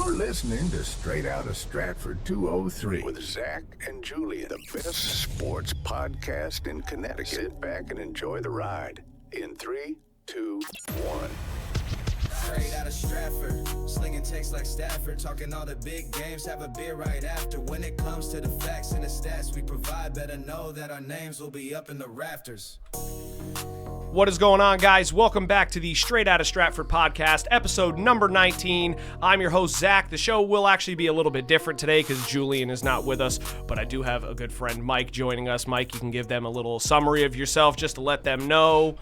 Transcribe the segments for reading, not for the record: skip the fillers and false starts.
You're listening to Straight Outta Stratford 203 with Zach and Julian, the best sports podcast in Connecticut. Sit back and enjoy the ride in 3, 2, 1. Straight Outta Stratford, slinging takes like Stafford, talking all the big games, have a beer right after. When it comes to the facts and the stats we provide, better know that our names will be up in the rafters. What is going on, guys? Welcome back to the Straight Outta Stratford podcast, episode number 19. I'm your host, Zach. The show will actually be a little bit different today because Julian is not with us, but I do have a good friend, Mike, joining us. Mike, you can give them a little summary of yourself just to let them know.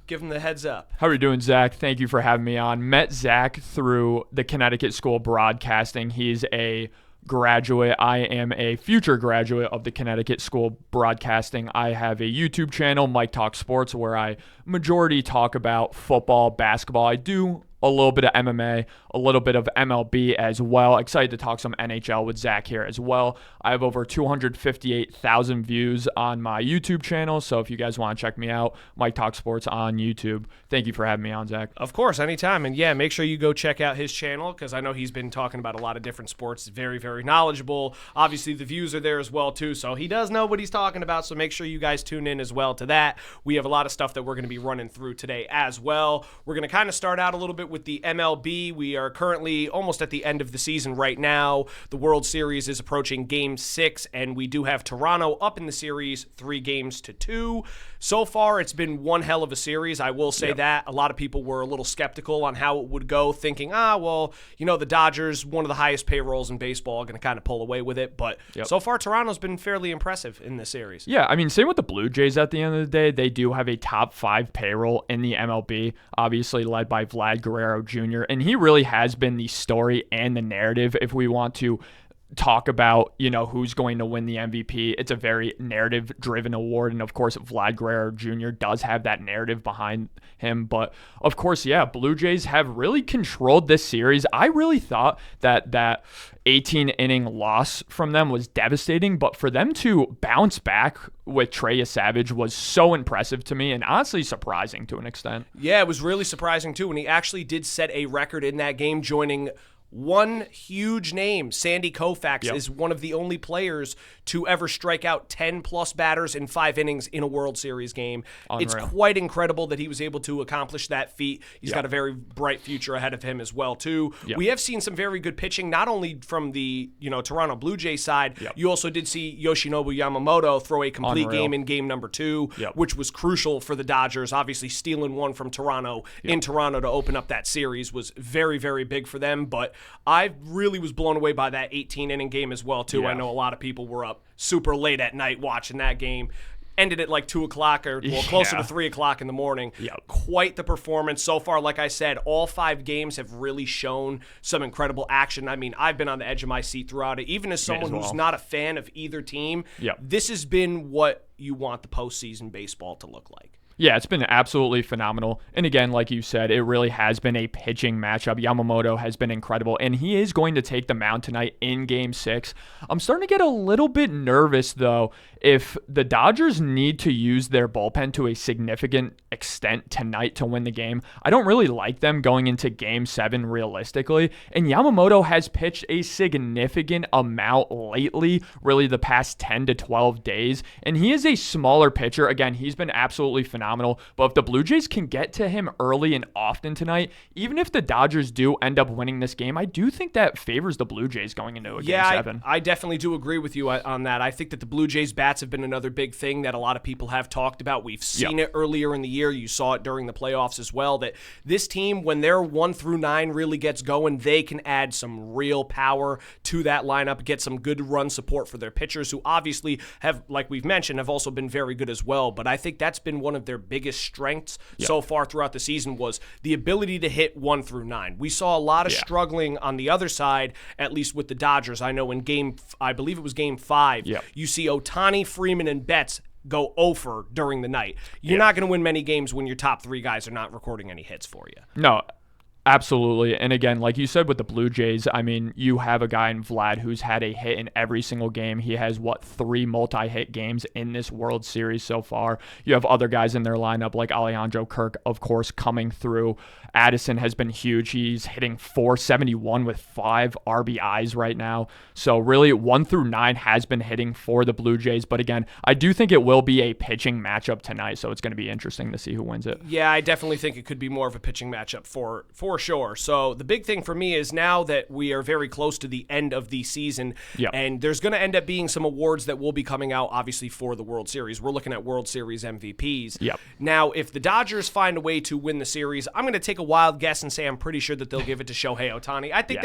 Give them the heads up. How are you doing, Zach? Thank you for having me on. Met Zach through the Connecticut School of Broadcasting. He's a graduate. I am a future graduate of the Connecticut School of Broadcasting. I have a YouTube channel, Mike Talks Sports, where I majority talk about football, basketball. I do a little bit of MMA, a little bit of MLB as well. Excited to talk some NHL with Zach here as well. I have over 258,000 views on my YouTube channel, so if you guys want to check me out, Mike Talks Sports on YouTube. Thank you for having me on, Zach. Of course, anytime. And yeah, make sure you go check out his channel because I know he's been talking about a lot of different sports. Very, very knowledgeable. Obviously, the views are there as well, too, so he does know what he's talking about, so make sure you guys tune in as well to that. We have a lot of stuff that we're going to be running through today as well. We're going to kind of start out a little bit with the MLB. We are currently almost at the end of the season right now. The World Series is approaching Game 6, and we do have Toronto up in the series 3-2. So far, it's been one hell of a series. I will say that. A lot of people were a little skeptical on how it would go, thinking, the Dodgers, one of the highest payrolls in baseball, are going to kind of pull away with it. But so far, Toronto's been fairly impressive in this series. Yeah, I mean, same with the Blue Jays at the end of the day. They do have a top 5 payroll in the MLB, obviously led by Vlad Guerrero Jr., and he really has been the story and the narrative if we want to talk about, who's going to win the MVP. It's a very narrative-driven award, and of course, Vlad Guerrero Jr. does have that narrative behind him. But of course, Blue Jays have really controlled this series. I really thought that 18-inning loss from them was devastating, but for them to bounce back with Trey Savage was so impressive to me and honestly surprising to an extent. Yeah, it was really surprising too, and he actually did set a record in that game, joining one huge name. Sandy Koufax is one of the only players to ever strike out 10-plus batters in 5 innings in a World Series game. Unreal. It's quite incredible that he was able to accomplish that feat. He's got a very bright future ahead of him as well, too. We have seen some very good pitching, not only from the Toronto Blue Jays side. You also did see Yoshinobu Yamamoto throw a complete game in game number 2, which was crucial for the Dodgers. Obviously, stealing one from Toronto in Toronto to open up that series was very, very big for them, but I really was blown away by that 18-inning game as well, too. I know a lot of people were up super late at night watching that game. Ended at like 2 o'clock or closer to 3 o'clock in the morning. Quite the performance. So far, like I said, all 5 games have really shown some incredible action. I mean, I've been on the edge of my seat throughout it. Even as someone who's not a fan of either team, this has been what you want the postseason baseball to look like. Yeah, it's been absolutely phenomenal. And again, like you said, it really has been a pitching matchup. Yamamoto has been incredible, and he is going to take the mound tonight in Game 6. I'm starting to get a little bit nervous, though, if the Dodgers need to use their bullpen to a significant extent tonight to win the game. I don't really like them going into Game 7 realistically, and Yamamoto has pitched a significant amount lately, really the past 10 to 12 days, and he is a smaller pitcher. Again, he's been absolutely phenomenal, but if the Blue Jays can get to him early and often tonight, even if the Dodgers do end up winning this game, I do think that favors the Blue Jays going into a Game 7. I definitely do agree with you on that. I think that the Blue Jays bats have been another big thing that a lot of people have talked about. We've seen it earlier in the year. You saw it during the playoffs as well, that this team, when their 1 through 9 really gets going, they can add some real power to that lineup, get some good run support for their pitchers, who obviously have, like we've mentioned, have also been very good as well. But I think that's been one of their biggest strengths so far throughout the season, was the ability to hit 1 through 9. We saw a lot of struggling on the other side, at least with the Dodgers. I know in I believe it was Game 5, you see Ohtani, Freeman, and Betts go 0 during the night. You're not going to win many games when your top 3 guys are not recording any hits for you. No, Absolutely. And again, like you said with the Blue Jays, I mean, you have a guy in Vlad who's had a hit in every single game. He has, 3 multi-hit games in this World Series so far. You have other guys in their lineup like Alejandro Kirk, of course, coming through. Addison has been huge. He's hitting .471 with 5 RBIs right now. So really 1 through 9 has been hitting for the Blue Jays. But again, I do think it will be a pitching matchup tonight. So it's going to be interesting to see who wins it. Yeah, I definitely think it could be more of a pitching matchup for sure. So the big thing for me is now that we are very close to the end of the season, and there's going to end up being some awards that will be coming out, obviously, for the World Series. We're looking at World Series MVPs. Now, if the Dodgers find a way to win the series, I'm going to take a wild guess and say I'm pretty sure that they'll give it to Shohei Ohtani. I think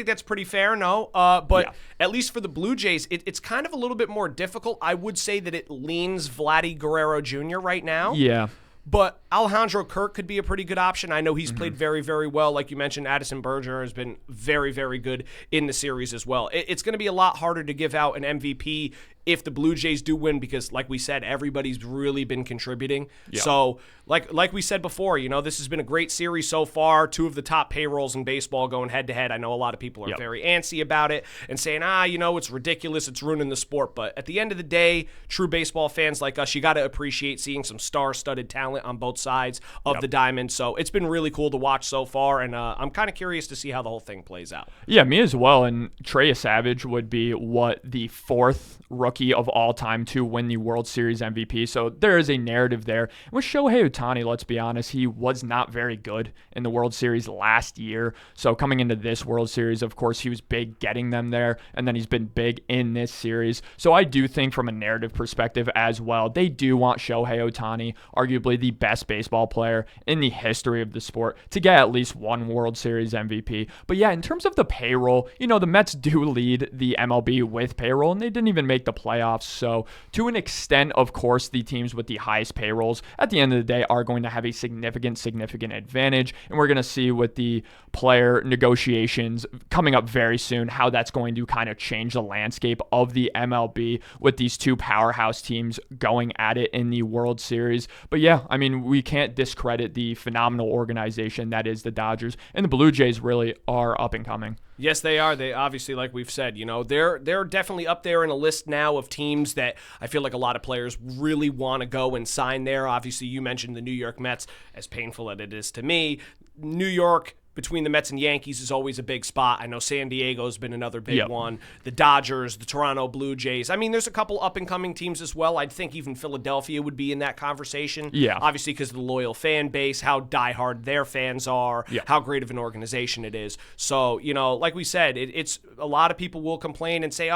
that's pretty fair, but at least for the Blue Jays, it's kind of a little bit more difficult. I would say that it leans Vladdy Guerrero Jr. right now. Yeah. But Alejandro Kirk could be a pretty good option. I know he's played very, very well. Like you mentioned, Addison Bergeron has been very, very good in the series as well. It's going to be a lot harder to give out an MVP if the Blue Jays do win because, like we said, everybody's really been contributing. So, like we said before, this has been a great series so far. 2 of the top payrolls in baseball going head-to-head. I know a lot of people are very antsy about it and saying, it's ridiculous, it's ruining the sport. But at the end of the day, true baseball fans like us, you got to appreciate seeing some star-studded talent on both sides of the diamond. So it's been really cool to watch so far, and I'm kind of curious to see how the whole thing plays out. Yeah, me as well. And Trey Savage would be the 4th rookie of all time to win the World Series MVP. So there is a narrative there. With Shohei Ohtani, let's be honest, he was not very good in the World Series last year. So coming into this World Series, of course, he was big getting them there, and then he's been big in this series. So I do think from a narrative perspective as well, they do want Shohei Ohtani, arguably the best baseball player in the history of the sport, to get at least one World Series MVP. But yeah, in terms of the payroll, the Mets do lead the MLB with payroll, and they didn't even make the playoffs. So to an extent, of course, the teams with the highest payrolls at the end of the day are going to have a significant advantage. And we're going to see with the player negotiations coming up very soon how that's going to kind of change the landscape of the MLB with these 2 powerhouse teams going at it in the World Series. But yeah, I mean, we can't discredit the phenomenal organization that is the Dodgers, and the Blue Jays really are up and coming. Yes, they are. They obviously, like we've said, they're definitely up there in a list now of teams that I feel like a lot of players really want to go and sign there. Obviously, you mentioned the New York Mets, as painful as it is to me. New York, between the Mets and Yankees, is always a big spot. I know San Diego's been another big one. The Dodgers, the Toronto Blue Jays. I mean, there's a couple up-and-coming teams as well. I'd think even Philadelphia would be in that conversation. Yeah. Obviously because of the loyal fan base, how diehard their fans are, how great of an organization it is. So, like we said, it's a lot of people will complain and say,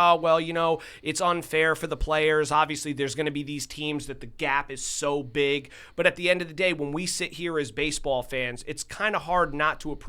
it's unfair for the players. Obviously, there's going to be these teams that the gap is so big. But at the end of the day, when we sit here as baseball fans, it's kind of hard not to appreciate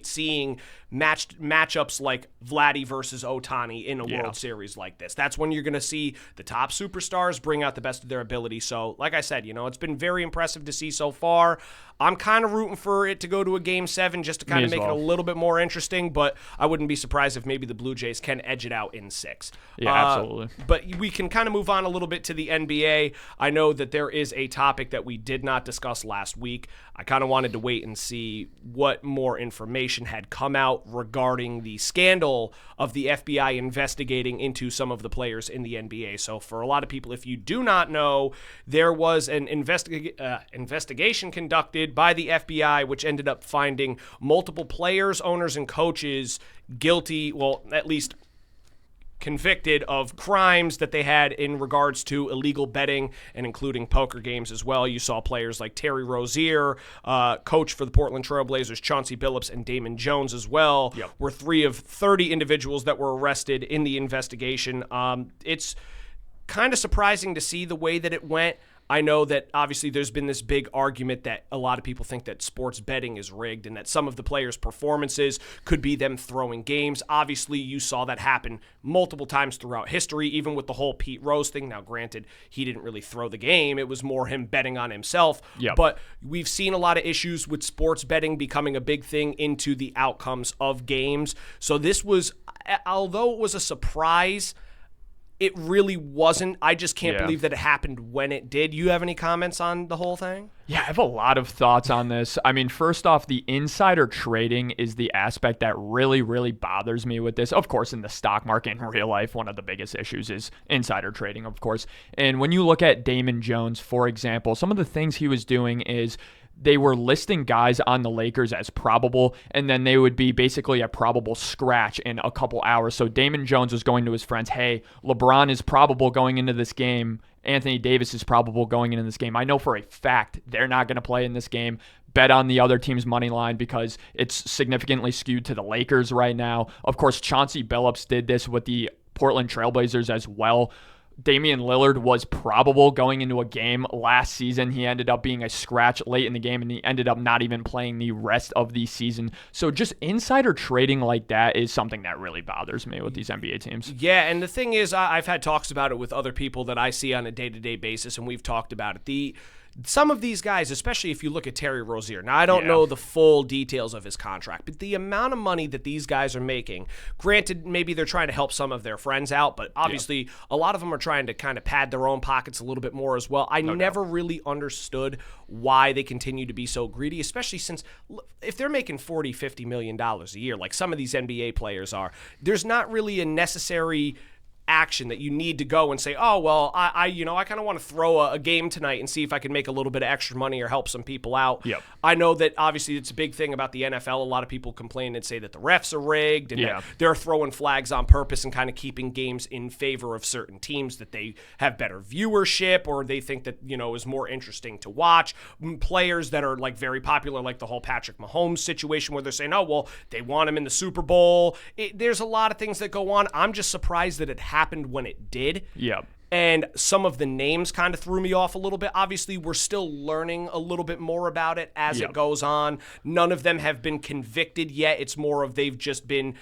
seeing matchups like Vladdy versus Ohtani in a World Series like this. That's when you're going to see the top superstars bring out the best of their ability. So, like I said, it's been very impressive to see so far. I'm kind of rooting for it to go to a Game 7 just to kind of make it a little bit more interesting, but I wouldn't be surprised if maybe the Blue Jays can edge it out in 6. Yeah, absolutely. But we can kind of move on a little bit to the NBA. I know that there is a topic that we did not discuss last week. I kind of wanted to wait and see what more information had come out regarding the scandal of the FBI investigating into some of the players in the NBA. So for a lot of people, if you do not know, there was an investigation conducted by the FBI, which ended up finding multiple players, owners, and coaches guilty, well, at least convicted of crimes that they had in regards to illegal betting and including poker games as well. You saw players like Terry Rozier, coach for the Portland Trailblazers, Chauncey Billups, and Damon Jones as well, were 3 of 30 individuals that were arrested in the investigation. It's kind of surprising to see the way that it went. I know that obviously there's been this big argument that a lot of people think that sports betting is rigged and that some of the players' performances could be them throwing games. Obviously, you saw that happen multiple times throughout history, even with the whole Pete Rose thing. Now, granted, he didn't really throw the game. It was more him betting on himself. But we've seen a lot of issues with sports betting becoming a big thing into the outcomes of games. So this was, although it was a surprise, it really wasn't. I just can't believe that it happened when it did. You have any comments on the whole thing? Yeah, I have a lot of thoughts on this. I mean, first off, the insider trading is the aspect that really, really bothers me with this. Of course, in the stock market in real life, one of the biggest issues is insider trading, of course. And when you look at Damon Jones, for example, some of the things he was doing is they were listing guys on the Lakers as probable, and then they would be basically a probable scratch in a couple hours. So Damon Jones was going to his friends, hey, LeBron is probable going into this game. Anthony Davis is probable going into this game. I know for a fact they're not going to play in this game. Bet on the other team's money line because it's significantly skewed to the Lakers right now. Of course, Chauncey Billups did this with the Portland Trailblazers as well. Damian Lillard was probable going into a game last season. He ended up being a scratch late in the game, and he ended up not even playing the rest of the season. So just insider trading like that is something that really bothers me with these NBA teams. Yeah, and the thing is, I've had talks about it with other people that I see on a day-to-day basis, and we've talked about it. Some of these guys, especially if you look at Terry Rozier, now I don't know the full details of his contract, but the amount of money that these guys are making, granted, maybe they're trying to help some of their friends out, but obviously a lot of them are trying to kind of pad their own pockets a little bit more as well. I never really understood why they continue to be so greedy, especially since if they're making $40, $50 million a year, like some of these NBA players are, there's not really a necessary action that you need to go and say, oh, well, I kind of want to throw a game tonight and see if I can make a little bit of extra money or help some people out. Yep. I know that obviously it's a big thing about the NFL. A lot of people complain and say that the refs are rigged and that they're throwing flags on purpose and kind of keeping games in favor of certain teams that they have better viewership or they think that, is more interesting to watch. Players that are like very popular, like the whole Patrick Mahomes situation where they're saying, oh, well, they want him in the Super Bowl. There's a lot of things that go on. I'm just surprised that it happened when it did. Yeah. And some of the names kind of threw me off a little bit. Obviously, we're still learning a little bit more about it as it goes on. None of them have been convicted yet. It's more of they've just been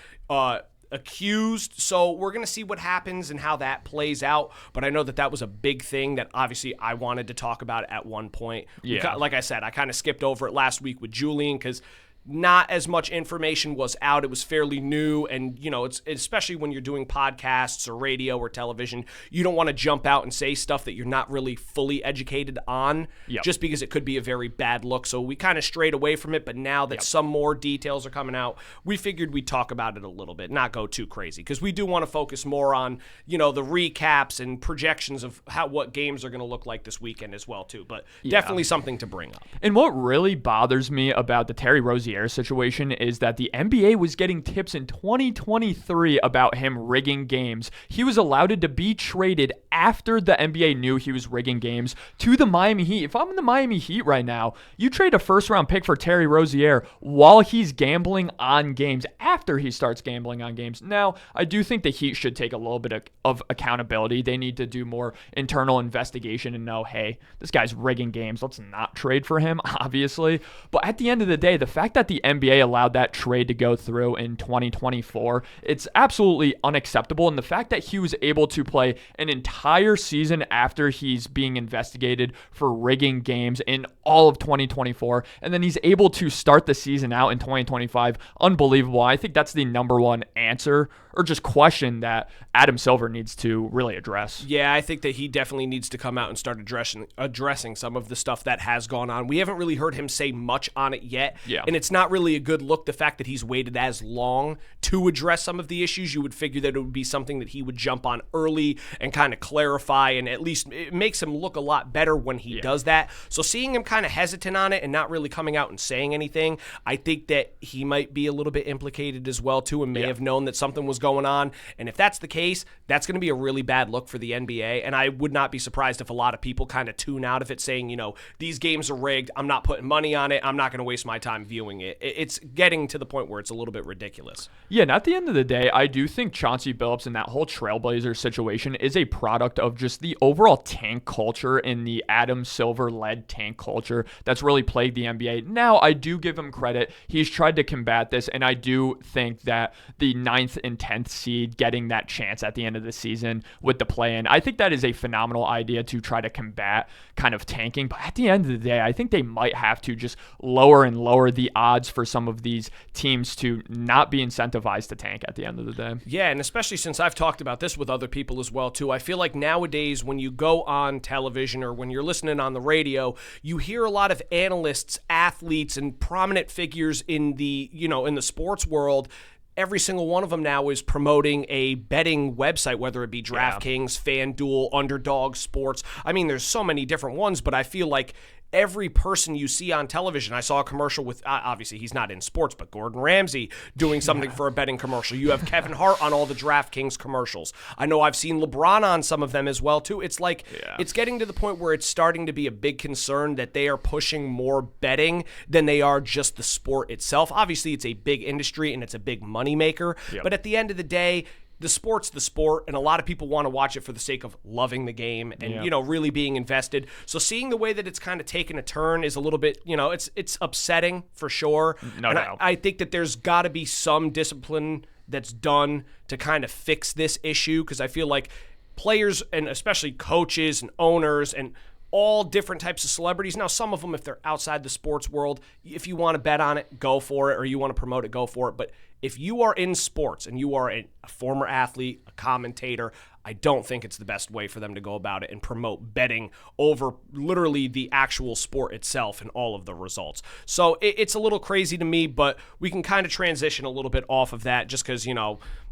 accused. So we're going to see what happens and how that plays out. But I know that was a big thing that obviously I wanted to talk about at one point. Yeah. Like I said, I kind of skipped over it last week with Julian because not as much information was out. It was fairly new, and it's especially when you're doing podcasts or radio or television, you don't want to jump out and say stuff that you're not really fully educated on, just because it could be a very bad look. So we kind of strayed away from it, but now that some more details are coming out, we figured we'd talk about it a little bit, not go too crazy, because we do want to focus more on the recaps and projections of what games are going to look like this weekend as well too. But definitely something to bring up. And what really bothers me about the Terry Rozier situation is that the NBA was getting tips in 2023 about him rigging games. He was allowed to be traded after the NBA knew he was rigging games to the Miami Heat. If I'm in the Miami Heat right now, you trade a first-round pick for Terry Rozier while he's gambling on games, after he starts gambling on games. Now, I do think the Heat should take a little bit of accountability. They need to do more internal investigation and know, hey, this guy's rigging games. Let's not trade for him, obviously. But at the end of the day, the fact that the NBA allowed that trade to go through in 2024, it's absolutely unacceptable. And the fact that he was able to play an entire season after he's being investigated for rigging games in all of 2024, and then he's able to start the season out in 2025, unbelievable. I think that's the number one answer or just question that Adam Silver needs to really address. Yeah, I think that he definitely needs to come out and start addressing some of the stuff that has gone on. We haven't really heard him say much on it yet, and it's not really a good look, the fact that he's waited as long to address some of the issues. You would figure that it would be something that he would jump on early and kind of clarify, and at least it makes him look a lot better when he does that. So seeing him kind of hesitant on it and not really coming out and saying anything, I think that he might be a little bit implicated as well too, and may have known that something was going on. And if that's the case, that's going to be a really bad look for the NBA. And I would not be surprised if a lot of people kind of tune out of it saying, these games are rigged. I'm not putting money on it. I'm not going to waste my time viewing it. It's getting to the point where it's a little bit ridiculous. Yeah, and at the end of the day, I do think Chauncey Billups and that whole Trailblazer situation is a product of just the overall tank culture and the Adam Silver-led tank culture that's really plagued the NBA. Now, I do give him credit. He's tried to combat this, and I do think that the 9th and 10th 10th seed getting that chance at the end of the season with the play-in. I think that is a phenomenal idea to try to combat kind of tanking. But at the end of the day, I think they might have to just lower and lower the odds for some of these teams to not be incentivized to tank at the end of the day. Yeah, and especially since I've talked about this with other people as well, too. I feel like nowadays when you go on television or when you're listening on the radio, you hear a lot of analysts, athletes, and prominent figures in the, in the sports world. Every single one of them now is promoting a betting website, whether it be DraftKings, FanDuel, Underdog Sports. I mean, there's so many different ones, but I feel like every person you see on television, I saw a commercial with, obviously he's not in sports, but Gordon Ramsay doing something for a betting commercial. You have Kevin Hart on all the DraftKings commercials. I know I've seen LeBron on some of them as well, too. It's like, it's getting to the point where it's starting to be a big concern that they are pushing more betting than they are just the sport itself. Obviously, it's a big industry and it's a big moneymaker, but at the end of the day, the sport's the sport, and a lot of people want to watch it for the sake of loving the game and, really being invested. So seeing the way that it's kind of taken a turn is a little bit, it's upsetting for sure. No doubt. I think that there's got to be some discipline that's done to kind of fix this issue, because I feel like players and especially coaches and owners and all different types of celebrities. Now, some of them, if they're outside the sports world, if you want to bet on it, go for it, or you want to promote it, go for it. But if you are in sports and you are a former athlete, a commentator, I don't think it's the best way for them to go about it and promote betting over literally the actual sport itself and all of the results. So it's a little crazy to me, but we can kind of transition a little bit off of that just because,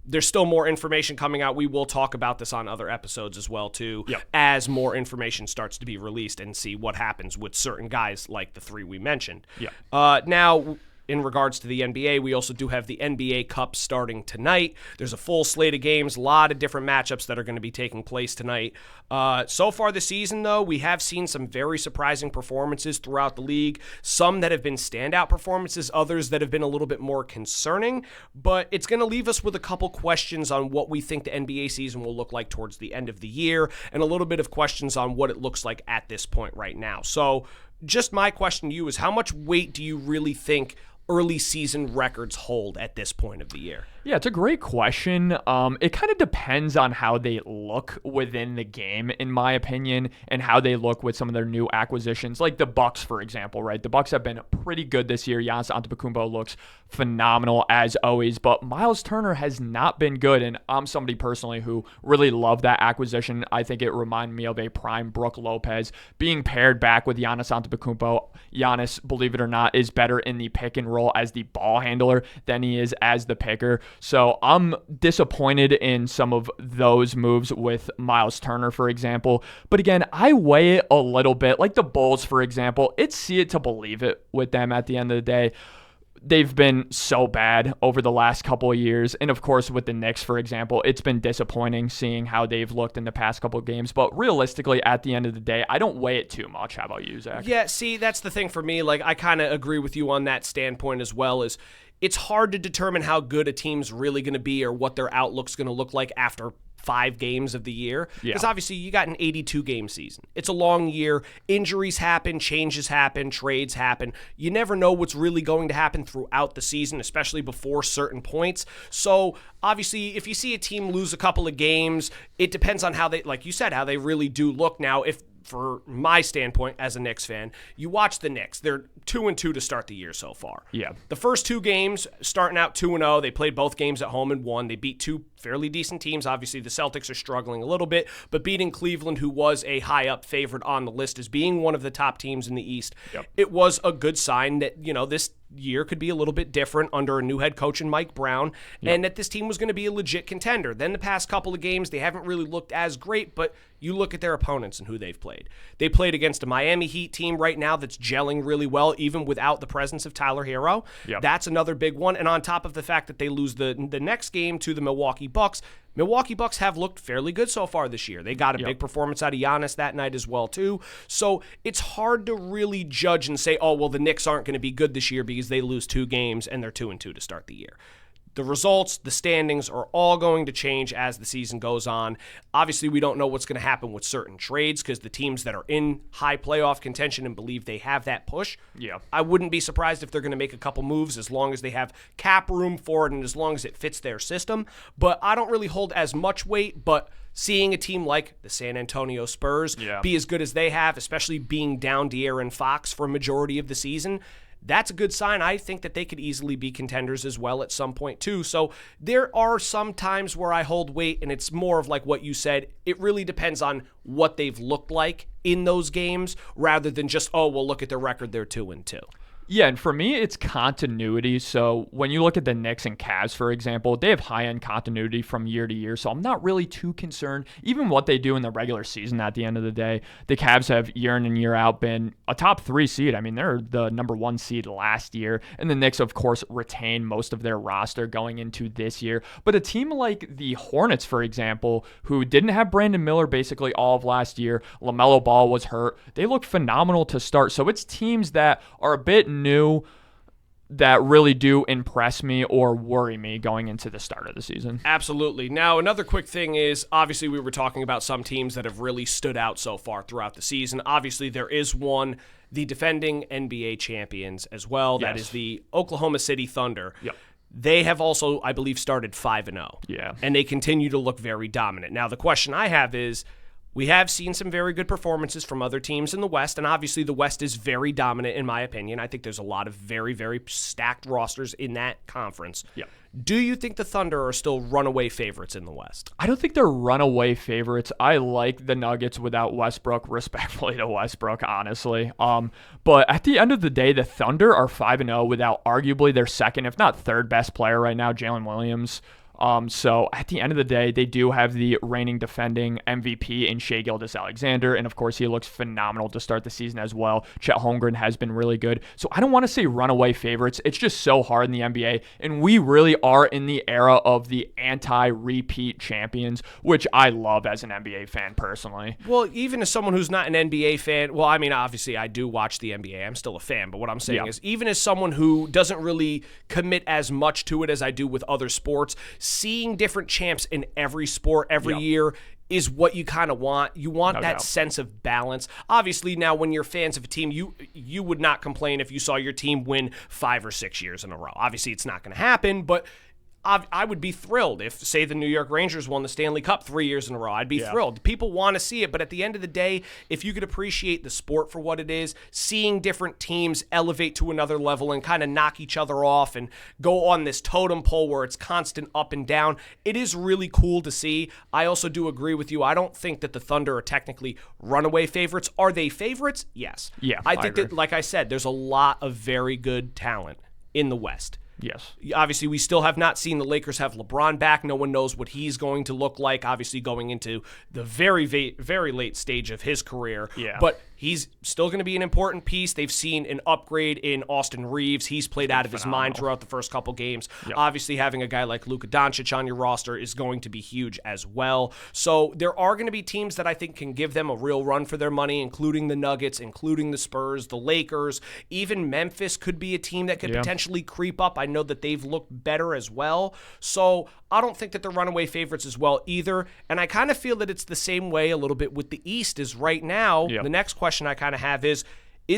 there's still more information coming out. We will talk about this on other episodes as well, too, as more information starts to be released and see what happens with certain guys like the three we mentioned. Now, in regards to the NBA, we also do have the NBA Cup starting tonight. There's a full slate of games, a lot of different matchups that are going to be taking place tonight. So far this season, though, we have seen some very surprising performances throughout the league, some that have been standout performances, others that have been a little bit more concerning, but it's going to leave us with a couple questions on what we think the NBA season will look like towards the end of the year, and a little bit of questions on what it looks like at this point right now. So just my question to you is, how much weight do you really think early season records hold at this point of the year? Yeah, it's a great question. It kind of depends on how they look within the game, in my opinion, and how they look with some of their new acquisitions, like the Bucks, for example, right? The Bucks have been pretty good this year. Giannis Antetokounmpo looks phenomenal as always, but Miles Turner has not been good, and I'm somebody personally who really loved that acquisition. I think it reminded me of a prime Brook Lopez being paired back with Giannis Antetokounmpo. Giannis, believe it or not, is better in the pick and roll as the ball handler than he is as the picker. So I'm disappointed in some of those moves with Miles Turner, for example. But again, I weigh it a little bit. Like the Bulls, for example, it's see it to believe it with them at the end of the day. They've been so bad over the last couple of years. And of course, with the Knicks, for example, it's been disappointing seeing how they've looked in the past couple of games. But realistically, at the end of the day, I don't weigh it too much. How about you, Zach? Yeah, see, that's the thing for me. Like, I kind of agree with you on that standpoint as well. Is it's hard to determine how good a team's really going to be or what their outlook's going to look like after 5 games of the year. Because obviously you got an 82-game season. It's a long year. Injuries happen, changes happen, trades happen. You never know what's really going to happen throughout the season, especially before certain points. So obviously if you see a team lose a couple of games, it depends on how they, like you said, how they really do look. Now, if for my standpoint as a Knicks fan, you watch the Knicks. They're 2-2 to start the year so far. Yeah. The first 2 games, starting out 2-0, they played both games at home and won. They beat 2 fairly decent teams. Obviously, the Celtics are struggling a little bit, but beating Cleveland, who was a high-up favorite on the list as being one of the top teams in the East, it was a good sign that, this year could be a little bit different under a new head coach in Mike Brown, and that this team was going to be a legit contender. Then the past couple of games, they haven't really looked as great, but you look at their opponents and who they've played. They played against a Miami Heat team right now that's gelling really well, even without the presence of Tyler Hero. That's another big one. And on top of the fact that they lose the next game to the Milwaukee Bucks have looked fairly good so far this year. They got a big performance out of Giannis that night as well, too. So it's hard to really judge and say, oh, well, the Knicks aren't going to be good this year because they lose 2 games and they're 2-2 to start the year. The results, the standings are all going to change as the season goes on. Obviously, we don't know what's going to happen with certain trades because the teams that are in high playoff contention and believe they have that push, I wouldn't be surprised if they're going to make a couple moves as long as they have cap room for it and as long as it fits their system. But I don't really hold as much weight, but seeing a team like the San Antonio Spurs be as good as they have, especially being down De'Aaron Fox for a majority of the season, that's a good sign. I think that they could easily be contenders as well at some point too. So there are some times where I hold weight, and it's more of like what you said. It really depends on what they've looked like in those games rather than just, oh, well, look at their record. They're 2-2. Yeah, and for me, it's continuity. So when you look at the Knicks and Cavs, for example, they have high-end continuity from year to year. So I'm not really too concerned, even what they do in the regular season at the end of the day. The Cavs have year in and year out been a top 3 seed. I mean, they're the number 1 seed last year. And the Knicks, of course, retain most of their roster going into this year. But a team like the Hornets, for example, who didn't have Brandon Miller basically all of last year, LaMelo Ball was hurt. They look phenomenal to start. So it's teams that are a bit new that really do impress me or worry me going into the start of the season. Absolutely. Now, another quick thing is, obviously, we were talking about some teams that have really stood out so far throughout the season. Obviously, there is one, the defending NBA champions as well. That is the Oklahoma City Thunder. Yep. They have also, I believe, started 5-0. Yeah. And they continue to look very dominant. Now, the question I have is, we have seen some very good performances from other teams in the West, and obviously the West is very dominant in my opinion. I think there's a lot of very, very stacked rosters in that conference. Yeah. Do you think the Thunder are still runaway favorites in the West? I don't think they're runaway favorites. I like the Nuggets without Westbrook, respectfully to Westbrook, honestly. But at the end of the day, the Thunder are 5-0 without arguably their second, if not third best player right now, Jalen Williams. So at the end of the day, they do have the reigning defending MVP in Shai Gilgeous-Alexander, and of course he looks phenomenal to start the season as well. Chet Holmgren has been really good. So I don't want to say runaway favorites. It's just so hard in the NBA, and we really are in the era of the anti-repeat champions, which I love as an NBA fan personally. Well, even as someone who's not an NBA fan, well, I mean, obviously I do watch the NBA. I'm still a fan, but what I'm saying is, even as someone who doesn't really commit as much to it as I do with other sports, seeing different champs in every sport every year is what you kind of want. You want that sense of balance. Obviously, now when you're fans of a team, you would not complain if you saw your team win 5 or 6 years in a row. Obviously, it's not going to happen, but I would be thrilled if, say, the New York Rangers won the Stanley Cup 3 years in a row. I'd be thrilled. People want to see it, but at the end of the day, if you could appreciate the sport for what it is, seeing different teams elevate to another level and kind of knock each other off and go on this totem pole where it's constant up and down, it is really cool to see. I also do agree with you. I don't think that the Thunder are technically runaway favorites. Are they favorites? Yes. Yeah, I think that, like I said, there's a lot of very good talent in the West. Yes. Obviously, we still have not seen the Lakers have LeBron back. No one knows what he's going to look like, obviously going into the very, very late stage of his career. Yeah. But he's still going to be an important piece. They've seen an upgrade in Austin Reeves. He's played out of his mind throughout the first couple games. Yep. Obviously, having a guy like Luka Doncic on your roster is going to be huge as well. So there are going to be teams that I think can give them a real run for their money, including the Nuggets, including the Spurs, the Lakers. Even Memphis could be a team that could potentially creep up. I know that they've looked better as well. So I don't think that they're runaway favorites as well either. And I kind of feel that it's the same way a little bit with the East is right now. The next question I kind of have is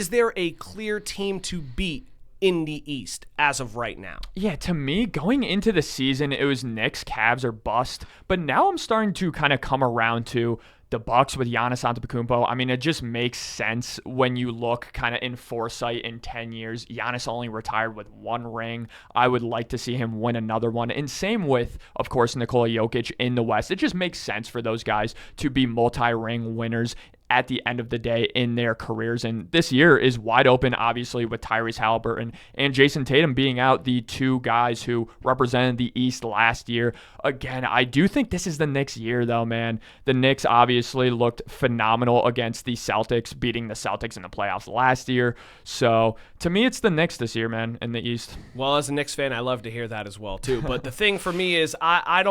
there a clear team to beat in the East as of right now? Yeah, to me, going into the season, it was Knicks, Cavs, or bust. But now I'm starting to kind of come around to the Bucks with Giannis Antetokounmpo. I mean, it just makes sense when you look kind of in foresight in 10 years. Giannis only retired with 1 ring. I would like to see him win another one. And same with, of course, Nikola Jokic in the West. It just makes sense for those guys to be multi-ring winners at the end of the day in their careers. And this year is wide open, obviously, with Tyrese Halliburton and Jason Tatum being out, the 2 guys who represented the East last year. Again, I do think this is the Knicks' year, though, man. The Knicks obviously looked phenomenal against the Celtics, beating the Celtics in the playoffs last year. So to me, it's the Knicks this year, man, in the East. Well, as a Knicks fan, I love to hear that as well, too. But the thing for me is I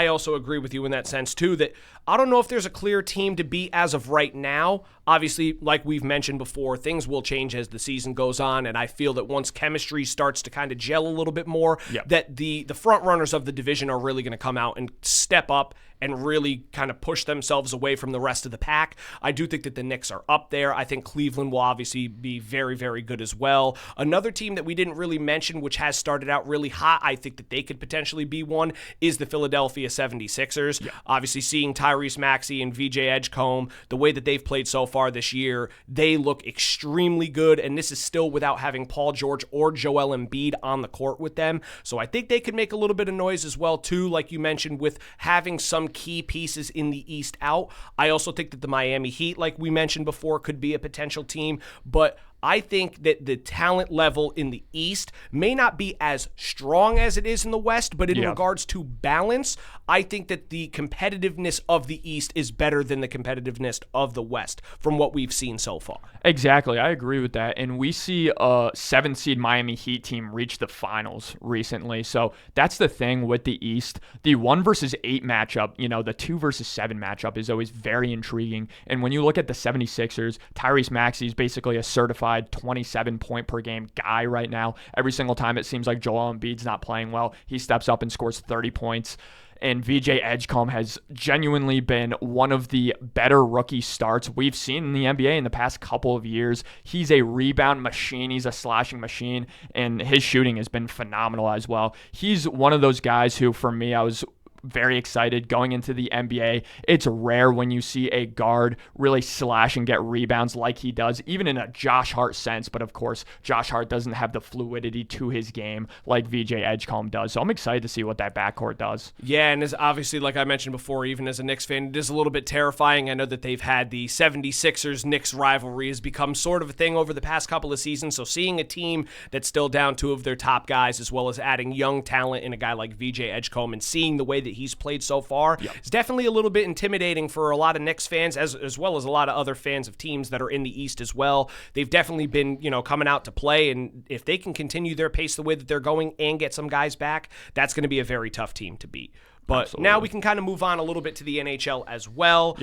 also agree with you in that sense, too, that I don't know if there's a clear team to beat as of right now. now. Obviously, like we've mentioned before, things will change as the season goes on, and I feel that once chemistry starts to kind of gel a little bit more, that the front runners of the division are really going to come out and step up and really kind of push themselves away from the rest of the pack. I do think that the Knicks are up there. I think Cleveland will obviously be very, very good as well. Another team that we didn't really mention, which has started out really hot, I think that they could potentially be one, is the Philadelphia 76ers. Obviously, seeing Tyrese Maxey and VJ Edgecombe, the way that they've played so far this year, they look extremely good, and this is still without having Paul George or Joel Embiid on the court with them. So I think they could make a little bit of noise as well, too, like you mentioned, with having some key pieces in the East out. I also think that the Miami Heat, like we mentioned before, could be a potential team, but I think that the talent level in the East may not be as strong as it is in the West, but in regards to balance, I think that the competitiveness of the East is better than the competitiveness of the West from what we've seen so far. Exactly. I agree with that. And we see a 7th-seed Miami Heat team reach the finals recently. So that's the thing with the East. The 1 versus 8 matchup, the 2 versus 7 matchup is always very intriguing. And when you look at the 76ers, Tyrese Maxey is basically a certified 27-point-per-game guy right now. Every single time it seems like Joel Embiid's not playing well, he steps up and scores 30 points. And VJ Edgecombe has genuinely been one of the better rookie starts we've seen in the NBA in the past couple of years. He's a rebound machine. He's a slashing machine, and his shooting has been phenomenal as well. He's one of those guys who, for me, I was very excited going into the NBA. It's rare when you see a guard really slash and get rebounds like he does, even in a Josh Hart sense. But of course, Josh Hart doesn't have the fluidity to his game like VJ Edgecombe does. So I'm excited to see what that backcourt does. Yeah, and as obviously, like I mentioned before, even as a Knicks fan, it is a little bit terrifying. I know that they've had the 76ers-Knicks rivalry has become sort of a thing over the past couple of seasons. So seeing a team that's still down 2 of their top guys, as well as adding young talent in a guy like VJ Edgecombe, and seeing the way that he's played so far is definitely a little bit intimidating for a lot of Knicks fans, as well as a lot of other fans of teams that are in the East as well. They've definitely been, coming out to play, and if they can continue their pace the way that they're going and get some guys back, that's going to be a very tough team to beat. But Absolutely. Now we can kind of move on a little bit to the NHL as well.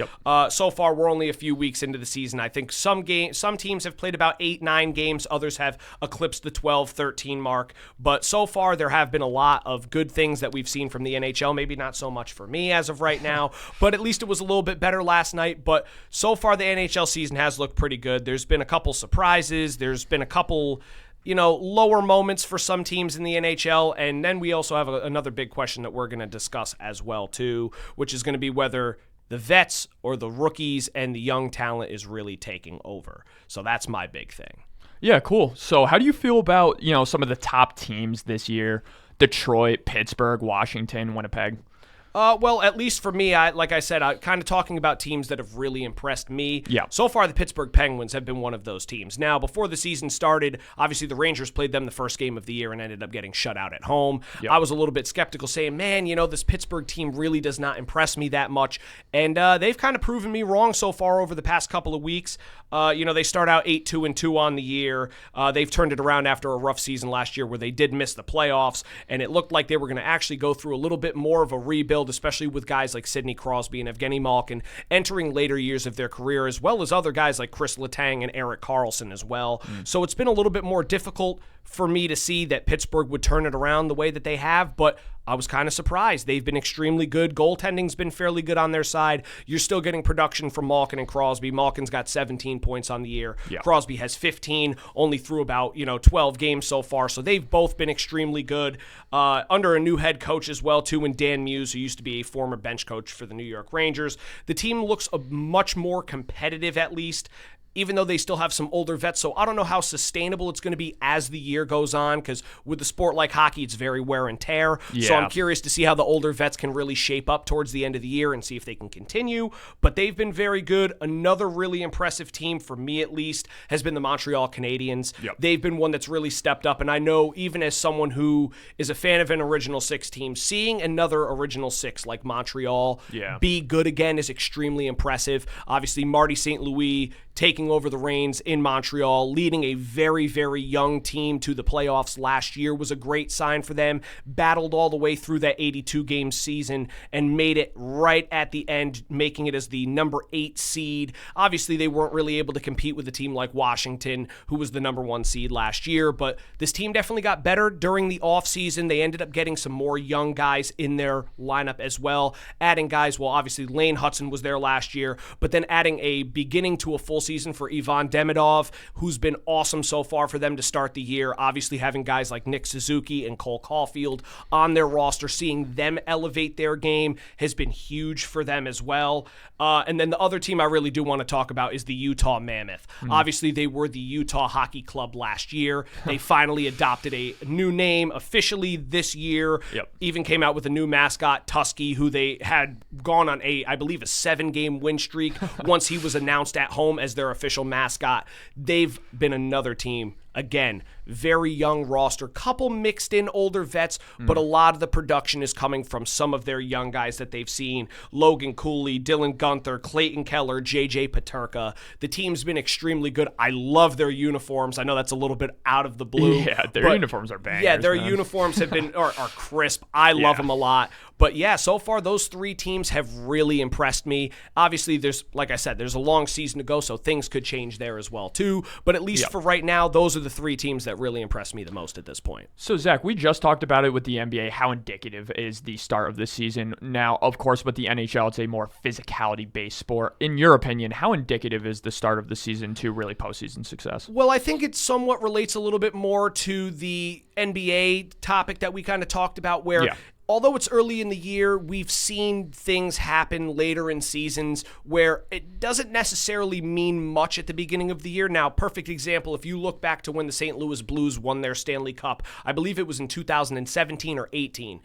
So far, we're only a few weeks into the season. I think some teams have played about 8-9 games. Others have eclipsed the 12-13 mark. But so far, there have been a lot of good things that we've seen from the NHL. Maybe not so much for me as of right now, but at least it was a little bit better last night. But so far, the NHL season has looked pretty good. There's been a couple surprises. There's been a couple lower moments for some teams in the NHL. And then we also have another big question that we're going to discuss as well, too, which is going to be whether the vets or the rookies and the young talent is really taking over. So that's my big thing. Yeah, cool. So how do you feel about, some of the top teams this year? Detroit, Pittsburgh, Washington, Winnipeg? Well, at least for me, like I said, kind of talking about teams that have really impressed me. Yeah. So far, the Pittsburgh Penguins have been one of those teams. Now, before the season started, obviously the Rangers played them the first game of the year and ended up getting shut out at home. Yep. I was a little bit skeptical, saying, man, this Pittsburgh team really does not impress me that much. And they've kind of proven me wrong so far over the past couple of weeks. They start out 8-2-2 on the year. They've turned it around after a rough season last year where they did miss the playoffs, and it looked like they were going to actually go through a little bit more of a rebuild, especially with guys like Sidney Crosby and Evgeny Malkin entering later years of their career, as well as other guys like Chris Letang and Erik Karlsson as well. So it's been a little bit more difficult for me to see that Pittsburgh would turn it around the way that they have, but I was kind of surprised. They've been extremely good. Goaltending's been fairly good on their side. You're still getting production from Malkin and Crosby. Malkin's got 17 points on the year. Yeah. Crosby has 15, only through about 12 games so far. So they've both been extremely good under a new head coach as well, too, and Dan Muse, who used to be a former bench coach for the New York Rangers. The team looks much more competitive, at least, even though they still have some older vets. So I don't know how sustainable it's going to be as the year goes on, because with a sport like hockey, it's very wear and tear. Yeah. So I'm curious to see how the older vets can really shape up towards the end of the year and see if they can continue. But they've been very good. Another really impressive team, for me at least, has been the Montreal Canadiens. Yep. They've been one that's really stepped up. And I know, even as someone who is a fan of an Original Six team, seeing another Original Six like Montreal be good again is extremely impressive. Obviously, Marty St. Louis taking over the reins in Montreal, leading a very, very young team to the playoffs last year was a great sign for them. Battled all the way through that 82-game season and made it right at the end, making it as the number 8 seed. Obviously, they weren't really able to compete with a team like Washington, who was the number 1 seed last year, but this team definitely got better during the offseason. They ended up getting some more young guys in their lineup as well, adding guys, well, obviously Lane Hudson was there last year, but then adding a beginning to a full season for Ivan Demidov, who's been awesome so far for them to start the year. Obviously having guys like Nick Suzuki and Cole Caulfield on their roster, seeing them elevate their game has been huge for them as well. And then the other team I really do want to talk about is the Utah Mammoth. Obviously, they were the Utah Hockey Club last year. They finally adopted a new name officially this year. Even came out with a new mascot, Tusky, who they had gone on I believe, a 7-game win streak once he was announced at home as their official mascot. They've been another team. Again, very young roster, couple mixed in older vets, but a lot of the production is coming from some of their young guys that they've seen. Logan Cooley, Dylan Gunther, Clayton Keller, JJ Paterka. The team's been extremely good. I love their uniforms. I know that's a little bit out of the blue. Yeah, their uniforms are bangers. Yeah, their uniforms have been are crisp. I love them a lot. But yeah, so far those 3 teams have really impressed me. Obviously, like I said, there's a long season to go, so things could change there as well too. But at least for right now, those are the 3 teams that really impress me the most at this point. So, Zach, we just talked about it with the NBA, how indicative is the start of the season. Now, of course, with the NHL, it's a more physicality-based sport. In your opinion, how indicative is the start of the season to really postseason success? Well, I think it somewhat relates a little bit more to the NBA topic that we kind of talked about, where although it's early in the year, we've seen things happen later in seasons where it doesn't necessarily mean much at the beginning of the year. Now, perfect example, if you look back to when the St. Louis Blues won their Stanley Cup, I believe it was in 2017 or 18.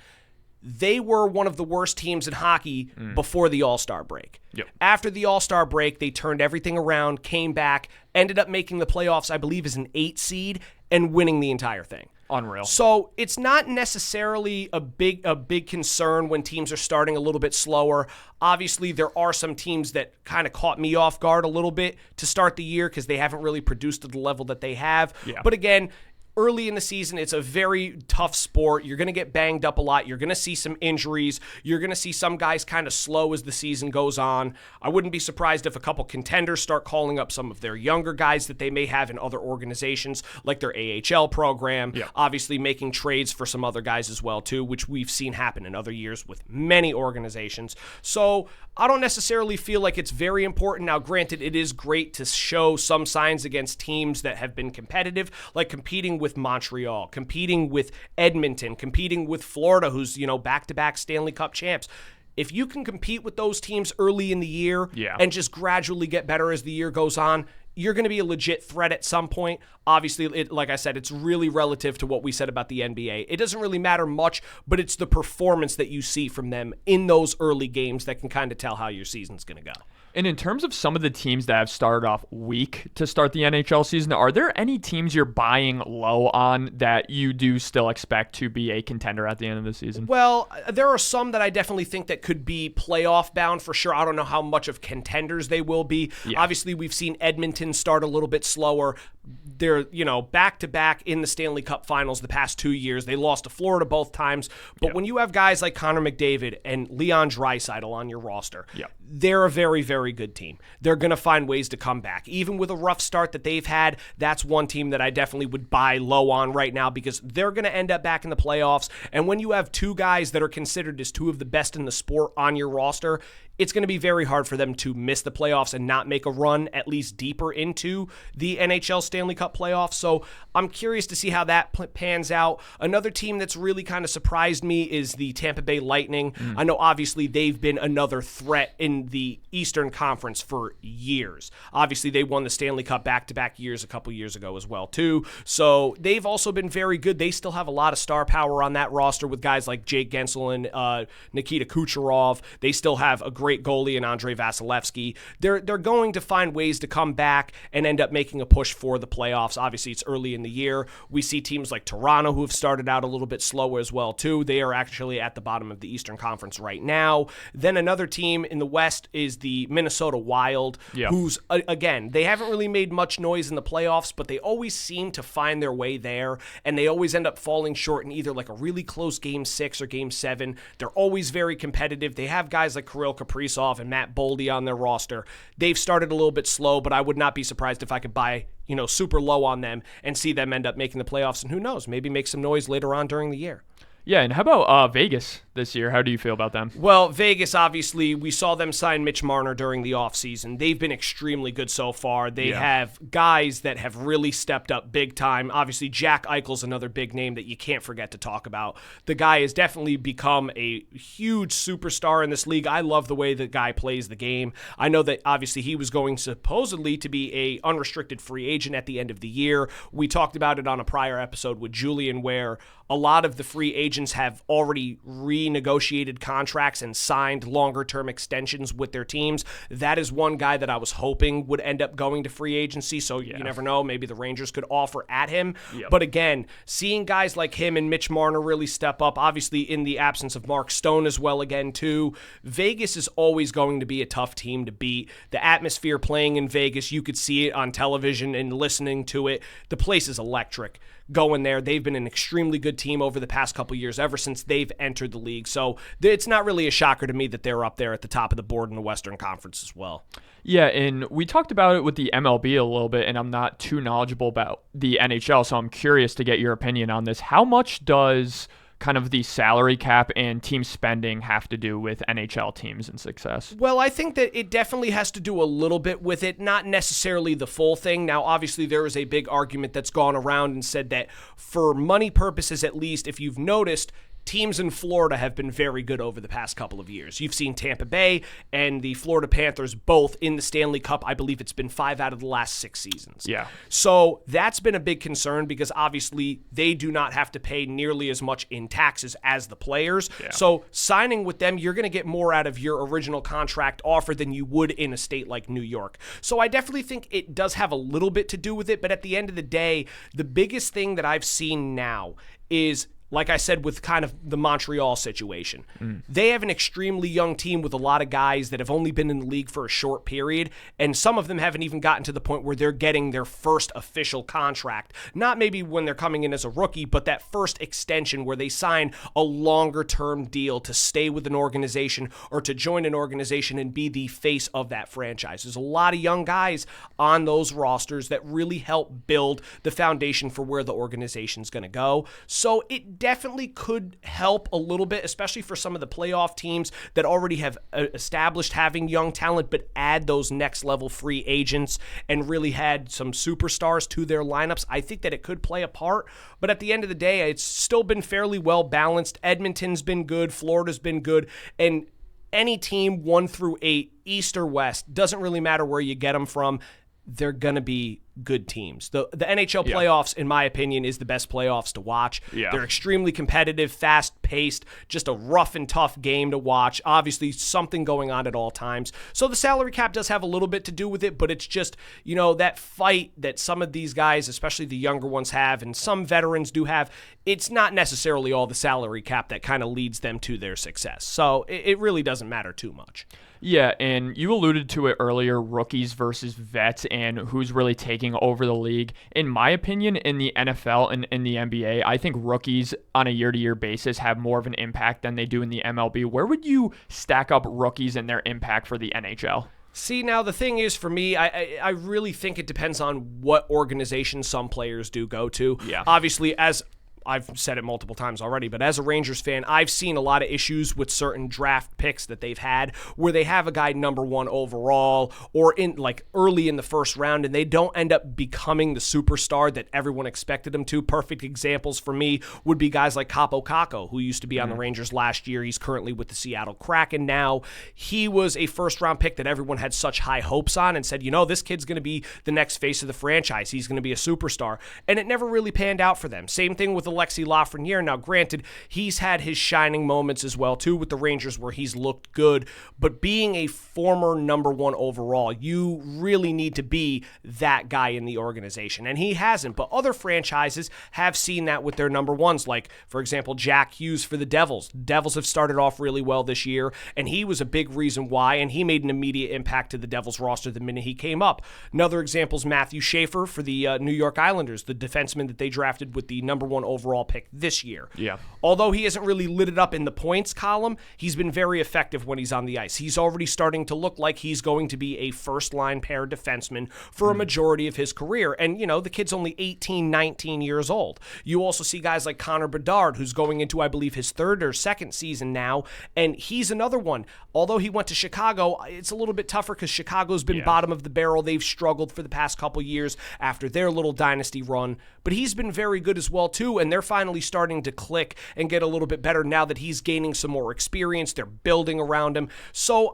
They were one of the worst teams in hockey before the All-Star break. After the All-Star break, they turned everything around, came back, ended up making the playoffs, I believe, as an 8 seed, and winning the entire thing. Unreal. So it's not necessarily a big concern when teams are starting a little bit slower. Obviously, there are some teams that kind of caught me off guard a little bit to start the year because they haven't really produced at the level that they have. But again, early in the season, it's a very tough sport. You're going to get banged up a lot. You're going to see some injuries. You're going to see some guys kind of slow as the season goes on. I wouldn't be surprised if a couple contenders start calling up some of their younger guys that they may have in other organizations, like their AHL program. Obviously making trades for some other guys as well, too, which we've seen happen in other years with many organizations. So I don't necessarily feel like it's very important. Now, granted, it is great to show some signs against teams that have been competitive, like competing with Montreal, competing with Edmonton, competing with Florida, who's, back-to-back Stanley Cup champs. If you can compete with those teams early in the year and just gradually get better as the year goes on, you're going to be a legit threat at some point. Obviously, like I said, it's really relative to what we said about the NBA. It doesn't really matter much, but it's the performance that you see from them in those early games that can kind of tell how your season's going to go. And in terms of some of the teams that have started off weak to start the NHL season, are there any teams you're buying low on that you do still expect to be a contender at the end of the season? Well, there are some that I definitely think that could be playoff bound for sure. I don't know how much of contenders they will be. Obviously, we've seen Edmonton start a little bit slower. They're, back-to-back in the Stanley Cup Finals the past 2 years. They lost to Florida both times. But when you have guys like Connor McDavid and Leon Draisaitl on your roster, they're a very, very good team. They're going to find ways to come back. Even with a rough start that they've had, that's one team that I definitely would buy low on right now because they're going to end up back in the playoffs. And when you have 2 guys that are considered as 2 of the best in the sport on your roster, it's going to be very hard for them to miss the playoffs and not make a run at least deeper into the NHL Stanley Cup playoffs. So I'm curious to see how that pans out. Another team that's really kind of surprised me is the Tampa Bay Lightning. I know obviously they've been another threat in the Eastern Conference for years. Obviously they won the Stanley Cup back-to-back years a couple years ago as well too. So they've also been very good. They still have a lot of star power on that roster with guys like Jake Gensel and Nikita Kucherov. They still have a great goalie in Andrei Vasilevsky. They're going to find ways to come back and end up making a push for the playoffs. Obviously, it's early in the year. We see teams like Toronto who have started out a little bit slower as well, too. They are actually at the bottom of the Eastern Conference right now. Then another team in the West is the Minnesota Wild, who's, again, they haven't really made much noise in the playoffs, but they always seem to find their way there, and they always end up falling short in either like a really close Game 6 or Game 7. They're always very competitive. They have guys like Kirill Kaprizov and Matt Boldy on their roster. They've started a little bit slow, but I would not be surprised if I could buy super low on them and see them end up making the playoffs, and who knows, maybe make some noise later on during the year. Yeah, and how about Vegas this year? How do you feel about them? Well, Vegas, obviously, we saw them sign Mitch Marner during the offseason. They've been extremely good so far. They have guys that have really stepped up big time. Obviously, Jack Eichel's another big name that you can't forget to talk about. The guy has definitely become a huge superstar in this league. I love the way the guy plays the game. I know that, obviously, he was going supposedly to be a unrestricted free agent at the end of the year. We talked about it on a prior episode with Julian where a lot of the free agents have already renegotiated contracts and signed longer-term extensions with their teams. That is one guy that I was hoping would end up going to free agency, so you never know. Maybe the Rangers could offer at him. But again, seeing guys like him and Mitch Marner really step up, obviously in the absence of Mark Stone as well again too, Vegas is always going to be a tough team to beat. The atmosphere playing in Vegas, you could see it on television and listening to it. The place is electric. Going there. They've been an extremely good team over the past couple years, ever since they've entered the league. So it's not really a shocker to me that they're up there at the top of the board in the Western Conference as well. Yeah, and we talked about it with the MLB a little bit, and I'm not too knowledgeable about the NHL, so I'm curious to get your opinion on this. How much does kind of the salary cap and team spending have to do with NHL teams and success? Well, I think that it definitely has to do a little bit with it, not necessarily the full thing. Now, obviously, there is a big argument that's gone around and said that for money purposes, at least, if you've noticed, teams in Florida have been very good over the past couple of years. You've seen Tampa Bay and the Florida Panthers both in the Stanley Cup. I believe it's been 5 out of the last 6 seasons. Yeah. So that's been a big concern because obviously they do not have to pay nearly as much in taxes as the players. Yeah. So signing with them, you're going to get more out of your original contract offer than you would in a state like New York. So I definitely think it does have a little bit to do with it. But at the end of the day, the biggest thing that I've seen now is, like I said, with kind of the Montreal situation. They have an extremely young team with a lot of guys that have only been in the league for a short period, and some of them haven't even gotten to the point where they're getting their first official contract. Not maybe when they're coming in as a rookie, but that first extension where they sign a longer-term deal to stay with an organization or to join an organization and be the face of that franchise. There's a lot of young guys on those rosters that really help build the foundation for where the organization's going to go. So it definitely could help a little bit, especially for some of the playoff teams that already have established having young talent, but add those next level free agents and really had some superstars to their lineups. I think that it could play a part, but at the end of the day, it's still been fairly well balanced. Edmonton's been good, Florida's been good, and any team 1 through 8, East or West, doesn't really matter where you get them from, they're going to be good teams. The NHL playoffs, in my opinion, is the best playoffs to watch. Yeah. They're extremely competitive, fast-paced, just a rough and tough game to watch. Obviously, something going on at all times. So the salary cap does have a little bit to do with it, but it's just, that fight that some of these guys, especially the younger ones, have, and some veterans do have, it's not necessarily all the salary cap that kind of leads them to their success. So it really doesn't matter too much. Yeah, and you alluded to it earlier, rookies versus vets and who's really taking over the league. In my opinion, in the NFL and in the NBA, I think rookies on a year-to-year basis have more of an impact than they do in the MLB. Where would you stack up rookies and their impact for the NHL? See, now the thing is, for me, I really think it depends on what organization some players do go to. Yeah. Obviously, as I've said it multiple times already, but as a Rangers fan, I've seen a lot of issues with certain draft picks that they've had where they have a guy number 1 overall or in like early in the first round and they don't end up becoming the superstar that everyone expected them to. Perfect examples for me would be guys like Kaapo Kakko, who used to be on the Rangers last year. He's currently with the Seattle Kraken now. He was a first-round pick that everyone had such high hopes on and said, this kid's going to be the next face of the franchise. He's going to be a superstar. And it never really panned out for them. Same thing with the Alexis Lafreniere. Now, granted, he's had his shining moments as well, too, with the Rangers where he's looked good. But being a former number 1 overall, you really need to be that guy in the organization. And he hasn't. But other franchises have seen that with their number 1s. Like, for example, Jack Hughes for the Devils. Devils have started off really well this year, and he was a big reason why, and he made an immediate impact to the Devils roster the minute he came up. Another example is Matthew Schaefer for the New York Islanders, the defenseman that they drafted with the number 1 overall pick this year. Yeah. Although he hasn't really lit it up in the points column, he's been very effective when he's on the ice. He's already starting to look like he's going to be a first-line pair defenseman for a majority of his career. And, the kid's only 18, 19 years old. You also see guys like Connor Bedard, who's going into, I believe, his 3rd or 2nd season now, and he's another one. Although he went to Chicago, it's a little bit tougher because Chicago's been bottom of the barrel. They've struggled for the past couple years after their little dynasty run, but he's been very good as well too, and they're finally starting to click and get a little bit better now that he's gaining some more experience. They're building around him. So,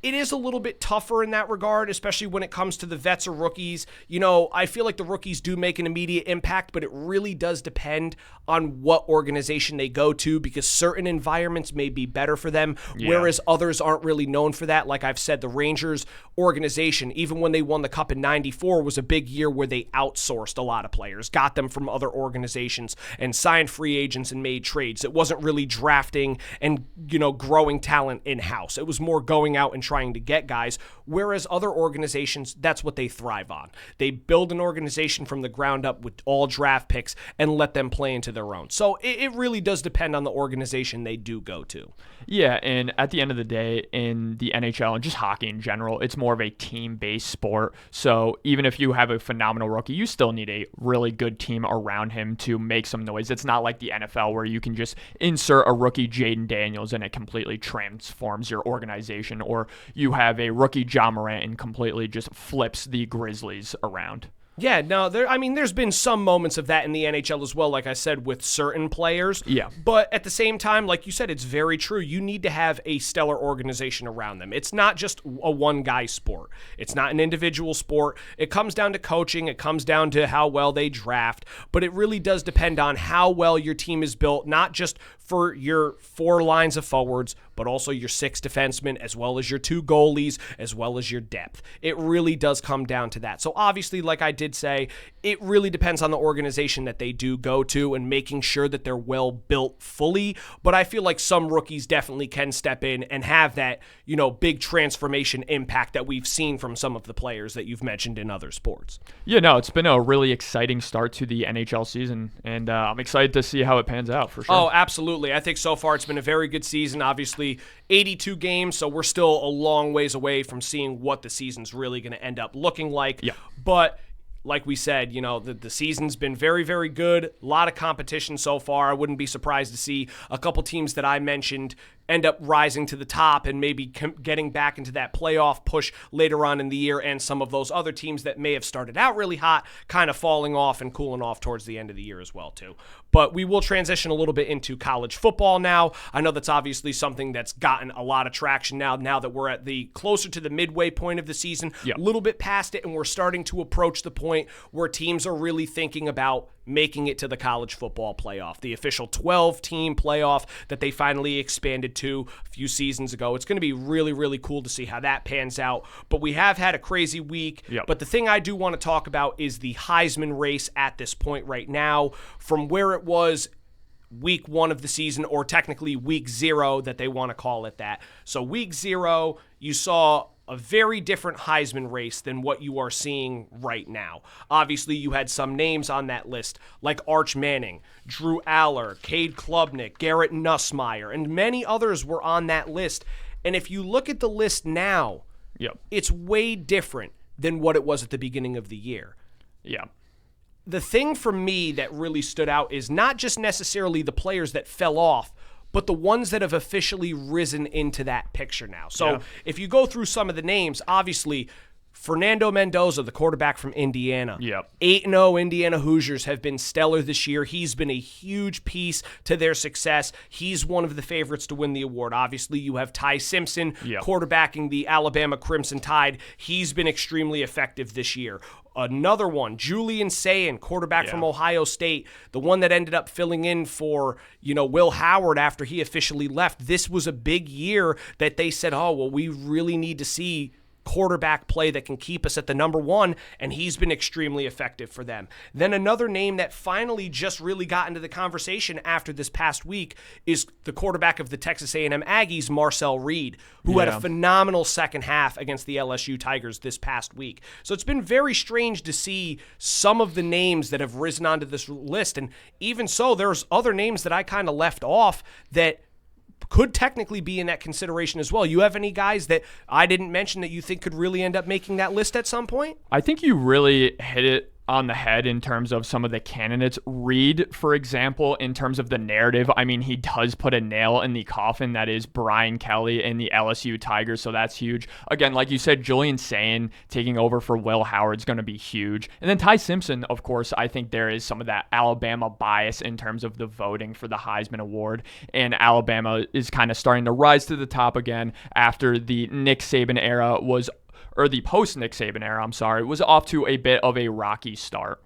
it is a little bit tougher in that regard, especially when it comes to the vets or rookies. I feel like the rookies do make an immediate impact, but it really does depend on what organization they go to, because certain environments may be better for them, whereas others aren't really known for that. Like I've said, the Rangers organization, even when they won the Cup in '94, was a big year where they outsourced a lot of players, got them from other organizations, and signed free agents and made trades. It wasn't really drafting and, growing talent in-house. It was more going out and trying to get guys, whereas other organizations, that's what they thrive on. They build an organization from the ground up with all draft picks and let them play into their own. So it really does depend on the organization they do go to. Yeah, and at the end of the day, in the NHL and just hockey in general, it's more of a team-based sport. So even if you have a phenomenal rookie, you still need a really good team around him to make some noise. It's not like the NFL where you can just insert a rookie Jaden Daniels and it completely transforms your organization, or you have a rookie John Morant and completely just flips the Grizzlies around. Yeah, no, there's been some moments of that in the NHL as well, like I said, with certain players. Yeah. But at the same time, like you said, it's very true. You need to have a stellar organization around them. It's not just a one-guy sport. It's not an individual sport. It comes down to coaching. It comes down to how well they draft. But it really does depend on how well your team is built, not just for your 4 lines of forwards, but also your 6 defensemen, as well as your 2 goalies, as well as your depth. It really does come down to that. So obviously, like I did say, it really depends on the organization that they do go to and making sure that they're well built fully. But I feel like some rookies definitely can step in and have that, big transformation impact that we've seen from some of the players that you've mentioned in other sports. Yeah, no, it's been a really exciting start to the NHL season, and I'm excited to see how it pans out for sure. Oh, absolutely. I think so far it's been a very good season. Obviously, 82 games, so we're still a long ways away from seeing what the season's really going to end up looking like. Yeah. But like we said, the season's been very, very good. A lot of competition so far. I wouldn't be surprised to see a couple teams that I mentioned end up rising to the top and maybe getting back into that playoff push later on in the year, and some of those other teams that may have started out really hot kind of falling off and cooling off towards the end of the year as well too. But we will transition a little bit into college football now. I know that's obviously something that's gotten a lot of traction now that we're at the closer to the midway point of the season, a little bit past it, and we're starting to approach the point where teams are really thinking about making it to the college football playoff, the official 12-team playoff that they finally expanded to a few seasons ago. It's going to be really, really cool to see how that pans out. But we have had a crazy week. Yep. But the thing I do want to talk about is the Heisman race at this point right now, from where it was week 1 of the season, or technically week 0 that they want to call it that. So week 0, you saw a very different Heisman race than what you are seeing right now. Obviously, you had some names on that list like Arch Manning, Drew Aller, Cade Klubnik, Garrett Nussmeier, and many others were on that list. And if you look at the list now, it's way different than what it was at the beginning of the year. Yeah. The thing for me that really stood out is not just necessarily the players that fell off, but the ones that have officially risen into that picture now. So if you go through some of the names, obviously Fernando Mendoza, the quarterback from Indiana. Yep. 8-0 Indiana Hoosiers have been stellar this year. He's been a huge piece to their success. He's one of the favorites to win the award. Obviously, you have Ty Simpson quarterbacking the Alabama Crimson Tide. He's been extremely effective this year. Another one, Julian Sayin, quarterback from Ohio State, the one that ended up filling in for, Will Howard after he officially left. This was a big year that they said, we really need to see quarterback play that can keep us at the number one, and he's been extremely effective for them. Then another name that finally just really got into the conversation after this past week is the quarterback of the Texas A&M Aggies, Marcel Reed, who had a phenomenal second half against the LSU Tigers this past week. So it's been very strange to see some of the names that have risen onto this list, and even so, there's other names that I kind of left off that could technically be in that consideration as well. You have any guys that I didn't mention that you think could really end up making that list at some point? I think you really hit it on the head in terms of some of the candidates. Reed, for example, in terms of the narrative, I mean, he does put a nail in the coffin that is Brian Kelly and the LSU Tigers, so that's huge. Again, like you said, Julian Sayin taking over for Will Howard's going to be huge. And then Ty Simpson, of course, I think there is some of that Alabama bias in terms of the voting for the Heisman Award, and Alabama is kind of starting to rise to the top again after the Nick Saban era the post-Nick Saban era, was off to a bit of a rocky start.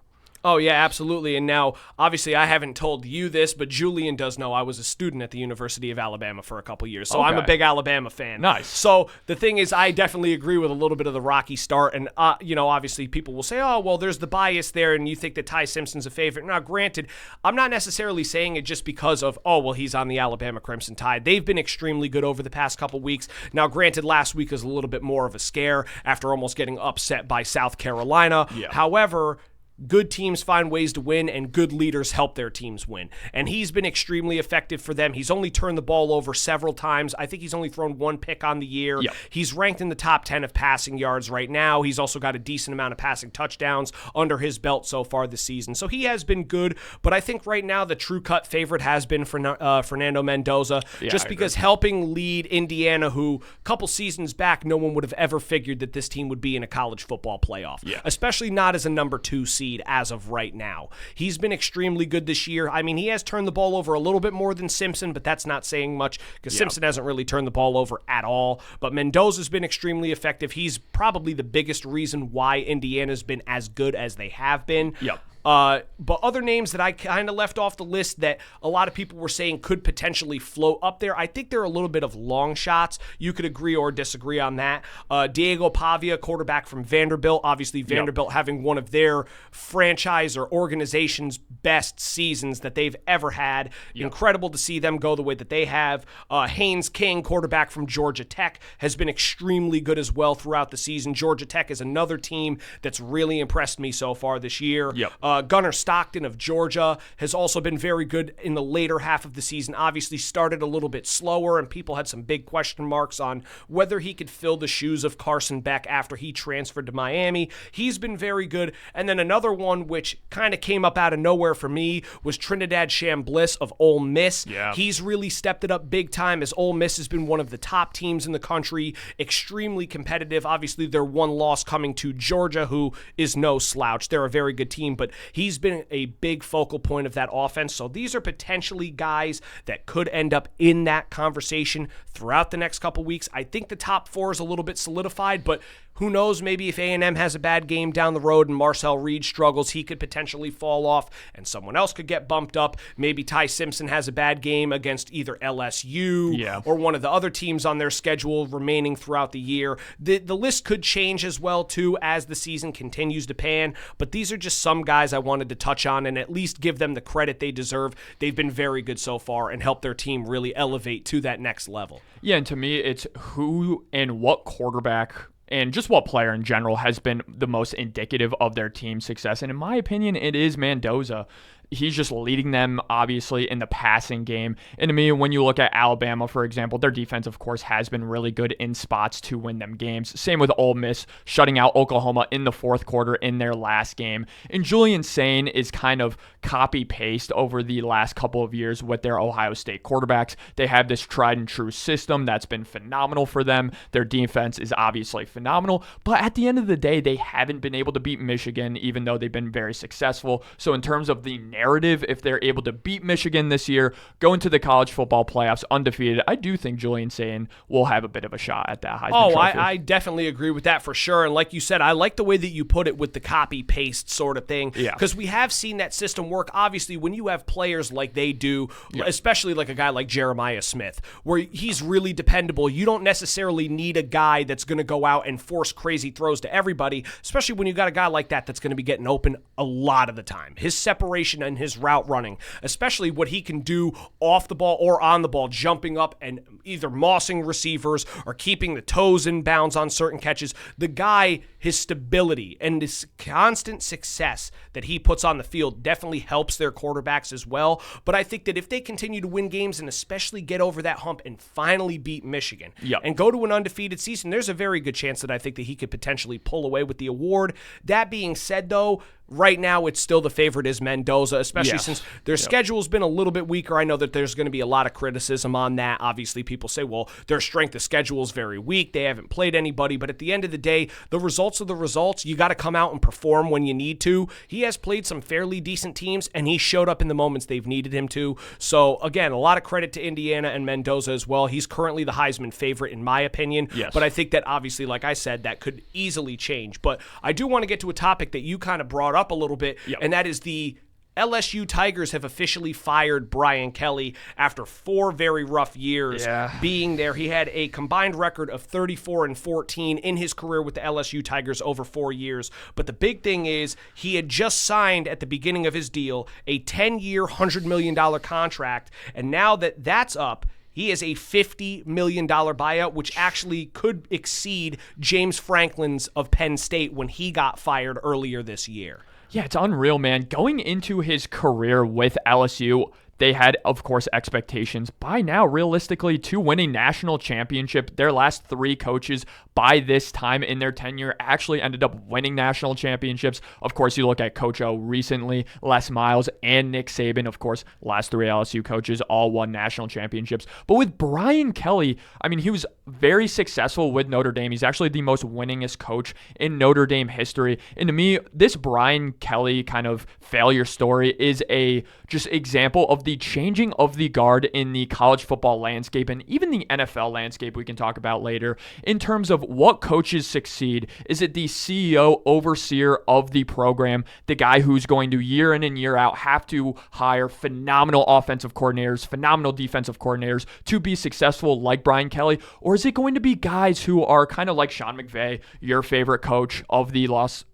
Oh, yeah, absolutely. And now, obviously, I haven't told you this, but Julian does know I was a student at the University of Alabama for a couple years, so I'm a big Alabama fan. Nice. So the thing is, I definitely agree with a little bit of the rocky start, and, obviously people will say, there's the bias there, and you think that Ty Simpson's a favorite. Now, granted, I'm not necessarily saying it just because of, he's on the Alabama Crimson Tide. They've been extremely good over the past couple weeks. Now, granted, last week was a little bit more of a scare after almost getting upset by South Carolina. Yeah. However, good teams find ways to win, and good leaders help their teams win. And he's been extremely effective for them. He's only turned the ball over several times. I think he's only thrown one pick on the year. Yep. He's ranked in the top 10 of passing yards right now. He's also got a decent amount of passing touchdowns under his belt so far this season. So he has been good, but I think right now the true cut favorite has been Fernando Mendoza, just because helping lead Indiana, who a couple seasons back no one would have ever figured that this team would be in a college football playoff, especially not as a number 2 seed as of right now. He's been extremely good this year. I mean, he has turned the ball over a little bit more than Simpson, but that's not saying much because Simpson hasn't really turned the ball over at all. But Mendoza's been extremely effective. He's probably the biggest reason why Indiana's been as good as they have been. Yep. But other names that I kind of left off the list that a lot of people were saying could potentially float up there, I think they're a little bit of long shots. You could agree or disagree on that. Diego Pavia, quarterback from Vanderbilt. Obviously, Vanderbilt having one of their franchise or organization's best seasons that they've ever had. Incredible to see them go the way that they have. Haynes King, quarterback from Georgia Tech, has been extremely good as well throughout the season. Georgia Tech is another team that's really impressed me so far this year. Gunnar Stockton of Georgia has also been very good in the later half of the season. Obviously started a little bit slower, and people had some big question marks on whether he could fill the shoes of Carson Beck after he transferred to Miami. He's been very good. And then another one which kind of came up out of nowhere for me was Trinidad Chambliss of Ole Miss. He's really stepped it up big time, as Ole Miss has been one of the top teams in the country, extremely competitive. Obviously their one loss coming to Georgia, who is no slouch. They're a very good team, but he's been a big focal point of that offense. So these are potentially guys that could end up in that conversation throughout the next couple weeks. I think the top 4 is a little bit solidified, but who knows, maybe if A&M has a bad game down the road and Marcel Reed struggles, he could potentially fall off and someone else could get bumped up. Maybe Ty Simpson has a bad game against either LSU or one of the other teams on their schedule remaining throughout the year. The list could change as well, too, as the season continues to pan, but these are just some guys I wanted to touch on and at least give them the credit they deserve. They've been very good so far and helped their team really elevate to that next level. Yeah, and to me, it's who and what quarterback and just what player in general has been the most indicative of their team's success. And in my opinion, it is Mendoza. He's just leading them, obviously, in the passing game. And to me, when you look at Alabama, for example, their defense, of course, has been really good in spots to win them games. Same with Ole Miss, shutting out Oklahoma in the fourth quarter in their last game. And Julian Sain is kind of copy-paste over the last couple of years with their Ohio State quarterbacks. They have this tried-and-true system that's been phenomenal for them. Their defense is obviously phenomenal. But at the end of the day, they haven't been able to beat Michigan, even though they've been very successful. So in terms of the narrative, if they're able to beat Michigan this year, go into the college football playoffs undefeated, I do think Julian Sain will have a bit of a shot at that Heisman Trophy. I definitely agree with that for sure. And like you said, I like the way that you put it with the copy-paste sort of thing. Because we have seen that system work, obviously, when you have players like they do, especially like a guy like Jeremiah Smith, where he's really dependable. You don't necessarily need a guy that's going to go out and force crazy throws to everybody, especially when you got a guy like that that's going to be getting open a lot of the time. His separation and his route running, especially what he can do off the ball or on the ball, jumping up and either mossing receivers or keeping the toes in bounds on certain catches. The guy, his stability and his constant success that he puts on the field definitely helps their quarterbacks as well. But I think that if they continue to win games and especially get over that hump and finally beat Michigan and go to an undefeated season, there's a very good chance that I think that he could potentially pull away with the award. That being said, though, right now it's still the favorite is Mendoza, especially since their schedule's been a little bit weaker. I know that there's going to be a lot of criticism on that. Obviously, people say, well, their strength of schedule is very weak. They haven't played anybody. But at the end of the day, the results are the results. You got to come out and perform when you need to. He has played some fairly decent teams, and he showed up in the moments they've needed him to. So, again, a lot of credit to Indiana and Mendoza as well. He's currently the Heisman favorite, in my opinion. But I think that, obviously, like I said, that could easily change. But I do want to get to a topic that you kind of brought up a little bit, and that is the LSU Tigers have officially fired Brian Kelly after 4 very rough years being there. He had a combined record of 34-14 in his career with the LSU Tigers over 4 years. But the big thing is he had just signed at the beginning of his deal a 10-year, $100 million contract, and now that that's up, he is a $50 million buyout, which actually could exceed James Franklin's of Penn State when he got fired earlier this year. Yeah, it's unreal, man. Going into his career with LSU, they had, of course, expectations by now, realistically, to win a national championship. Their last 3 coaches by this time in their tenure actually ended up winning national championships. Of course, you look at Coach O recently, Les Miles and Nick Saban, of course, last 3 LSU coaches all won national championships. But with Brian Kelly, I mean, he was very successful with Notre Dame. He's actually the most winningest coach in Notre Dame history. And to me, this Brian Kelly kind of failure story is a just example of the changing of the guard in the college football landscape and even the NFL landscape we can talk about later in terms of what coaches succeed. Is it the CEO, overseer of the program, the guy who's going to year in and year out have to hire phenomenal offensive coordinators, phenomenal defensive coordinators to be successful like Brian Kelly? Or is it going to be guys who are kind of like Sean McVay, your favorite coach of the Los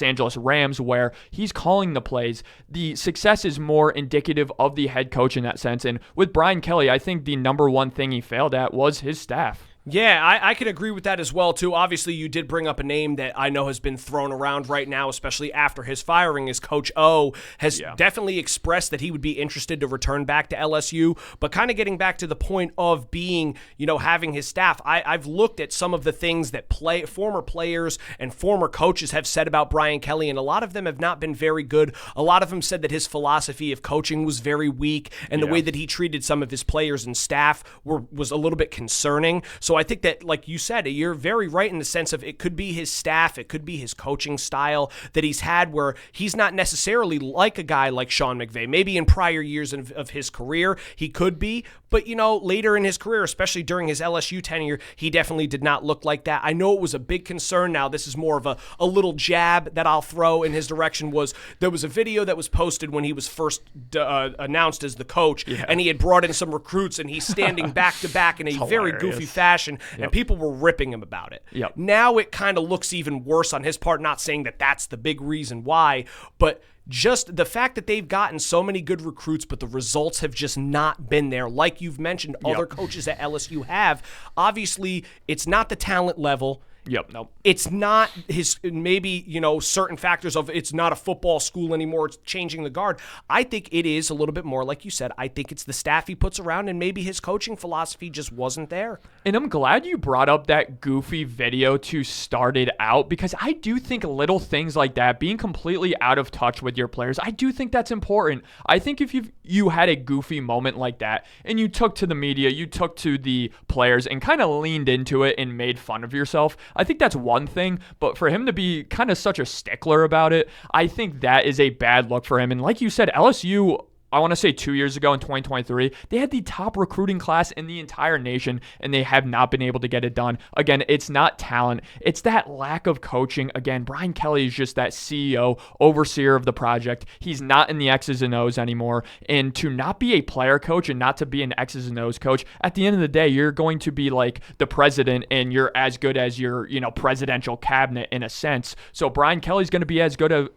Angeles Rams, where he's calling the plays? The success is more indicative of the head coach in that sense. And with Brian Kelly, I think the number one thing he failed at was his staff. Yeah, I could agree with that as well, too. Obviously, you did bring up a name that I know has been thrown around right now, especially after his firing, is Coach O has definitely expressed that he would be interested to return back to LSU. But kind of getting back to the point of being, having his staff, I've looked at some of the things that former players and former coaches have said about Brian Kelly, and a lot of them have not been very good. A lot of them said that his philosophy of coaching was very weak, and the way that he treated some of his players and staff was a little bit concerning. So I think that, like you said, you're very right in the sense of it could be his staff, it could be his coaching style that he's had where he's not necessarily like a guy like Sean McVay. Maybe in prior years of his career, he could be, but, later in his career, especially during his LSU tenure, he definitely did not look like that. I know it was a big concern. Now, this is more of a little jab that I'll throw in his direction. There was a video that was posted when he was first announced as the coach, and he had brought in some recruits, and he's standing back to back in a very goofy fashion, and people were ripping him about it. Now it kind of looks even worse on his part, not saying that that's the big reason why, but just the fact that they've gotten so many good recruits, but the results have just not been there. Like you've mentioned, other coaches at LSU have. Obviously, it's not the talent level. Yep, nope. It's not his, maybe, certain factors of it's not a football school anymore, it's changing the guard. I think it is a little bit more, like you said, I think it's the staff he puts around and maybe his coaching philosophy just wasn't there. And I'm glad you brought up that goofy video to start it out, because I do think little things like that, being completely out of touch with your players, I do think that's important. I think if you had a goofy moment like that and you took to the media, you took to the players and kind of leaned into it and made fun of yourself, I think that's one thing. But for him to be kind of such a stickler about it, I think that is a bad look for him. And like you said, LSU, I want to say 2 years ago in 2023, they had the top recruiting class in the entire nation, and they have not been able to get it done. Again, it's not talent. It's that lack of coaching. Again, Brian Kelly is just that CEO, overseer of the project. He's not in the X's and O's anymore. And to not be a player coach and not to be an X's and O's coach, at the end of the day, you're going to be like the president, and you're as good as your, presidential cabinet in a sense. So Brian Kelly's going to be as good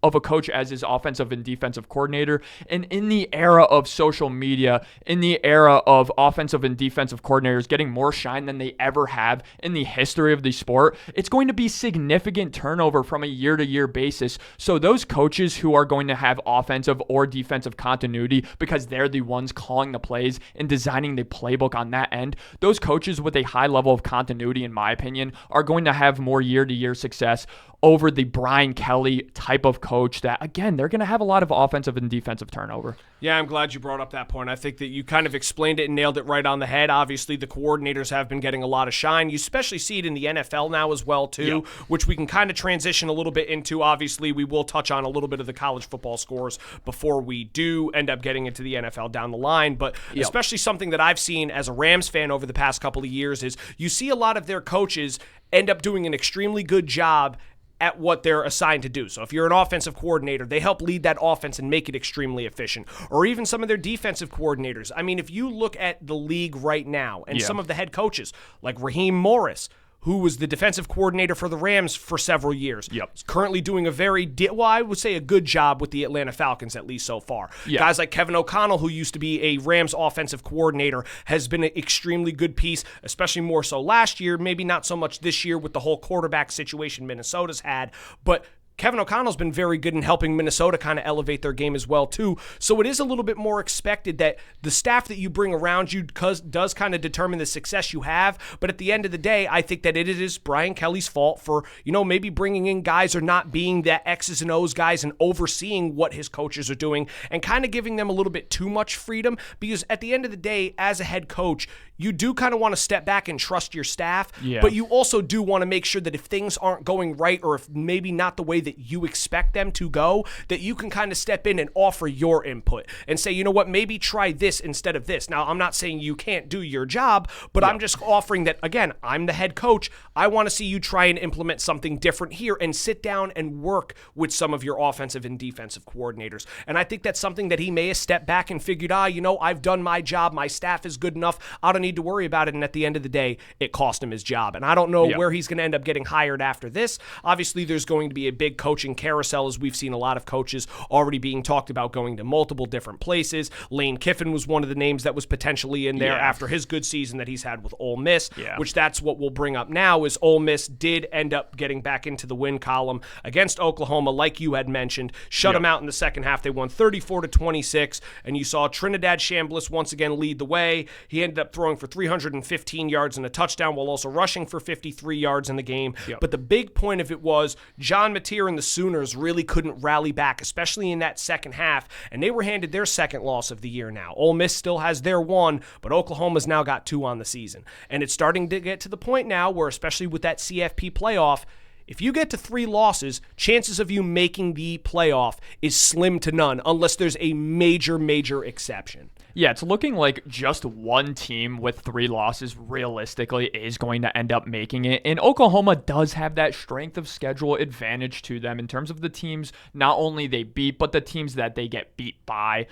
of a coach as his offensive and defensive coordinator. And in the era of social media, in the era of offensive and defensive coordinators getting more shine than they ever have in the history of the sport, it's going to be significant turnover from a year-to-year basis. So those coaches who are going to have offensive or defensive continuity because they're the ones calling the plays and designing the playbook on that end, those coaches with a high level of continuity, in my opinion, are going to have more year-to-year success over the Brian Kelly type of coach that, again, they're going to have a lot of offensive and defensive turnover. Yeah, I'm glad you brought up that point. I think that you kind of explained it and nailed it right on the head. Obviously, the coordinators have been getting a lot of shine. You especially see it in the NFL now as well, too, which we can kind of transition a little bit into. Obviously, we will touch on a little bit of the college football scores before we do end up getting into the NFL down the line. But especially something that I've seen as a Rams fan over the past couple of years is you see a lot of their coaches end up doing an extremely good job at what they're assigned to do. So if you're an offensive coordinator, they help lead that offense and make it extremely efficient. Or even some of their defensive coordinators. I mean, if you look at the league right now and some of the head coaches, like Raheem Morris, who was the defensive coordinator for the Rams for several years. He's currently doing a I would say a good job with the Atlanta Falcons, at least so far. Guys like Kevin O'Connell, who used to be a Rams offensive coordinator, has been an extremely good piece, especially more so last year, maybe not so much this year with the whole quarterback situation Minnesota's had, but Kevin O'Connell's been very good in helping Minnesota kind of elevate their game as well, too. So it is a little bit more expected that the staff that you bring around you does kind of determine the success you have. But at the end of the day, I think that it is Brian Kelly's fault for, maybe bringing in guys or not being that X's and O's guys and overseeing what his coaches are doing and kind of giving them a little bit too much freedom. Because at the end of the day, as a head coach, you do kind of want to step back and trust your staff, but you also do want to make sure that if things aren't going right or if maybe not the way that you expect them to go, that you can kind of step in and offer your input and say, you know what, maybe try this instead of this. Now, I'm not saying you can't do your job, but I'm just offering that, again, I'm the head coach. I want to see you try and implement something different here and sit down and work with some of your offensive and defensive coordinators. And I think that's something that he may have stepped back and figured, I've done my job. My staff is good enough. I don't need to worry about it. And at the end of the day, it cost him his job. And I don't know where he's going to end up getting hired after this. Obviously, there's going to be a big coaching carousel, as we've seen a lot of coaches already being talked about going to multiple different places. Lane Kiffin was one of the names that was potentially in there after his good season that he's had with Ole Miss, which that's what we'll bring up now is Ole Miss did end up getting back into the win column against Oklahoma, like you had mentioned. Shut them out in the second half. They won 34-26, and you saw Trinidad Chambliss once again lead the way. He ended up throwing for 315 yards and a touchdown while also rushing for 53 yards in the game. But the big point of it was John Mateer and the Sooners really couldn't rally back, especially in that second half, and they were handed their second loss of the year now. Ole Miss still has their one, but Oklahoma's now got two on the season. And it's starting to get to the point now where, especially with that CFP playoff, if you get to 3 losses, chances of you making the playoff is slim to none, unless there's a major exception. Yeah, it's looking like just one team with 3 losses realistically is going to end up making it. And Oklahoma does have that strength of schedule advantage to them in terms of the teams not only they beat, but the teams that they get beat by.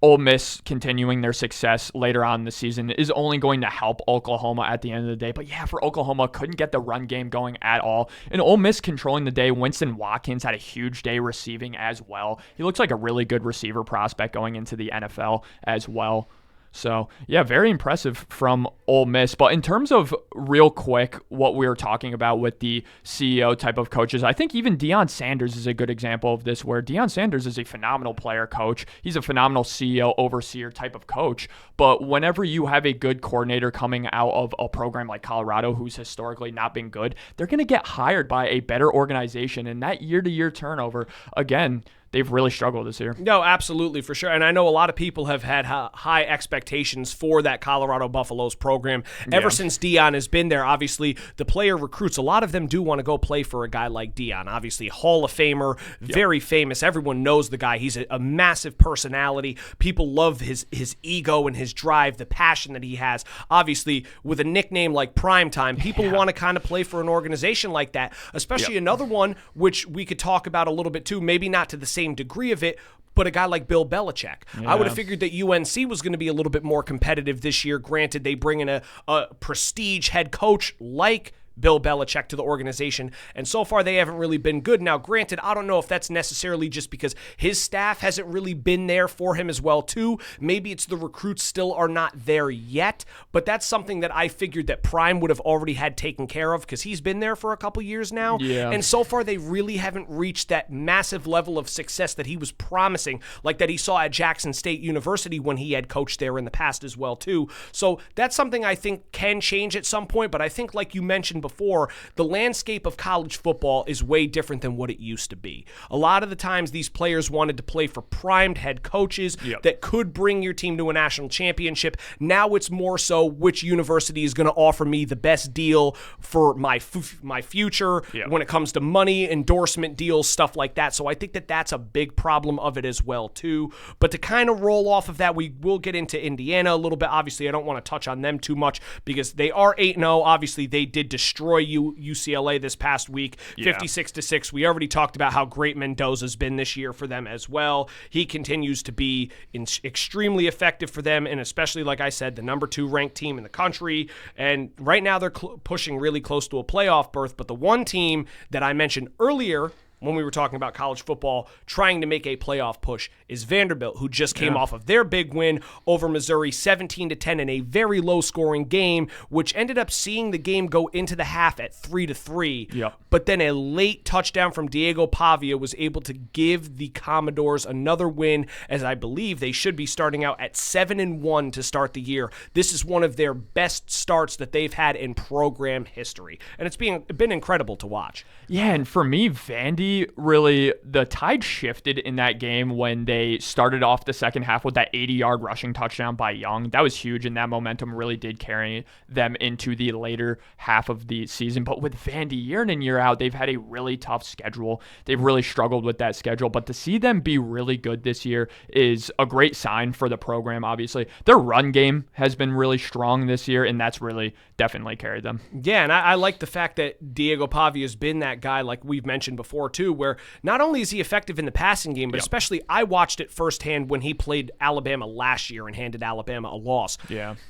Ole Miss continuing their success later on in the season is only going to help Oklahoma at the end of the day. But yeah, for Oklahoma, couldn't get the run game going at all. And Ole Miss controlling the day. Winston Watkins had a huge day receiving as well. He looks like a really good receiver prospect going into the NFL as well. So, yeah, very impressive from Ole Miss. But in terms of real quick what we were talking about with the CEO type of coaches, I think even Deion Sanders is a good example of this, where Deion Sanders is a phenomenal player coach. He's a phenomenal CEO, overseer type of coach. But whenever you have a good coordinator coming out of a program like Colorado, who's historically not been good, they're going to get hired by a better organization. And that year-to-year turnover, again, they've really struggled this year. No, absolutely, for sure. And I know a lot of people have had high expectations for that Colorado Buffaloes program. Ever since Deion has been there, obviously, the player recruits, a lot of them do want to go play for a guy like Deion. Obviously, Hall of Famer, very famous. Everyone knows the guy. He's a massive personality. People love his ego and his drive, the passion that he has. Obviously, with a nickname like Primetime, people want to kind of play for an organization like that, especially another one, which we could talk about a little bit too, maybe not to the same degree of it, but a guy like Bill Belichick. I would have figured that UNC was going to be a little bit more competitive this year. Granted, they bring in a prestige head coach like Bill Belichick to the organization, and so far they haven't really been good. Now, granted, I don't know if that's necessarily just because his staff hasn't really been there for him as well, too. Maybe it's the recruits still are not there yet, but that's something that I figured that Prime would have already had taken care of because he's been there for a couple years now, and so far they really haven't reached that massive level of success that he was promising, like that he saw at Jackson State University when he had coached there in the past as well, too. So that's something I think can change at some point, but I think, like you mentioned before, the landscape of college football is way different than what it used to be. A lot of the times these players wanted to play for primed head coaches that could bring your team to a national championship. Now it's more so which university is going to offer me the best deal for my future when it comes to money, endorsement deals, stuff like that. So I think that that's a big problem of it as well too. But to kind of roll off of that, we will get into Indiana a little bit. Obviously, I don't want to touch on them too much because they are 8-0. Obviously, they did destroy UCLA this past week, 56-6. We already talked about how great Mendoza's been this year for them as well. He continues to be extremely effective for them, and especially, like I said, the number 2 ranked team in the country. And right now they're pushing really close to a playoff berth. But the one team that I mentioned earlier when we were talking about college football trying to make a playoff push is Vanderbilt, who just came off of their big win over Missouri, 17-10 in a very low-scoring game, which ended up seeing the game go into the half at 3-3. But then a late touchdown from Diego Pavia was able to give the Commodores another win, as I believe they should be starting out at 7-1 to start the year. This is one of their best starts that they've had in program history, and it's been incredible to watch. Yeah, and for me, Vandy, really, the tide shifted in that game when they started off the second half with that 80-yard rushing touchdown by Young. That was huge, and that momentum really did carry them into the later half of the season. But with Vandy, year in and year out, they've had a really tough schedule. They've really struggled with that schedule, but to see them be really good this year is a great sign for the program, obviously. Their run game has been really strong this year, and that's really definitely carried them. Yeah, and I like the fact that Diego Pavia has been that guy, like we've mentioned before, too, where not only is he effective in the passing game, but especially I watched it firsthand when he played Alabama last year and handed Alabama a loss.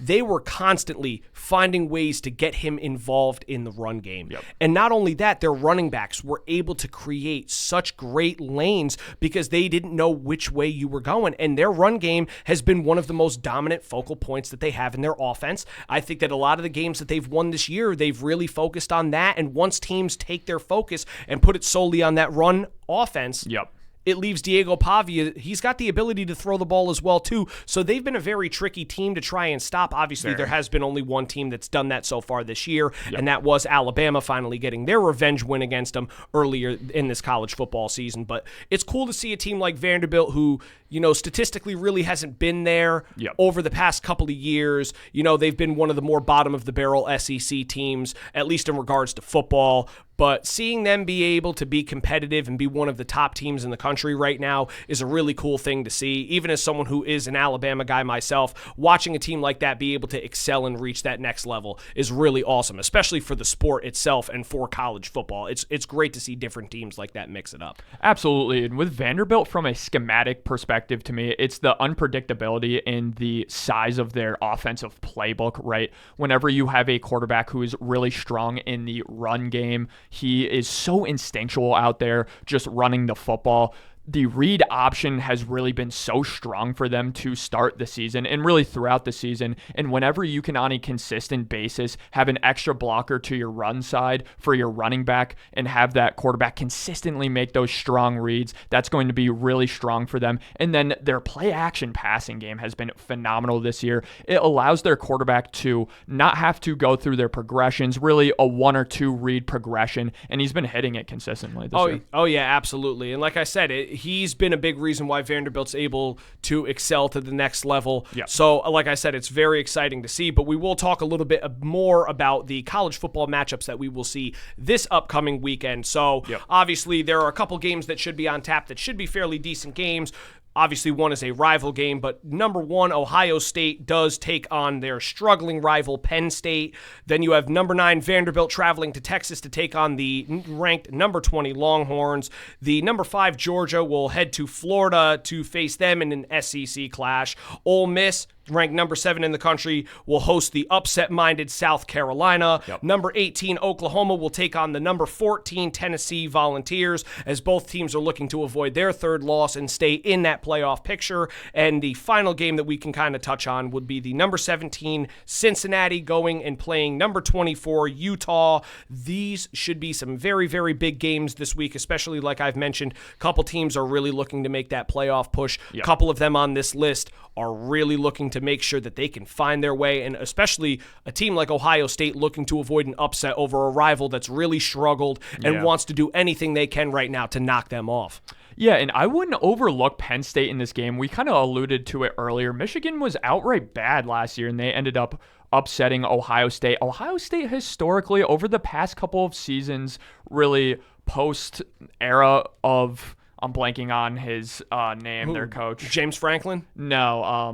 They were constantly finding ways to get him involved in the run game. And not only that, their running backs were able to create such great lanes because they didn't know which way you were going. And their run game has been one of the most dominant focal points that they have in their offense. I think that a lot of the games that they've won this year, they've really focused on that. And once teams take their focus and put it solely on that run offense, it leaves Diego Pavia. He's got the ability to throw the ball as well, too. So they've been a very tricky team to try and stop. Obviously, there has been only one team that's done that so far this year, and that was Alabama finally getting their revenge win against them earlier in this college football season. But it's cool to see a team like Vanderbilt who, you know, statistically really hasn't been there over the past couple of years. You know, they've been one of the more bottom-of-the-barrel SEC teams, at least in regards to football. But seeing them be able to be competitive and be one of the top teams in the country right now is a really cool thing to see. Even as someone who is an Alabama guy myself, watching a team like that be able to excel and reach that next level is really awesome, especially for the sport itself and for college football. It's great to see different teams like that mix it up. Absolutely. And with Vanderbilt, from a schematic perspective, to me, it's the unpredictability in the size of their offensive playbook, right? Whenever you have a quarterback who is really strong in the run game, he is so instinctual out there just running the football. the read option has really been so strong for them to start the season and really throughout the season. And whenever you can, on a consistent basis, have an extra blocker to your run side for your running back and have that quarterback consistently make those strong reads, that's going to be really strong for them. And then their play action passing game has been phenomenal this year. It allows their quarterback to not have to go through their progressions, really a 1 or 2 read progression, and he's been hitting it consistently this year. Oh, yeah, absolutely. And like I said, he's been a big reason why Vanderbilt's able to excel to the next level. Yep. So, like I said, it's very exciting to see, but we will talk a little bit more about the college football matchups that we will see this upcoming weekend. So, obviously, there are a couple games that should be on tap that should be fairly decent games. Obviously, one is a rival game, but number 1, Ohio State does take on their struggling rival, Penn State. Then you have number 9, Vanderbilt traveling to Texas to take on the ranked number 20 Longhorns. The number 5, Georgia, will head to Florida to face them in an SEC clash. Ole Miss, ranked number 7 in the country, will host the upset-minded South Carolina. Number 18, Oklahoma, will take on the number 14 Tennessee Volunteers, as both teams are looking to avoid their third loss and stay in that playoff picture. And the final game that we can kind of touch on would be the number 17 Cincinnati going and playing number 24 Utah. These should be some very, very big games this week, especially like I've mentioned. A couple teams are really looking to make that playoff push. A couple of them on this list are really looking to make sure that they can find their way, and especially a team like Ohio State looking to avoid an upset over a rival that's really struggled and wants to do anything they can right now to knock them off. Yeah, and I wouldn't overlook Penn State in this game. We kind of alluded to it earlier. Michigan was outright bad last year, and they ended up upsetting Ohio State. Ohio State historically, over the past couple of seasons, really post-era of... I'm blanking on his name, their coach. James Franklin? No,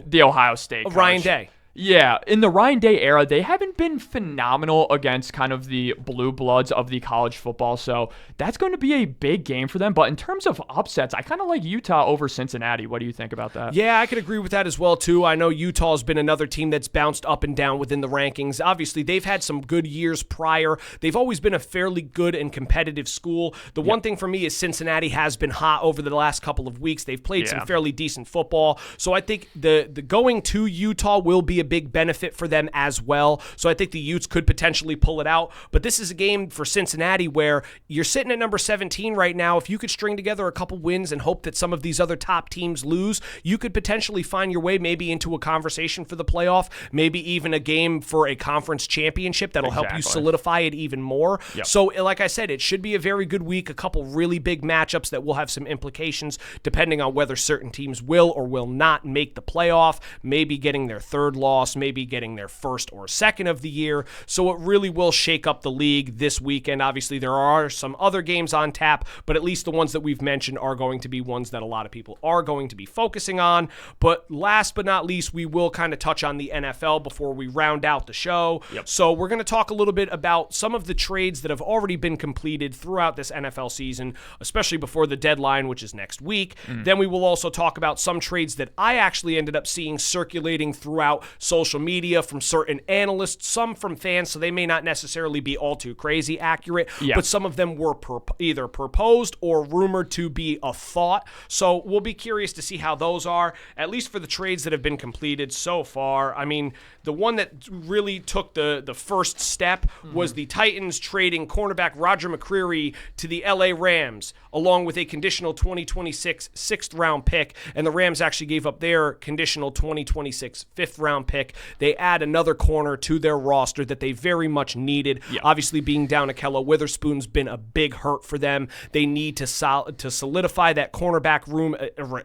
the Ohio State coach. Ryan Day. Yeah, in the Ryan Day era, they haven't been phenomenal against kind of the blue bloods of the college football, so that's going to be a big game for them. But in terms of upsets, I kind of like Utah over Cincinnati. What do you think about that? Yeah, I could agree with that as well, too. I know Utah's been another team that's bounced up and down within the rankings. Obviously, they've had some good years prior. They've always been a fairly good and competitive school. The one thing for me is Cincinnati has been hot over the last couple of weeks. They've played some fairly decent football, so I think the going to Utah will be a big benefit for them as well. So I think the Utes could potentially pull it out. But this is a game for Cincinnati where you're sitting at number 17 right now. If you could string together a couple wins and hope that some of these other top teams lose, you could potentially find your way maybe into a conversation for the playoff, maybe even a game for a conference championship that'll help you solidify it even more. So like I said, it should be a very good week, a couple really big matchups that will have some implications depending on whether certain teams will or will not make the playoff, maybe getting their third loss, maybe getting their first or second of the year. So it really will shake up the league this weekend. Obviously, there are some other games on tap, but at least the ones that we've mentioned are going to be ones that a lot of people are going to be focusing on. But last but not least, we will kind of touch on the NFL before we round out the show. So we're going to talk a little bit about some of the trades that have already been completed throughout this NFL season, especially before the deadline, which is next week. Then we will also talk about some trades that I actually ended up seeing circulating throughout social media from certain analysts, some from fans, so they may not necessarily be all too crazy accurate, but some of them were either proposed or rumored to be a thought. So we'll be curious to see how those are, at least for the trades that have been completed so far. I mean, the one that really took the first step was the Titans trading cornerback Roger McCreary to the LA Rams, along with a conditional 2026 sixth-round pick, and the Rams actually gave up their conditional 2026 fifth-round pick. They add another corner to their roster that they very much needed. Obviously, being down Ahkello Witherspoon's been a big hurt for them. They need to solidify that cornerback room,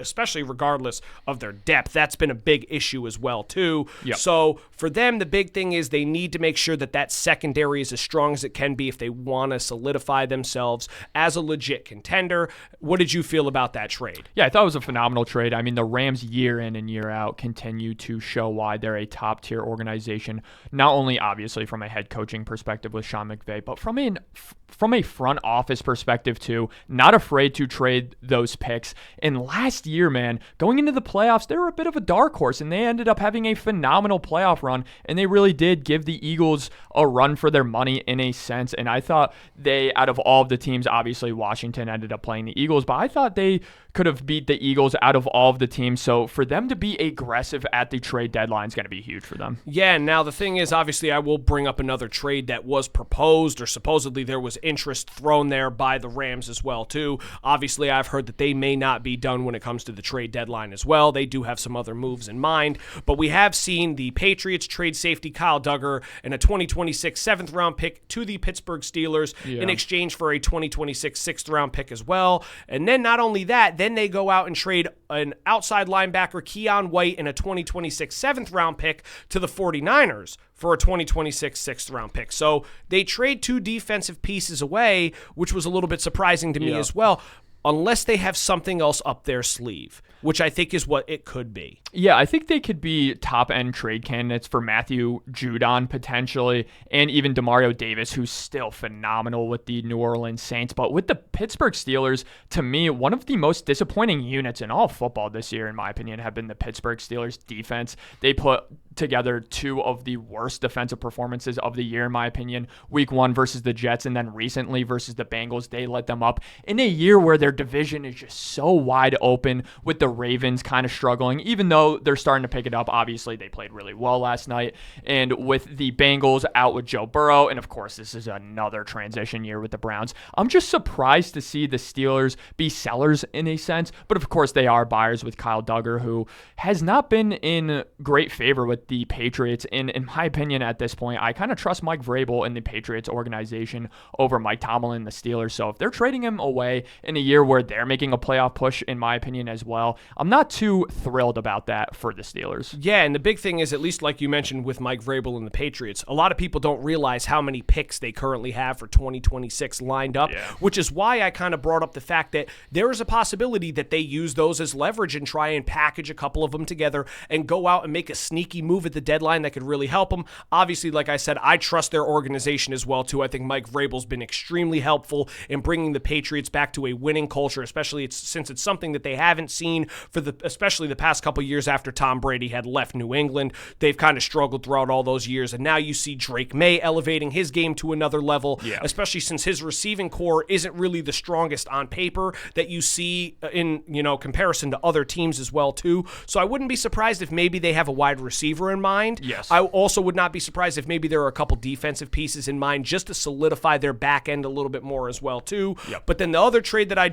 especially regardless of their depth. That's been a big issue as well, too. So for them, the big thing is they need to make sure that that secondary is as strong as it can be if they want to solidify themselves as a legit contender. What did you feel about that trade? Yeah, I thought it was a phenomenal trade. I mean, the Rams year in and year out continue to show why they're a top-tier organization, not only obviously from a head coaching perspective with Sean McVay, but from a front office perspective too, not afraid to trade those picks. And last year, man, going into the playoffs, they were a bit of a dark horse, and they ended up having a phenomenal playoff run, and they really did give the Eagles a run for their money in a sense. And I thought they, out of all of the teams, obviously Washington ended up playing the Eagles, but I thought they could have beat the Eagles out of all of the teams. So for them to be aggressive at the trade deadline is going to be huge for them. Yeah, and now the thing is, obviously, I will bring up another trade that was proposed, or supposedly there was interest thrown there by the Rams as well, too. Obviously, I've heard that they may not be done when it comes to the trade deadline as well. They do have some other moves in mind, but we have seen the Patriots trade safety Kyle Duggar and a 2026 7th-round pick to the Pittsburgh Steelers in exchange for a 2026 6th-round pick as well. And then not only that, then they go out and trade an outside linebacker, Keon White, and a 2026 7th-round pick to the 49ers for a 2026 6th-round pick. So they trade 2 defensive pieces away, which was a little bit surprising to me as well, unless they have something else up their sleeve, which I think is what it could be. Yeah, I think they could be top-end trade candidates for Matthew Judon potentially, and even Demario Davis, who's still phenomenal with the New Orleans Saints. But with the Pittsburgh Steelers, to me, one of the most disappointing units in all of football this year, in my opinion, have been the Pittsburgh Steelers defense. They put together 2 of the worst defensive performances of the year, in my opinion. Week 1 versus the Jets, and then recently versus the Bengals. They let them up in a year where their division is just so wide open, with the Ravens kind of struggling, even though they're starting to pick it up. Obviously, they played really well last night. And with the Bengals out with Joe Burrow, and of course, this is another transition year with the Browns, I'm just surprised to see the Steelers be sellers in a sense. But of course, they are buyers with Kyle Duggar, who has not been in great favor with the Patriots. And in my opinion, at this point, I kind of trust Mike Vrabel in the Patriots organization over Mike Tomlin and the Steelers. So if they're trading him away in a year where they're making a playoff push, in my opinion as well, I'm not too thrilled about that for the Steelers. Yeah, and the big thing is, at least like you mentioned with Mike Vrabel and the Patriots, a lot of people don't realize how many picks they currently have for 2026 lined up, which is why I kind of brought up the fact that there is a possibility that they use those as leverage and try and package a couple of them together and go out and make a sneaky move at the deadline that could really help them. Obviously, like I said, I trust their organization as well, too. I think Mike Vrabel's been extremely helpful in bringing the Patriots back to a winning culture, especially since it's something that they haven't seen for especially the past couple years after Tom Brady had left New England. They've kind of struggled throughout all those years, and now you see Drake May elevating his game to another level, especially since his receiving core isn't really the strongest on paper that you see in, comparison to other teams as well, too. So I wouldn't be surprised if maybe they have a wide receiver in mind. Yes. I also would not be surprised if maybe there are a couple defensive pieces in mind just to solidify their back end a little bit more as well, too. But then the other trade that I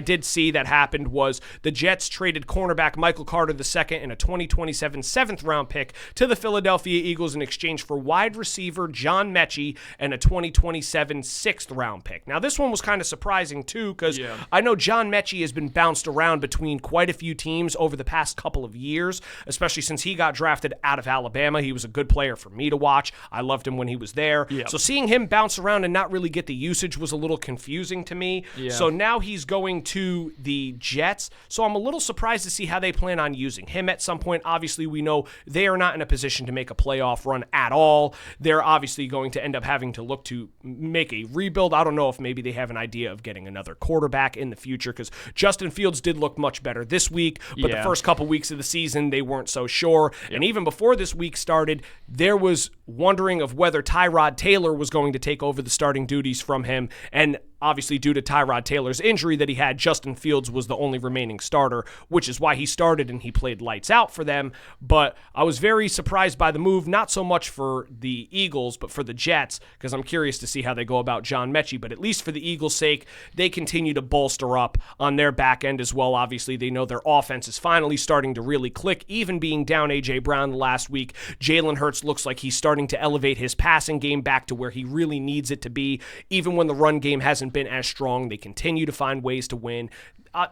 did see that happened was the Jets traded cornerback Michael Carter II and a 2027 7th-round pick to the Philadelphia Eagles in exchange for wide receiver John Mechie and a 2027 6th-round pick. Now, this one was kind of surprising, too, because I know John Mechie has been bounced around between quite a few teams over the past couple of years, especially since he got drafted out of Alabama. He was a good player for me to watch. I loved him when he was there. So seeing him bounce around and not really get the usage was a little confusing to me. So now he's going to the Jets. So I'm a little surprised to see how they plan on using him at some point. Obviously, we know they are not in a position to make a playoff run at all. They're obviously going to end up having to look to make a rebuild. I don't know if maybe they have an idea of getting another quarterback in the future, because Justin Fields did look much better this week, but the first couple weeks of the season, they weren't so sure. And even before this week started, there was wondering of whether Tyrod Taylor was going to take over the starting duties from him, and obviously due to Tyrod Taylor's injury that he had, Justin Fields was the only remaining starter, which is why he started and he played lights out for them. But I was very surprised by the move, not so much for the Eagles, but for the Jets, because I'm curious to see how they go about John Mechie. But at least for the Eagles' sake, they continue to bolster up on their back end as well. Obviously, they know their offense is finally starting to really click, even being down A.J. Brown last week. Jalen Hurts looks like he's starting to elevate his passing game back to where he really needs it to be. Even when the run game hasn't been as strong, they continue to find ways to win.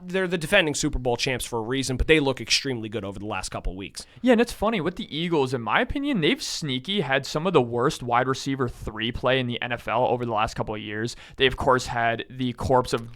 they're the defending Super Bowl champs for a reason, but they look extremely good over the last couple of weeks. Yeah, and it's funny with the Eagles, in my opinion, they've sneaky had some of the worst wide receiver 3 play in the NFL over the last couple of years. They, of course, had the corpse of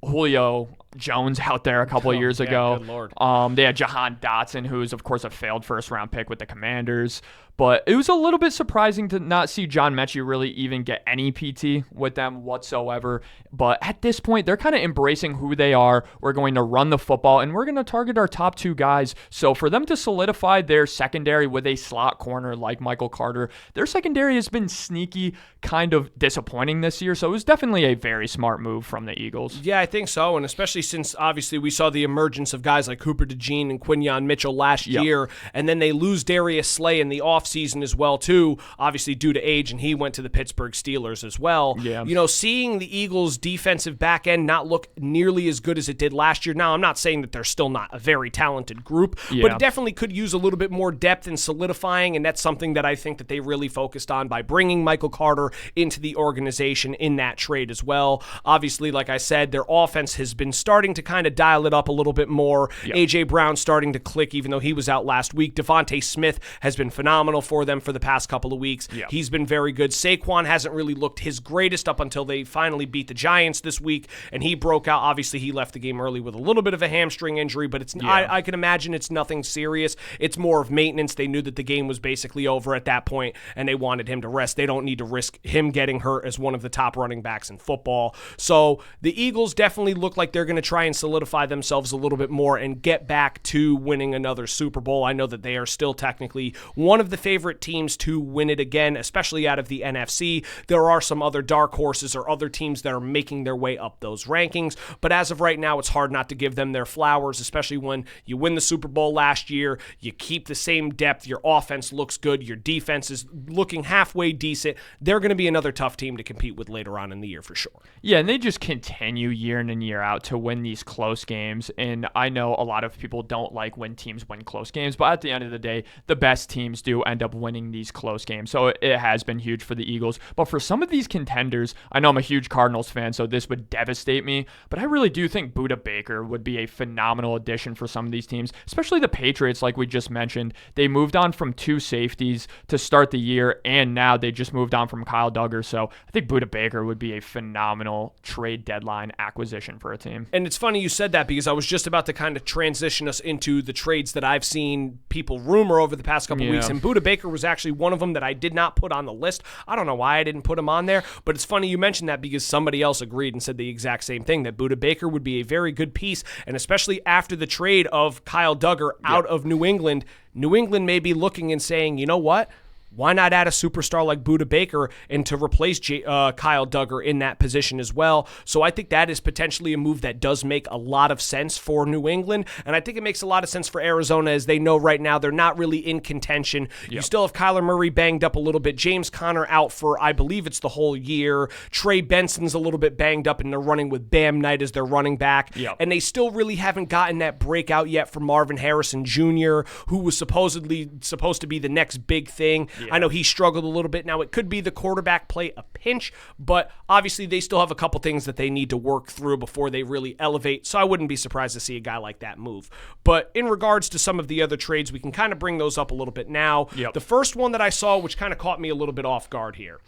Julio Jones out there a couple of years ago. Good Lord. They had Jahan Dotson, who is, of course, a failed first-round pick with the Commanders. But it was a little bit surprising to not see John Mechie really even get any PT with them whatsoever. But at this point, they're kind of embracing who they are. We're going to run the football, and we're going to target our top 2 guys. So for them to solidify their secondary with a slot corner like Michael Carter, their secondary has been sneaky, kind of disappointing this year. So it was definitely a very smart move from the Eagles. Yeah, I think so, and especially since obviously we saw the emergence of guys like Cooper DeJean and Quinyon Mitchell last year, and then they lose Darius Slay in the offseason as well too, obviously due to age, and he went to the Pittsburgh Steelers as well. Yeah. You know, seeing the Eagles' defensive back end not look nearly as good as it did last year. Now, I'm not saying that they're still not a very talented group, but it definitely could use a little bit more depth and solidifying, and that's something that I think that they really focused on by bringing Michael Carter into the organization in that trade as well. Obviously, like I said, their offense has been starting to kind of dial it up a little bit more. A.J. Brown starting to click, even though he was out last week. Devontae Smith has been phenomenal for them for the past couple of weeks. He's been very good. Saquon hasn't really looked his greatest up until they finally beat the Giants this week, and he broke out. Obviously, he left the game early with a little bit of a hamstring injury, but it's I can imagine it's nothing serious. It's more of maintenance. They knew that the game was basically over at that point, and they wanted him to rest. They don't need to risk him getting hurt as one of the top running backs in football. So the Eagles definitely look like they're going to try and solidify themselves a little bit more and get back to winning another Super Bowl. I know that they are still technically one of the favorite teams to win it again, especially out of the NFC. There are some other dark horses or other teams that are making their way up those rankings, but as of right now, it's hard not to give them their flowers, especially when you win the Super Bowl last year, you keep the same depth, your offense looks good, your defense is looking halfway decent. They're going to be another tough team to compete with later on in the year for sure. Yeah, and they just continue year in and year out to win these close games, and I know a lot of people don't like when teams win close games, but at the end of the day, the best teams do end up winning these close games, so it has been huge for the Eagles. But for some of these contenders, I know I'm a huge Cardinals fan, so this would devastate me, but I really do think Budda Baker would be a phenomenal addition for some of these teams, especially the Patriots, like we just mentioned. They moved on from 2 safeties to start the year, and now they just moved on from Kyle Duggar, so I think Budda Baker would be a phenomenal trade deadline acquisition for a team. And it's funny you said that because I was just about to kind of transition us into the trades that I've seen people rumor over the past couple weeks, and Budda Baker was actually one of them that I did not put on the list. I don't know why I didn't put him on there, but it's funny you mentioned that because somebody else agreed and said the exact same thing, that Budda Baker would be a very good piece, and especially after the trade of Kyle Duggar out of New England may be looking and saying, you know what? Why not add a superstar like Budda Baker and to replace Kyle Duggar in that position as well? So I think that is potentially a move that does make a lot of sense for New England, and I think it makes a lot of sense for Arizona as they know right now they're not really in contention. You still have Kyler Murray banged up a little bit, James Conner out for, I believe it's the whole year, Trey Benson's a little bit banged up, and they're running with Bam Knight as their running back, and they still really haven't gotten that breakout yet from Marvin Harrison Jr., who was supposedly supposed to be the next big thing. I know he struggled a little bit. Now, it could be the quarterback play a pinch, but obviously they still have a couple things that they need to work through before they really elevate, so I wouldn't be surprised to see a guy like that move. But in regards to some of the other trades, we can kind of bring those up a little bit now. The first one that I saw, which kind of caught me a little bit off guard here,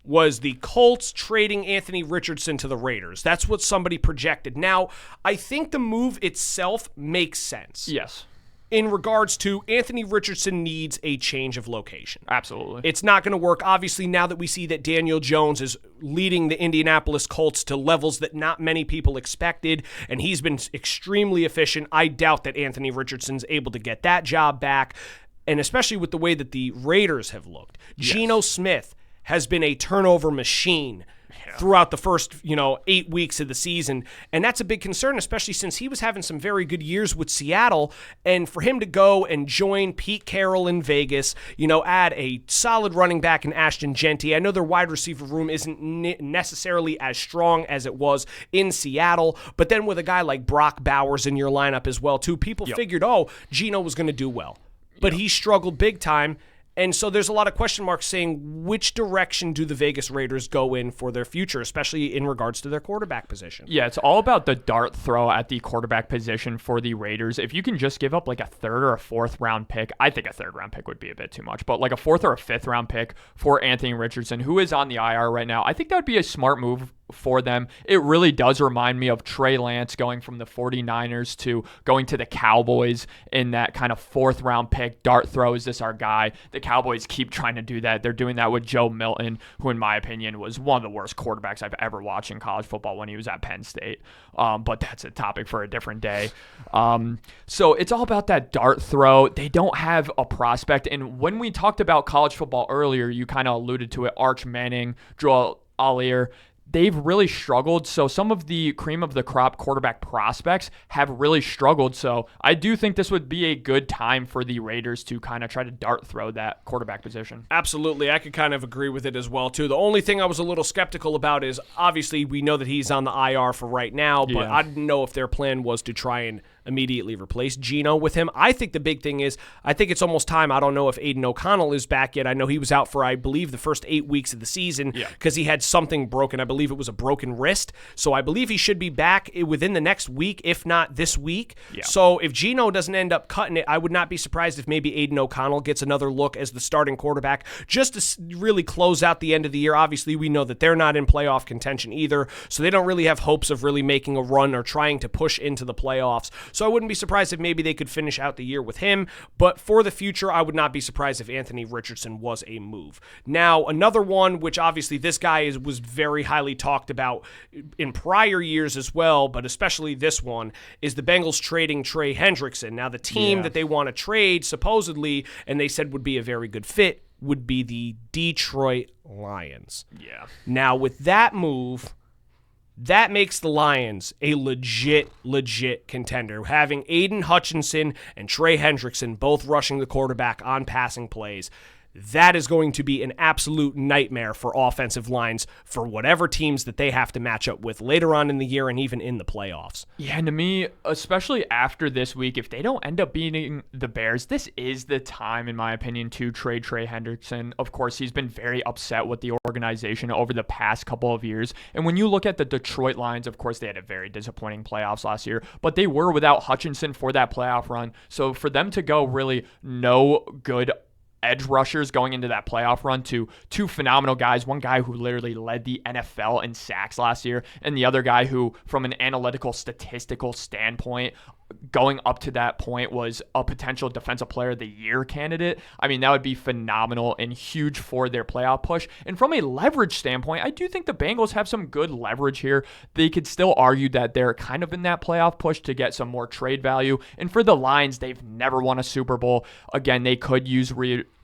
was the Colts trading Anthony Richardson to the Raiders. That's what somebody projected. Now, I think the move itself makes sense. Yes. In regards to Anthony Richardson needs a change of location. Absolutely. It's not going to work. Obviously, now that we see that Daniel Jones is leading the Indianapolis Colts to levels that not many people expected, and he's been extremely efficient, I doubt that Anthony Richardson's able to get that job back, and especially with the way that the Raiders have looked. Geno Smith has been a turnover machine throughout the first, 8 weeks of the season. And that's a big concern, especially since he was having some very good years with Seattle. And for him to go and join Pete Carroll in Vegas, add a solid running back in Ashton Genty. I know their wide receiver room isn't necessarily as strong as it was in Seattle, but then with a guy like Brock Bowers in your lineup as well, too, people figured, Geno was going to do well. But he struggled big time. And so there's a lot of question marks saying which direction do the Vegas Raiders go in for their future, especially in regards to their quarterback position. Yeah, it's all about the dart throw at the quarterback position for the Raiders. If you can just give up like a third or a fourth round pick, I think a third round pick would be a bit too much, but like a fourth or a fifth round pick for Anthony Richardson, who is on the IR right now, I think that would be a smart move for them. It really does remind me of Trey Lance going from the 49ers to going to the Cowboys in that kind of fourth round pick dart throw. Is this our guy? The Cowboys keep trying to do that. They're doing that with Joe Milton, who in my opinion was one of the worst quarterbacks I've ever watched in college football when he was at Penn State. But that's a topic for a different day. So it's all about that dart throw. They don't have a prospect. And when we talked about college football earlier, you kind of alluded to it, Arch Manning, Joel Allier, they've really struggled. So some of the cream of the crop quarterback prospects have really struggled. So I do think this would be a good time for the Raiders to kind of try to dart throw that quarterback position. Absolutely. I could kind of agree with it as well, too. The only thing I was a little skeptical about is obviously we know that he's on the IR for right now, but I didn't know if their plan was to try and immediately replace Geno with him. I think the big thing is, I think it's almost time. I don't know if Aiden O'Connell is back yet. I know he was out for, I believe, the first 8 weeks of the season because he had something broken. I believe it was a broken wrist. So I believe he should be back within the next week, if not this week. Yeah. So if Geno doesn't end up cutting it, I would not be surprised if maybe Aiden O'Connell gets another look as the starting quarterback just to really close out the end of the year. Obviously, we know that they're not in playoff contention either, so they don't really have hopes of really making a run or trying to push into the playoffs. So I wouldn't be surprised if maybe they could finish out the year with him. But for the future, I would not be surprised if Anthony Richardson was a move. Now, another one, which obviously this guy was very highly talked about in prior years as well, but especially this one, is the Bengals trading Trey Hendrickson. Now, the team that they want to trade, supposedly, and they said would be a very good fit, would be the Detroit Lions. Yeah. Now, with that move, that makes the Lions a legit contender. Having Aiden Hutchinson and Trey Hendrickson both rushing the quarterback on passing plays, that is going to be an absolute nightmare for offensive lines for whatever teams that they have to match up with later on in the year and even in the playoffs. Yeah, and to me, especially after this week, if they don't end up beating the Bears, this is the time, in my opinion, to trade Trey Hendrickson. Of course, he's been very upset with the organization over the past couple of years. And when you look at the Detroit Lions, of course, they had a very disappointing playoffs last year, but they were without Hutchinson for that playoff run. So for them to go really no good edge rushers going into that playoff run to two phenomenal guys, one guy who literally led the NFL in sacks last year, and the other guy who, from an analytical, statistical standpoint, going up to that point was a potential defensive player of the year candidate. I mean, that would be phenomenal and huge for their playoff push. And from a leverage standpoint, I do think the Bengals have some good leverage here. They could still argue that they're kind of in that playoff push to get some more trade value. And for the Lions, they've never won a Super Bowl. Again, they could use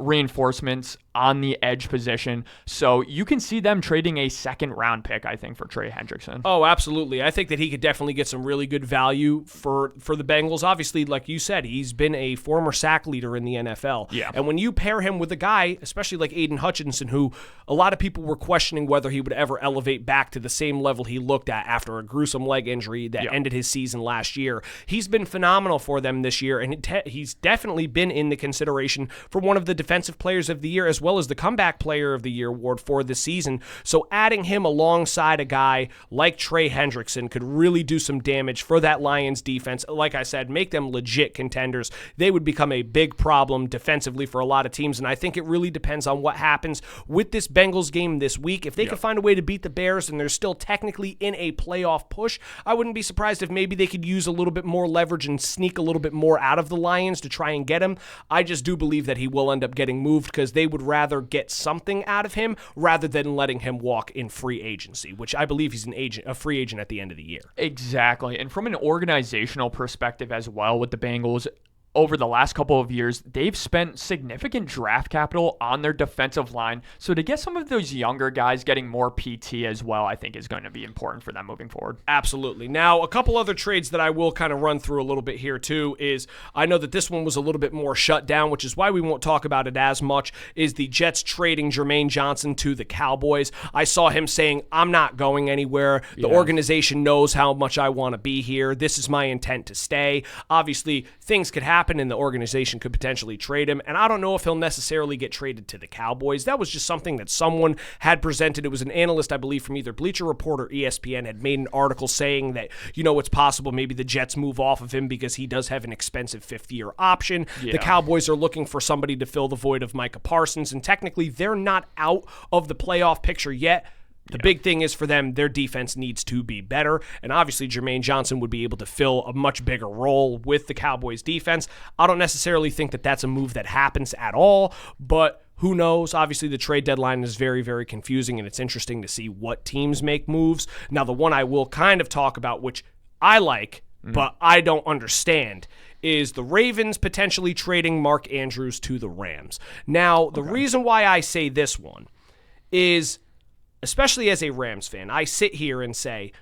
reinforcements on the edge position. So you can see them trading a second round pick, I think, for Trey Hendrickson. Oh, absolutely. I think that he could definitely get some really good value for the Bengals. Obviously, like you said, he's been a former sack leader in the NFL. Yeah. And when you pair him with a guy, especially like Aiden Hutchinson, who a lot of people were questioning whether he would ever elevate back to the same level he looked at after a gruesome leg injury that ended his season last year. He's been phenomenal for them this year, and he's definitely been in the consideration for one of the defensive players of the year as well as the comeback player of the year award for this season. So adding him alongside a guy like Trey Hendrickson could really do some damage for that Lions defense. Like I said, make them legit contenders. They would become a big problem defensively for a lot of teams, and I think it really depends on what happens with this Bengals game this week. If they could find a way to beat the Bears and they're still technically in a playoff push, I wouldn't be surprised if maybe they could use a little bit more leverage and sneak a little bit more out of the Lions to try and get him. I just do believe that he will end up getting moved because they would rather get something out of him rather than letting him walk in free agency, which I believe he's a free agent at the end of the year. Exactly. And from an organizational perspective as well with the Bengals, over the last couple of years, they've spent significant draft capital on their defensive line. So to get some of those younger guys getting more PT as well, I think is going to be important for them moving forward. Absolutely. Now, a couple other trades that I will kind of run through a little bit here too is, I know that this one was a little bit more shut down, which is why we won't talk about it as much, is the Jets trading Jermaine Johnson to the Cowboys. I saw him saying, I'm not going anywhere. The organization knows how much I want to be here. This is my intent to stay. Obviously, things could happen happen and the organization could potentially trade him. And I don't know if he'll necessarily get traded to the Cowboys. That was just something that someone had presented. It was an analyst, I believe, from either Bleacher Report or ESPN had made an article saying that, it's possible maybe the Jets move off of him because he does have an expensive fifth-year option. Yeah. The Cowboys are looking for somebody to fill the void of Micah Parsons, and technically they're not out of the playoff picture yet. The big thing is for them, their defense needs to be better, and obviously Jermaine Johnson would be able to fill a much bigger role with the Cowboys defense. I don't necessarily think that that's a move that happens at all, but who knows? Obviously, the trade deadline is very, very confusing, and it's interesting to see what teams make moves. Now, the one I will kind of talk about, which I like, but I don't understand, is the Ravens potentially trading Mark Andrews to the Rams. Now, the reason why I say this one is, especially as a Rams fan, I sit here and say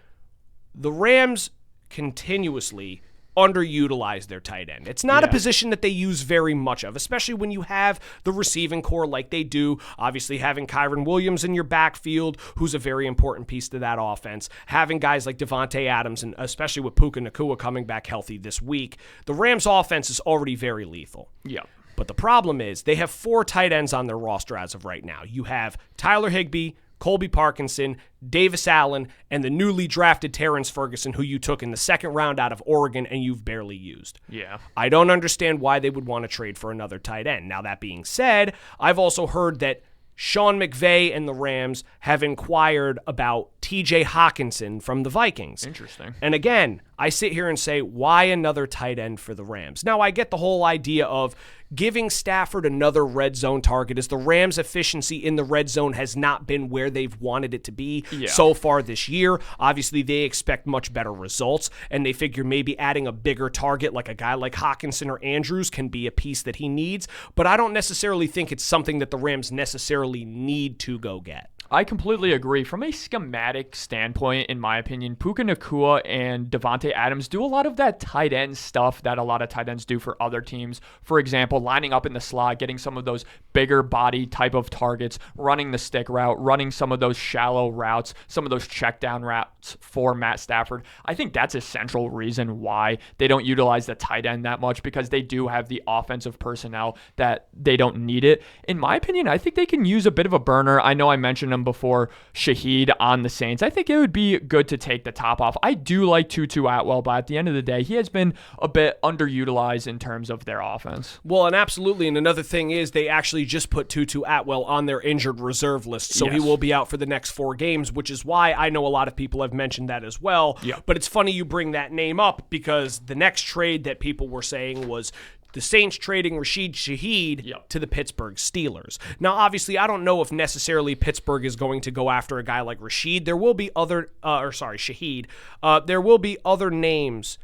the Rams continuously underutilize their tight end. It's not a position that they use very much of, especially when you have the receiving core like they do. Obviously, having Kyron Williams in your backfield, who's a very important piece to that offense. Having guys like Devontae Adams, and especially with Puka Nacua coming back healthy this week, the Rams' offense is already very lethal. Yeah. But the problem is they have 4 tight ends on their roster as of right now. You have Tyler Higbee, Colby Parkinson, Davis Allen, and the newly drafted Terrence Ferguson, who you took in the second round out of Oregon and you've barely used. Yeah. I don't understand why they would want to trade for another tight end. Now, that being said, I've also heard that Sean McVay and the Rams have inquired about TJ Hawkinson from the Vikings. Interesting. And again, I sit here and say, why another tight end for the Rams? Now, I get the whole idea of giving Stafford another red zone target, as the Rams' efficiency in the red zone has not been where they've wanted it to be so far this year. Obviously, they expect much better results, and they figure maybe adding a bigger target like a guy like Hawkinson or Andrews can be a piece that he needs. But I don't necessarily think it's something that the Rams necessarily need to go get. I completely agree. From a schematic standpoint, in my opinion, Puka Nacua and Devontae Adams do a lot of that tight end stuff that a lot of tight ends do for other teams. For example, lining up in the slot, getting some of those bigger body type of targets, running the stick route, running some of those shallow routes, some of those check down routes for Matt Stafford. I think that's a central reason why they don't utilize the tight end that much, because they do have the offensive personnel that they don't need it. In my opinion, I think they can use a bit of a burner. I know I mentioned him before, Shaheed on the Saints. I think it would be good to take the top off. I do like Tutu Atwell, but at the end of the day, he has been a bit underutilized in terms of their offense. Well, and absolutely. And another thing is they actually just put Tutu Atwell on their injured reserve list, so he will be out for the next 4 games, which is why I know a lot of people have mentioned that as well. But it's funny you bring that name up, because the next trade that people were saying was the Saints trading Rashid Shaheed to the Pittsburgh Steelers. Now, obviously, I don't know if necessarily Pittsburgh is going to go after a guy like Rashid. There will be Shaheed. There will be other names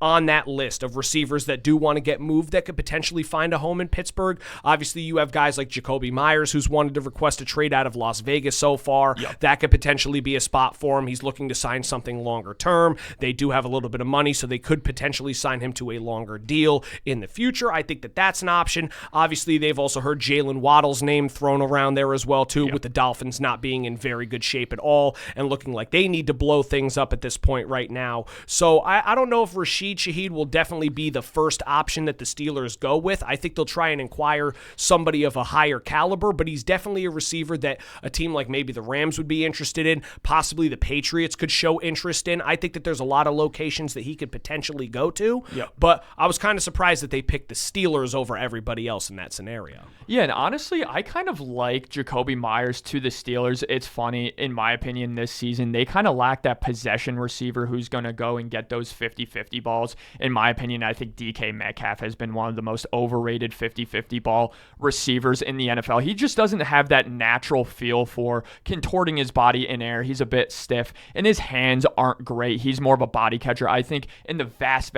on that list of receivers that do want to get moved that could potentially find a home in Pittsburgh. Obviously, you have guys like Jacoby Myers, who's wanted to request a trade out of Las Vegas so far. That could potentially be a spot for him. He's looking to sign something longer term. They do have a little bit of money, so they could potentially sign him to a longer deal in the future. I think that that's an option. Obviously, they've also heard Jalen Waddle's name thrown around there as well, too, with the Dolphins not being in very good shape at all and looking like they need to blow things up at this point right now. So I don't know if Rashid Shaheed will definitely be the first option that the Steelers go with. I think they'll try and inquire somebody of a higher caliber, but he's definitely a receiver that a team like maybe the Rams would be interested in. Possibly the Patriots could show interest in. I think that there's a lot of locations that he could potentially go to, but I was kind of surprised that they picked the Steelers over everybody else in that scenario. Yeah, and honestly, I kind of like Jacoby Myers to the Steelers. It's funny, in my opinion, this season, they kind of lack that possession receiver who's going to go and get those 50-50 balls. In my opinion, I think DK Metcalf has been one of the most overrated 50-50 ball receivers in the NFL. He just doesn't have that natural feel for contorting his body in air. He's a bit stiff, and his hands aren't great. He's more of a body catcher. I think in the vast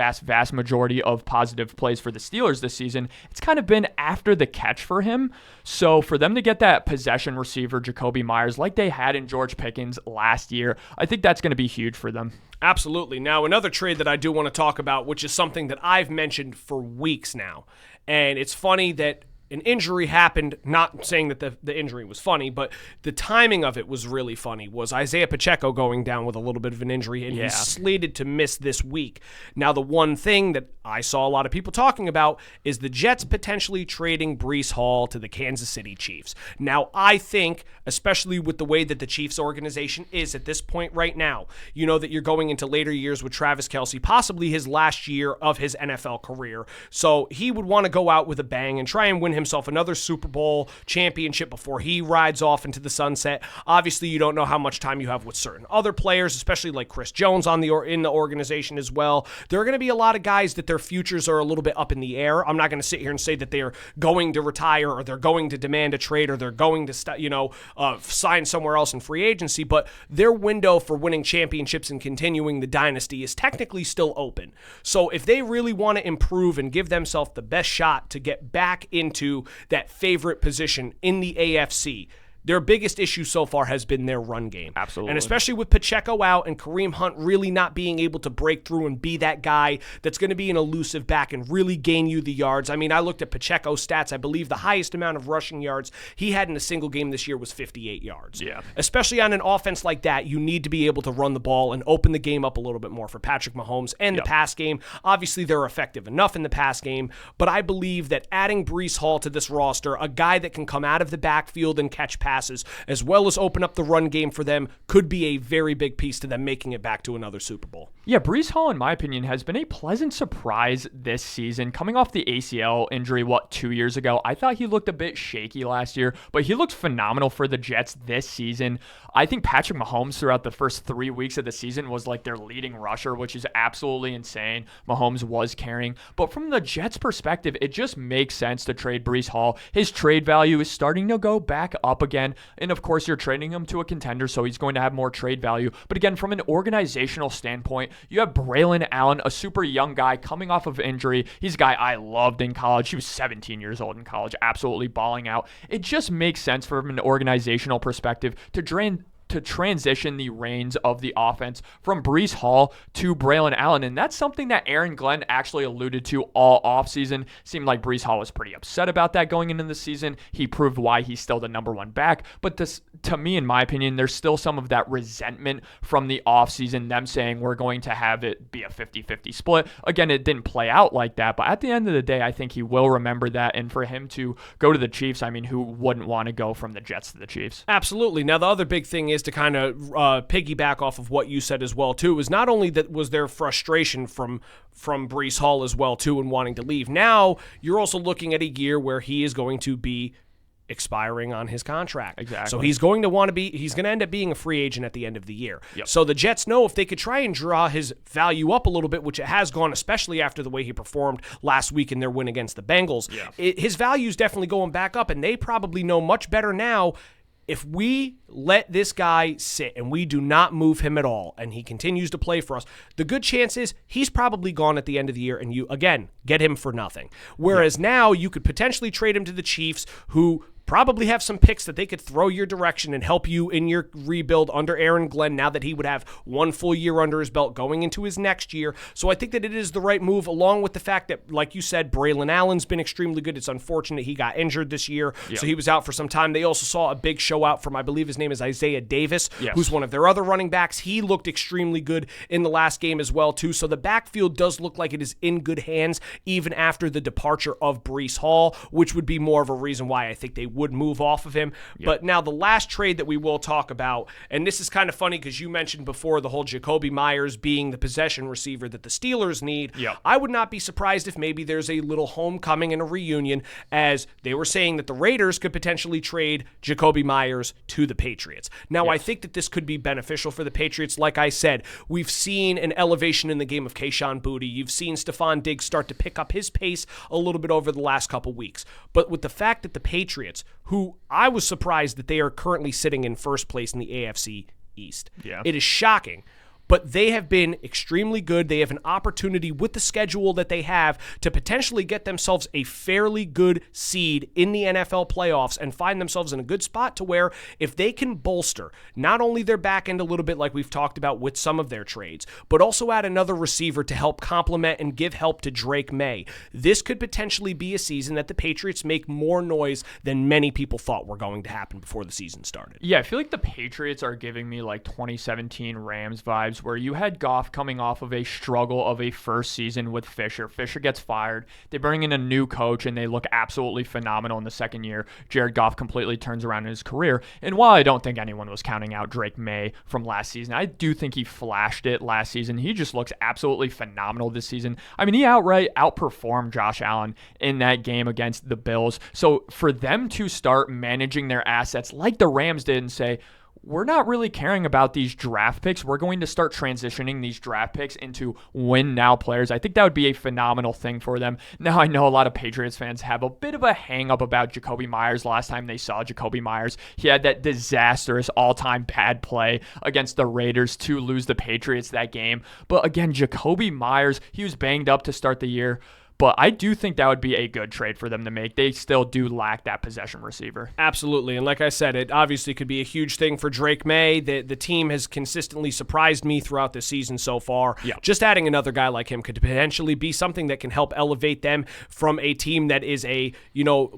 majority of positive plays for the Steelers this season, it's kind of been after the catch for him. So for them to get that possession receiver, Jacoby Myers, like they had in George Pickens last year, I think that's going to be huge for them. Absolutely. Now, another trade that I do want to talk about, which is something that I've mentioned for weeks now, and it's funny that an injury happened, not saying that the injury was funny, but the timing of it was really funny, was Isaiah Pacheco going down with a little bit of an injury, and he's slated to miss this week. Now, the one thing that I saw a lot of people talking about is the Jets potentially trading Breece Hall to the Kansas City Chiefs. Now, I think, especially with the way that the Chiefs organization is at this point right now, you know that you're going into later years with Travis Kelce, possibly his last year of his NFL career. So he would want to go out with a bang and try and win himself another Super Bowl championship before he rides off into the sunset. Obviously, you don't know how much time you have with certain other players, especially like Chris Jones in the organization as well. There are going to be a lot of guys that their futures are a little bit up in the air. I'm not going to sit here and say that they're going to retire or they're going to demand a trade or they're going to sign somewhere else in free agency, but their window for winning championships and continuing the dynasty is technically still open. So if they really want to improve and give themselves the best shot to get back into that favorite position in the AFC, their biggest issue so far has been their run game. Absolutely. And especially with Pacheco out and Kareem Hunt really not being able to break through and be that guy that's going to be an elusive back and really gain you the yards. I mean, I looked at Pacheco's stats. I believe the highest amount of rushing yards he had in a single game this year was 58 yards. Yeah. Especially on an offense like that, you need to be able to run the ball and open the game up a little bit more for Patrick Mahomes and the pass game. Obviously, they're effective enough in the pass game, but I believe that adding Breece Hall to this roster, a guy that can come out of the backfield and catch passes, as well as open up the run game for them, could be a very big piece to them making it back to another Super Bowl. Yeah, Breece Hall, in my opinion, has been a pleasant surprise this season. Coming off the ACL injury, 2 years ago, I thought he looked a bit shaky last year, but he looked phenomenal for the Jets this season. I think Patrick Mahomes throughout the first 3 weeks of the season was like their leading rusher, which is absolutely insane. Mahomes was carrying. But from the Jets' perspective, it just makes sense to trade Breece Hall. His trade value is starting to go back up again. And of course, you're trading him to a contender, so he's going to have more trade value. But again, from an organizational standpoint, you have Braylon Allen, a super young guy coming off of injury. He's a guy I loved in college. He was 17 years old in college, absolutely balling out. It just makes sense from an organizational perspective to transition the reins of the offense from Breece Hall to Braylon Allen. And that's something that Aaron Glenn actually alluded to all offseason. Seemed like Breece Hall was pretty upset about that going into the season. He proved why he's still the number one back. But this, to me, in my opinion, there's still some of that resentment from the offseason, them saying we're going to have it be a 50-50 split. Again, it didn't play out like that. But at the end of the day, I think he will remember that. And for him to go to the Chiefs, I mean, who wouldn't want to go from the Jets to the Chiefs? Absolutely. Now, the other big thing is to kind of piggyback off of what you said as well, too, is not only that was there frustration from Breece Hall as well, too, and wanting to leave. Now, you're also looking at a year where he is going to be expiring on his contract. Exactly. So he's going to end up being a free agent at the end of the year. Yep. So the Jets know if they could try and draw his value up a little bit, which it has gone, especially after the way he performed last week in their win against the Bengals, his value is definitely going back up, and they probably know much better now. If we let this guy sit and we do not move him at all and he continues to play for us, the good chance is he's probably gone at the end of the year and you, again, get him for nothing. Whereas now you could potentially trade him to the Chiefs, who probably have some picks that they could throw your direction and help you in your rebuild under Aaron Glenn now that he would have 1 full year under his belt going into his next year. So I think that it is the right move, along with the fact that, like you said, Braylon Allen's been extremely good. It's unfortunate he got injured this year, so he was out for some time. They also saw a big show out from, I believe his name is Isaiah Davis, who's one of their other running backs. He looked extremely good in the last game as well, too. So the backfield does look like it is in good hands, even after the departure of Breece Hall, which would be more of a reason why I think they would move off of him. But now the last trade that we will talk about, and this is kind of funny because you mentioned before the whole Jacoby Myers being the possession receiver that the Steelers need. I would not be surprised if maybe there's a little homecoming and a reunion, as they were saying that the Raiders could potentially trade Jacoby Myers to the Patriots. Now, I think that this could be beneficial for the Patriots. Like I said, we've seen an elevation in the game of Kayshon Boutte. You've seen Stephon Diggs start to pick up his pace a little bit over the last couple weeks. But with the fact that the Patriots, who I was surprised that they are currently sitting in first place in the AFC East. It is shocking. but they have been extremely good. They have an opportunity with the schedule that they have to potentially get themselves a fairly good seed in the NFL playoffs and find themselves in a good spot to where if they can bolster not only their back end a little bit like we've talked about with some of their trades, but also add another receiver to help complement and give help to Drake May, this could potentially be a season that the Patriots make more noise than many people thought were going to happen before the season started. Yeah, I feel like the Patriots are giving me like 2017 Rams vibes, where you had Goff coming off of a struggle of a first season with Fisher. Fisher gets fired. They bring in a new coach, and they look absolutely phenomenal in the second year. Jared Goff completely turns around in his career. And while I don't think anyone was counting out Drake May from last season, I do think he flashed it last season. He just looks absolutely phenomenal this season. I mean, he outright outperformed Josh Allen in that game against the Bills. So for them to start managing their assets like the Rams did and say, we're not really caring about these draft picks. We're going to start transitioning these draft picks into win-now players. I think that would be a phenomenal thing for them. Now, I know a lot of Patriots fans have a bit of a hang-up about Jacoby Myers. Last time they saw Jacoby Myers, he had that disastrous all-time bad play against the Raiders to lose the Patriots that game. But again, Jacoby Myers, he was banged up to start the year. But I do think that would be a good trade for them to make. They still do lack that possession receiver. Absolutely. And like I said, it obviously could be a huge thing for Drake May. The team has consistently surprised me throughout the season so far. Yeah. Just adding another guy like him could potentially be something that can help elevate them from a team that is a,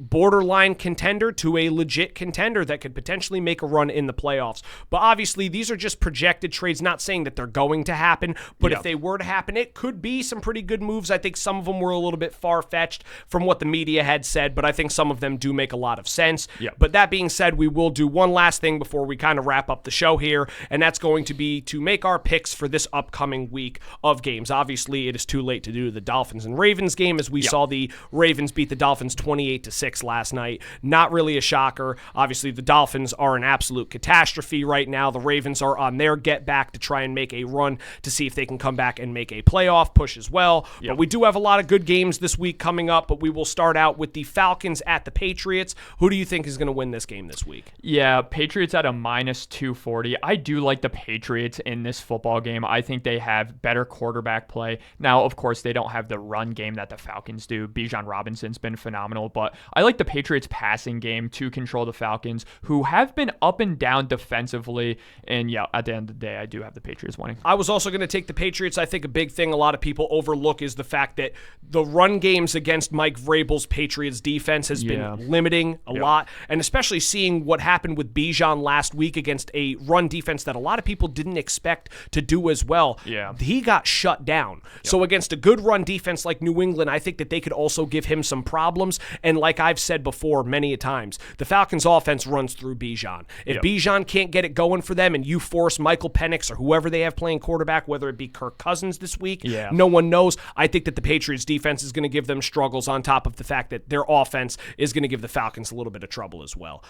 borderline contender to a legit contender that could potentially make a run in the playoffs. But obviously, these are just projected trades, not saying that they're going to happen, but if they were to happen, it could be some pretty good moves. I think some of them were a little bit far-fetched from what the media had said, but I think some of them do make a lot of sense. Yeah. But that being said, we will do one last thing before we kind of wrap up the show here, and that's going to be to make our picks for this upcoming week of games. Obviously, it is too late to do the Dolphins and Ravens game, as we saw the Ravens beat the Dolphins 28-6 last night. Not really a shocker. Obviously, the Dolphins are an absolute catastrophe right now. The Ravens are on their get back to try and make a run to see if they can come back and make a playoff push as well. But we do have a lot of good games this week coming up, but we will start out with the Falcons at the Patriots. Who do you think is going to win this game this week? Yeah, Patriots at a -240. I do like the Patriots in this football game. I think they have better quarterback play. Now, of course, they don't have the run game that the Falcons do. Bijan Robinson's been phenomenal, but I like the Patriots passing game to control the Falcons, who have been up and down defensively. And yeah, at the end of the day, I do have the Patriots winning. I was also going to take the Patriots. I think a big thing a lot of people overlook is the fact that the run games against Mike Vrabel's Patriots defense has been limiting a lot, and especially seeing what happened with Bijan last week against a run defense that a lot of people didn't expect to do as well. He got shut down. So against a good run defense like New England, I think that they could also give him some problems. And like I've said before many a times, the Falcons offense runs through Bijan. If Bijan can't get it going for them and you force Michael Penix or whoever they have playing quarterback, whether it be Kirk Cousins this week, no one knows. I think that the Patriots defense is going to give them struggles on top of the fact that their offense is going to give the Falcons a little bit of trouble as well.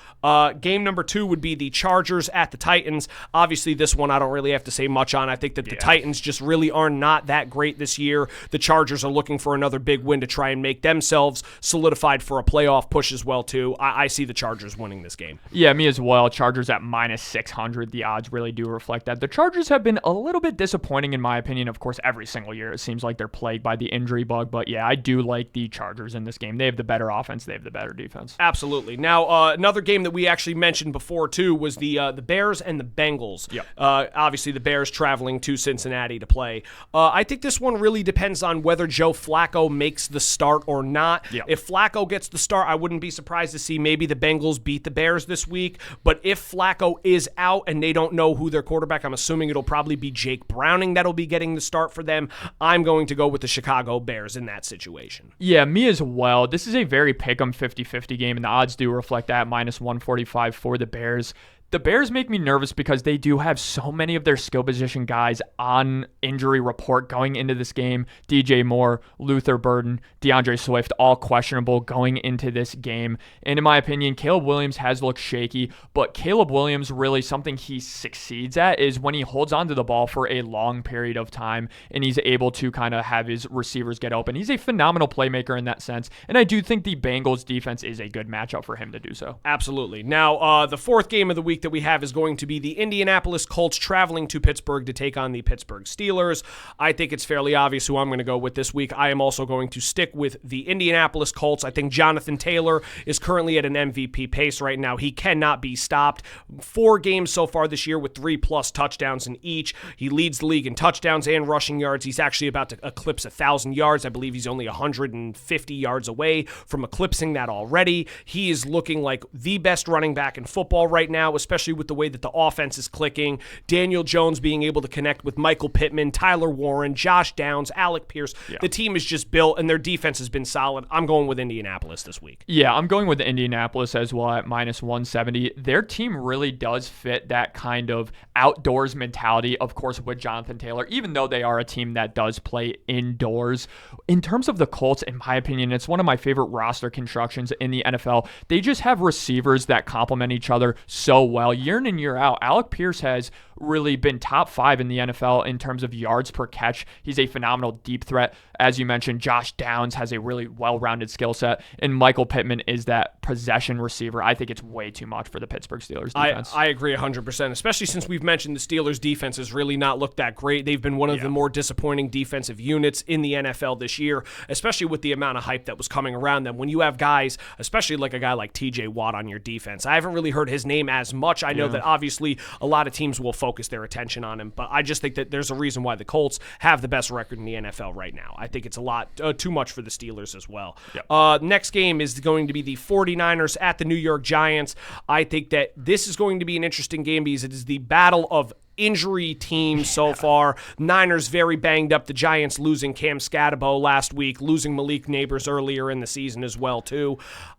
Game number 2 would be the Chargers at the Titans. Obviously, this one I don't really have to say much on. I think that the Titans just really are not that great this year. The Chargers are looking for another big win to try and make themselves solidified for a playoff push as well, too. I see the Chargers winning this game. Yeah, me as well. Chargers at -600. The odds really do reflect that. The Chargers have been a little bit disappointing, in my opinion. Of course, every single year it seems like they're plagued by the injury bug. But yeah, I do like the Chargers in this game. They have the better offense. They have the better defense. Absolutely. Now, another game that we actually mentioned before, too, was the Bears and the Bengals. Obviously, the Bears traveling to Cincinnati to play. I think this one really depends on whether Joe Flacco makes the start or not. If Flacco gets the start, I wouldn't be surprised to see maybe the Bengals beat the Bears this week. But if Flacco is out and they don't know who their quarterback, I'm assuming it'll probably be Jake Browning that'll be getting the start for them. I'm going to go with the Chicago Bears in that situation. Yeah, me as well. This is a very pick-em 50-50 game, and the odds do reflect that, -145 for the Bears. The Bears make me nervous because they do have so many of their skill position guys on injury report going into this game. DJ Moore, Luther Burden, DeAndre Swift, all questionable going into this game. And in my opinion, Caleb Williams has looked shaky, but Caleb Williams, really something he succeeds at is when he holds onto the ball for a long period of time and he's able to kind of have his receivers get open. He's a phenomenal playmaker in that sense, and I do think the Bengals defense is a good matchup for him to do so. Absolutely. Now, the fourth game of the week week that we have is going to be the Indianapolis Colts traveling to Pittsburgh to take on the Pittsburgh Steelers. I think it's fairly obvious who I'm going to go with this week. I am also going to stick with the Indianapolis Colts. I think Jonathan Taylor is currently at an MVP pace right now. He cannot be stopped. 4 games so far this year with 3+ touchdowns in each. He leads the league in touchdowns and rushing yards. He's actually about to eclipse 1,000 yards. I believe he's only 150 yards away from eclipsing that already. He is looking like the best running back in football right now, especially with the way that the offense is clicking. Daniel Jones being able to connect with Michael Pittman, Tyler Warren, Josh Downs, Alec Pierce. Yeah. The team is just built, and their defense has been solid. I'm going with Indianapolis this week. Yeah, I'm going with Indianapolis as well at -170. Their team really does fit that kind of outdoors mentality, of course, with Jonathan Taylor, even though they are a team that does play indoors. In terms of the Colts, in my opinion, it's one of my favorite roster constructions in the NFL. They just have receivers that complement each other so well. Year in and year out, Alec Pierce has really been top 5 in the NFL in terms of yards per catch. He's a phenomenal deep threat. As you mentioned, Josh Downs has a really well-rounded skill set, and Michael Pittman is that possession receiver. I think it's way too much for the Pittsburgh Steelers defense. I agree 100%, especially since we've mentioned the Steelers defense has really not looked that great. They've been one of the more disappointing defensive units in the NFL this year, especially with the amount of hype that was coming around them. When you have guys, especially like a guy like TJ Watt on your defense, I haven't really heard his name as much. I know that obviously a lot of teams will focus their attention on him, but I just think that there's a reason why the Colts have the best record in the NFL right now. I think it's a lot too much for the Steelers as well. Yep. Next game is going to be the 49ers at the New York Giants. I think that this is going to be an interesting game because it is the battle of injury teams so far. Niners very banged up. The Giants losing Cam Scatabo last week, losing Malik Neighbors earlier in the season as well too.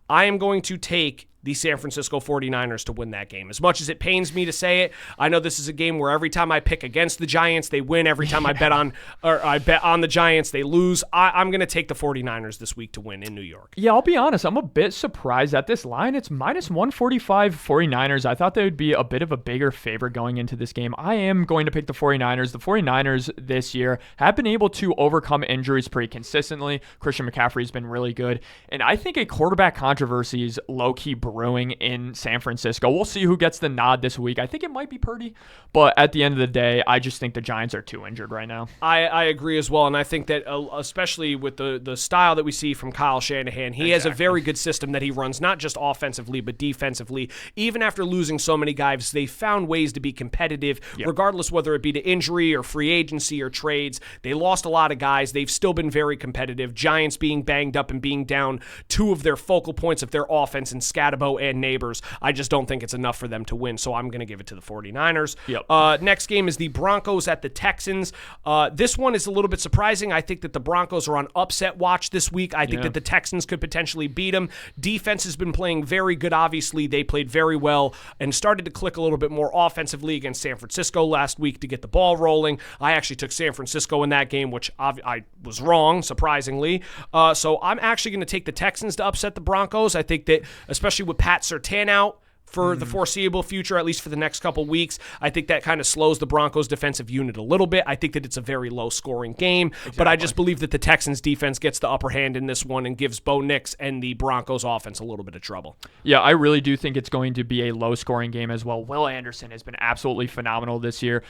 I am going to take the San Francisco 49ers to win that game. As much as it pains me to say it, I know this is a game where every time I pick against the Giants, they win. Every time I bet on the Giants, they lose. I'm going to take the 49ers this week to win in New York. Yeah, I'll be honest. I'm a bit surprised at this line. It's -145 49ers. I thought they would be a bit of a bigger favorite going into this game. I am going to pick the 49ers. The 49ers this year have been able to overcome injuries pretty consistently. Christian McCaffrey's been really good. And I think a quarterback controversy is low-key brewing in San Francisco. We'll see who gets the nod this week. I think it might be Purdy, but at the end of the day, I just think the Giants are too injured right now. I agree as well, and I think that especially with the style that we see from Kyle Shanahan, he has a very good system that he runs, not just offensively, but defensively. Even after losing so many guys, they found ways to be competitive, regardless whether it be to injury or free agency or trades. They lost a lot of guys. They've still been very competitive. Giants being banged up and being down 2 of their focal points of their offense in Scatabo and Neighbors. I just don't think it's enough for them to win, so I'm going to give it to the 49ers. Next game is the Broncos at the Texans. This one is a little bit surprising. I think that the Broncos are on upset watch this week. I think that the Texans could potentially beat them. Defense has been playing very good, obviously. They played very well and started to click a little bit more offensively against San Francisco last week to get the ball rolling. I actually took San Francisco in that game, which I was wrong, surprisingly. So I'm actually going to take the Texans to upset the Broncos. I think that, especially with Pat Surtain out for the foreseeable future, at least for the next couple weeks, I think that kind of slows the Broncos defensive unit a little bit. I think that it's a very low-scoring game, but I just believe that the Texans defense gets the upper hand in this one and gives Bo Nix and the Broncos offense a little bit of trouble. Yeah, I really do think it's going to be a low-scoring game as well. Will Anderson has been absolutely phenomenal this year.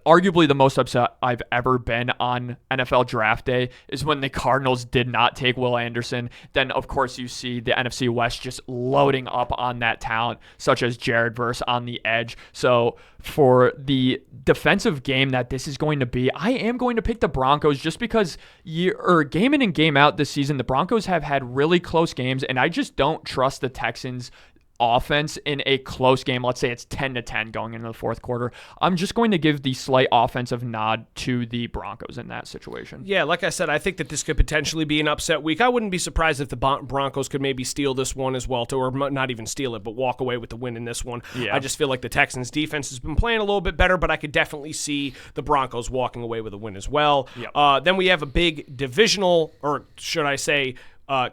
Arguably the most upset I've ever been on NFL Draft Day is when the Cardinals did not take Will Anderson. Then, of course, you see the NFC West just loading up on that talent, such as Jared Verse on the edge. So for the defensive game that this is going to be, I am going to pick the Broncos just because game in and game out this season, the Broncos have had really close games, and I just don't trust the Texans offense in a close game. Let's say it's 10-10 going into the fourth quarter. I'm just going to give the slight offensive nod to the Broncos in that situation. Yeah, like I said, I think that this could potentially be an upset week. I wouldn't be surprised if the Broncos could maybe steal this one as well, or not even steal it, but walk away with the win in this one. Yeah. I just feel like the Texans defense has been playing a little bit better, but I could definitely see the Broncos walking away with a win as well. Yep. Then we have a big divisional, or should I say,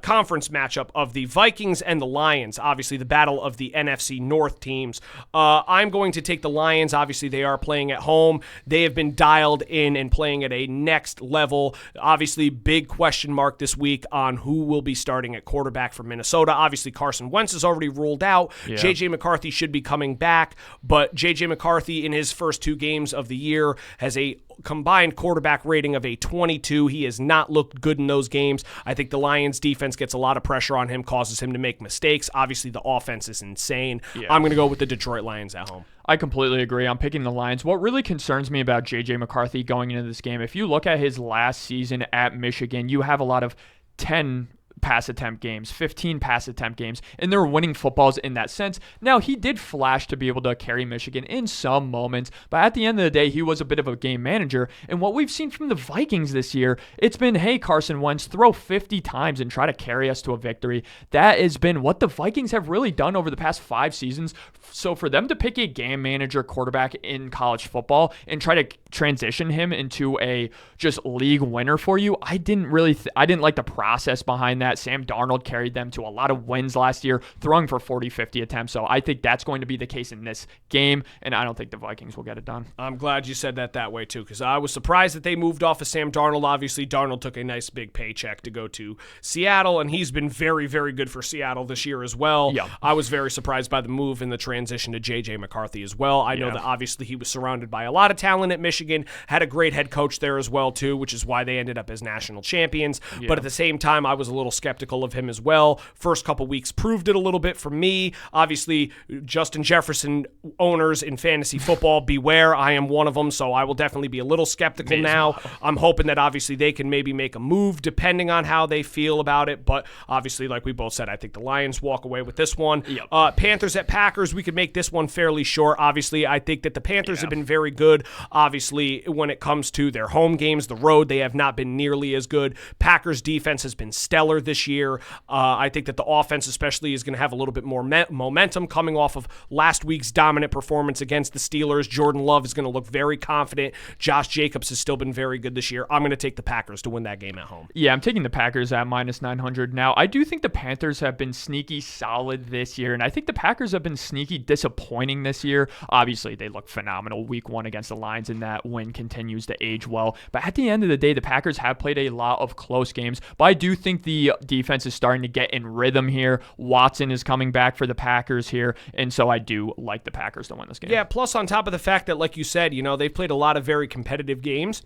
conference matchup of the Vikings and the Lions, obviously the battle of the NFC North teams. I'm going to take the Lions. Obviously, they are playing at home. They have been dialed in and playing at a next level. Obviously, big question mark this week on who will be starting at quarterback for Minnesota. Obviously, Carson Wentz is already ruled out. Yeah. J.J. McCarthy should be coming back, but J.J. McCarthy in his first 2 games of the year has a combined quarterback rating of a 22. He has not looked good in those games. I think the Lions defense gets a lot of pressure on him, causes him to make mistakes. Obviously, the offense is insane. Yeah. I'm going to go with the Detroit Lions at home. I completely agree. I'm picking the Lions. What really concerns me about J.J. McCarthy going into this game, if you look at his last season at Michigan, you have a lot of 10 pass attempt games, 15 pass attempt games, and they're winning footballs in that sense. Now, he did flash to be able to carry Michigan in some moments, but at the end of the day, he was a bit of a game manager. And what we've seen from the Vikings this year, it's been, hey, Carson Wentz, throw 50 times and try to carry us to a victory. That has been what the Vikings have really done over the past 5 seasons. So for them to pick a game manager quarterback in college football and try to transition him into a just league winner for you, I didn't like the process behind that. Sam Darnold carried them to a lot of wins last year, throwing for 40, 50 attempts. So I think that's going to be the case in this game, and I don't think the Vikings will get it done. I'm glad you said that way, too, because I was surprised that they moved off of Sam Darnold. Obviously, Darnold took a nice big paycheck to go to Seattle, and he's been very, very good for Seattle this year as well. Yeah. I was very surprised by the move and the transition to J.J. McCarthy as well. I know that obviously he was surrounded by a lot of talent at Michigan, had a great head coach there as well, too, which is why they ended up as national champions. Yeah. But at the same time, I was a little skeptical of him as well. First couple weeks proved it a little bit for me. Obviously, Justin Jefferson owners in fantasy football, beware. I am one of them, so I will definitely be a little skeptical now. I'm hoping that obviously they can maybe make a move depending on how they feel about it. But obviously, like we both said, I think the Lions walk away with this one. Yep. Panthers at Packers, we could make this one fairly short. Obviously, I think that the Panthers have been very good. Obviously, when it comes to their home games, the road, they have not been nearly as good. Packers defense has been stellar this year. I think that the offense especially is going to have a little bit more momentum coming off of last week's dominant performance against the Steelers. Jordan Love is going to look very confident. Josh Jacobs has still been very good this year. I'm going to take the Packers to win that game at home. Yeah, I'm taking the Packers at minus 900. Now, I do think the Panthers have been sneaky solid this year, and I think the Packers have been sneaky disappointing this year. Obviously, they look phenomenal week 1 against the Lions, and that win continues to age well. But at the end of the day, the Packers have played a lot of close games, but I do think the defense is starting to get in rhythm here. Watson is coming back for the Packers here, and so I do like the Packers to win this game. Yeah, plus on top of the fact that, like you said, they've played a lot of very competitive games.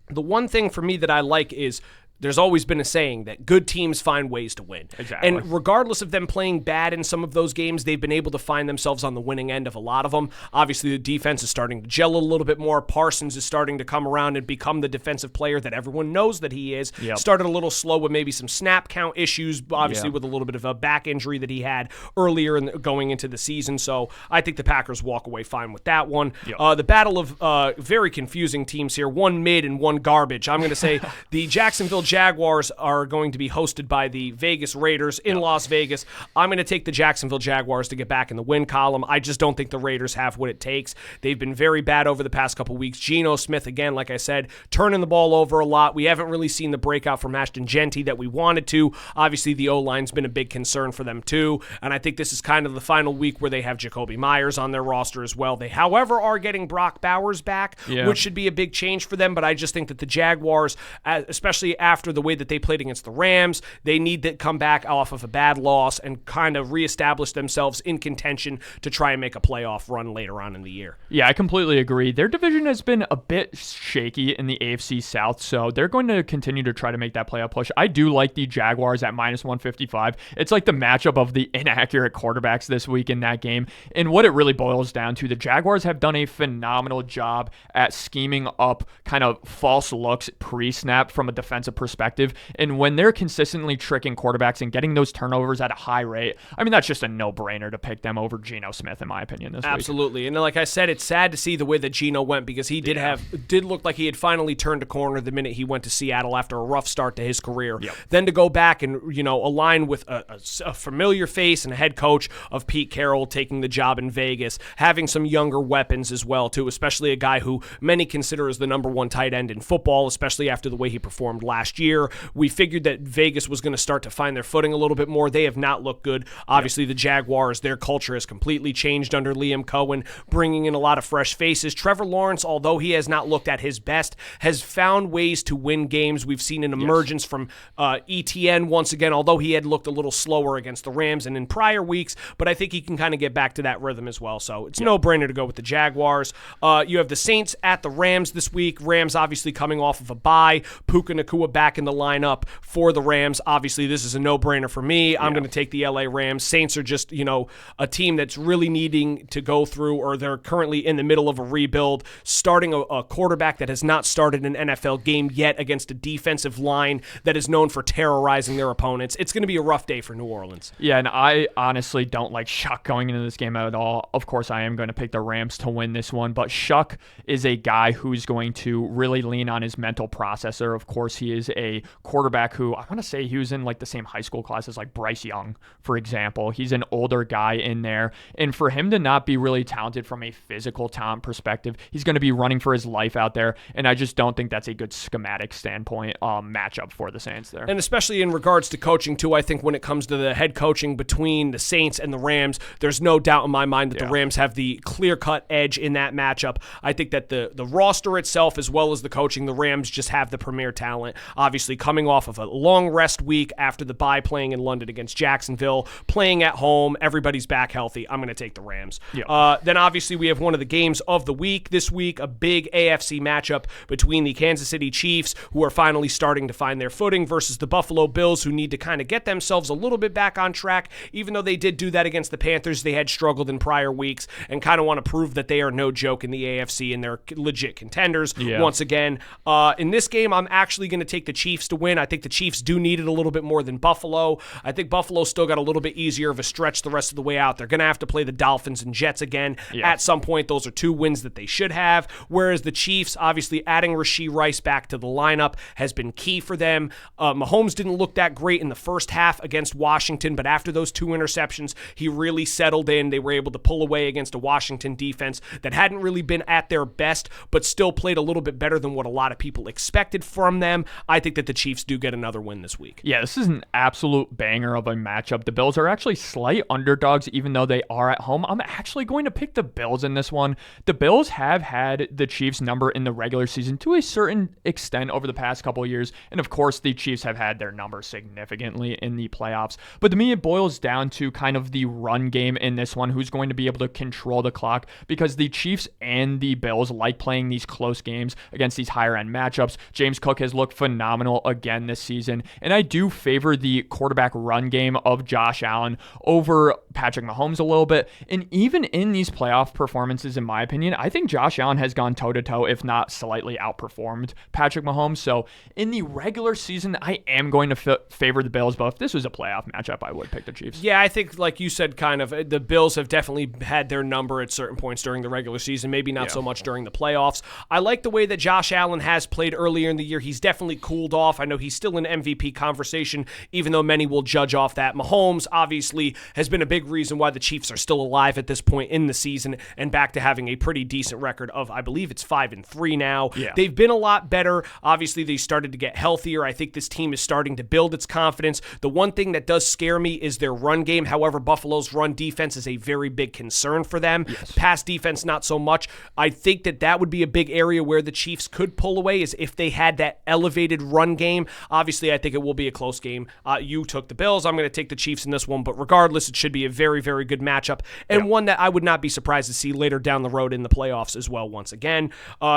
The one thing for me that I like is there's always been a saying that good teams find ways to win. Exactly. And regardless of them playing bad in some of those games, they've been able to find themselves on the winning end of a lot of them. Obviously, the defense is starting to gel a little bit more. Parsons is starting to come around and become the defensive player that everyone knows that he is. Yep. Started a little slow with maybe some snap count issues, obviously with a little bit of a back injury that he had earlier going into the season. So I think the Packers walk away fine with that one. Yep. The battle of very confusing teams here, one mid and one garbage. I'm going to say the Jacksonville Jaguars are going to be hosted by the Vegas Raiders in Las Vegas. I'm going to take the Jacksonville Jaguars to get back in the win column. I just don't think the Raiders have what it takes. They've been very bad over the past couple weeks. Geno Smith, again, like I said, turning the ball over a lot. We haven't really seen the breakout from Ashton Genty that we wanted to. Obviously, the O-line's been a big concern for them too, and I think this is kind of the final week where they have Jacoby Myers on their roster as well. They, however, are getting Brock Bowers back, which should be a big change for them, but I just think that the Jaguars, especially after the way that they played against the Rams, they need to come back off of a bad loss and kind of reestablish themselves in contention to try and make a playoff run later on in the year. Yeah, I completely agree. Their division has been a bit shaky in the AFC South, so they're going to continue to try to make that playoff push. I do like the Jaguars at minus 155. It's like the matchup of the inaccurate quarterbacks this week in that game. And what it really boils down to, the Jaguars have done a phenomenal job at scheming up kind of false looks pre-snap from a defensive perspective. And when they're consistently tricking quarterbacks and getting those turnovers at a high rate, I mean, that's just a no-brainer to pick them over Geno Smith, in my opinion, this week. Absolutely. And like I said, it's sad to see the way that Geno went because he did look like he had finally turned a corner the minute he went to Seattle after a rough start to his career. Yep. Then to go back and, align with a familiar face and a head coach of Pete Carroll taking the job in Vegas, having some younger weapons as well, too, especially a guy who many consider as the number one tight end in football, especially after the way he performed last last year. We figured that Vegas was going to start to find their footing a little bit more. They have not looked good. Obviously, the Jaguars, their culture has completely changed under Liam Cohen, bringing in a lot of fresh faces. Trevor Lawrence, although he has not looked at his best, has found ways to win games. We've seen an emergence from ETN once again, although he had looked a little slower against the Rams and in prior weeks, but I think he can kind of get back to that rhythm as well. So it's no-brainer to go with the Jaguars. You have the Saints at the Rams this week. Rams obviously coming off of a bye. Puka Nacua back in the lineup for the Rams. Obviously, this is a no-brainer for me. I'm going to take the LA Rams. Saints are just, a team that's really needing to go through, or they're currently in the middle of a rebuild, starting a quarterback that has not started an NFL game yet against a defensive line that is known for terrorizing their opponents. It's going to be a rough day for New Orleans. Yeah, and I honestly don't like Shuck going into this game at all. Of course, I am going to pick the Rams to win this one, but Shuck is a guy who's going to really lean on his mental processor. Of course, he is a quarterback who, I want to say he was in like the same high school class as like Bryce Young, for example. He's an older guy in there, and for him to not be really talented from a physical talent perspective, he's going to be running for his life out there, and I just don't think that's a good schematic standpoint matchup for the Saints there. And especially in regards to coaching too, I think when it comes to the head coaching between the Saints and the Rams, there's no doubt in my mind that the Rams have the clear-cut edge in that matchup. I think that the roster itself, as well as the coaching, the Rams just have the premier talent. Obviously, coming off of a long rest week after the bye, playing in London against Jacksonville, playing at home, everybody's back healthy. I'm going to take the Rams. Then obviously we have one of the games of the week this week, a big AFC matchup between the Kansas City Chiefs, who are finally starting to find their footing, versus the Buffalo Bills, who need to kind of get themselves a little bit back on track. Even though they did do that against the Panthers, they had struggled in prior weeks and kind of want to prove that they are no joke in the AFC and they're legit contenders once again. In this game, I'm actually going to take the Chiefs to win. I think the Chiefs do need it a little bit more than Buffalo. I think Buffalo's still got a little bit easier of a stretch the rest of the way out. They're going to have to play the Dolphins and Jets again at some point. Those are two wins that they should have, whereas the Chiefs, obviously adding Rashee Rice back to the lineup has been key for them. Mahomes didn't look that great in the first half against Washington, but after those two interceptions, he really settled in. They were able to pull away against a Washington defense that hadn't really been at their best, but still played a little bit better than what a lot of people expected from them. I think that the Chiefs do get another win this week. Yeah, this is an absolute banger of a matchup. The Bills are actually slight underdogs, even though they are at home. I'm actually going to pick the Bills in this one. The Bills have had the Chiefs' number in the regular season to a certain extent over the past couple of years, and of course the Chiefs have had their number significantly in the playoffs. But to me, it boils down to kind of the run game in this one, who's going to be able to control the clock, because the Chiefs and the Bills like playing these close games against these higher-end matchups. James Cook has looked phenomenal again this season, and I do favor the quarterback run game of Josh Allen over Patrick Mahomes a little bit. And even in these playoff performances, in my opinion, I think Josh Allen has gone toe-to-toe, if not slightly outperformed Patrick Mahomes. So in the regular season, I am going to favor the Bills, but if this was a playoff matchup, I would pick the Chiefs. Yeah, I think, like you said, kind of, the Bills have definitely had their number at certain points during the regular season, maybe not so much during the playoffs. I like the way that Josh Allen has played earlier in the year. He's definitely cooled off. I know he's still in MVP conversation, even though many will judge off that. Mahomes, obviously, has been a big reason why the Chiefs are still alive at this point in the season and back to having a pretty decent record of, I believe it's 5-3 now. They've been a lot better. Obviously, they started to get healthier. I think this team is starting to build its confidence. The one thing that does scare me is their run game. However, Buffalo's run defense is a very big concern for them. Pass defense, not so much. I think that would be a big area where the Chiefs could pull away, is if they had that elevated run game. Obviously, I think it will be a close game. You took the Bills. I'm going to take the Chiefs in this one, but regardless, it should be a very, very good matchup, and one that I would not be surprised to see later down the road in the playoffs as well once again.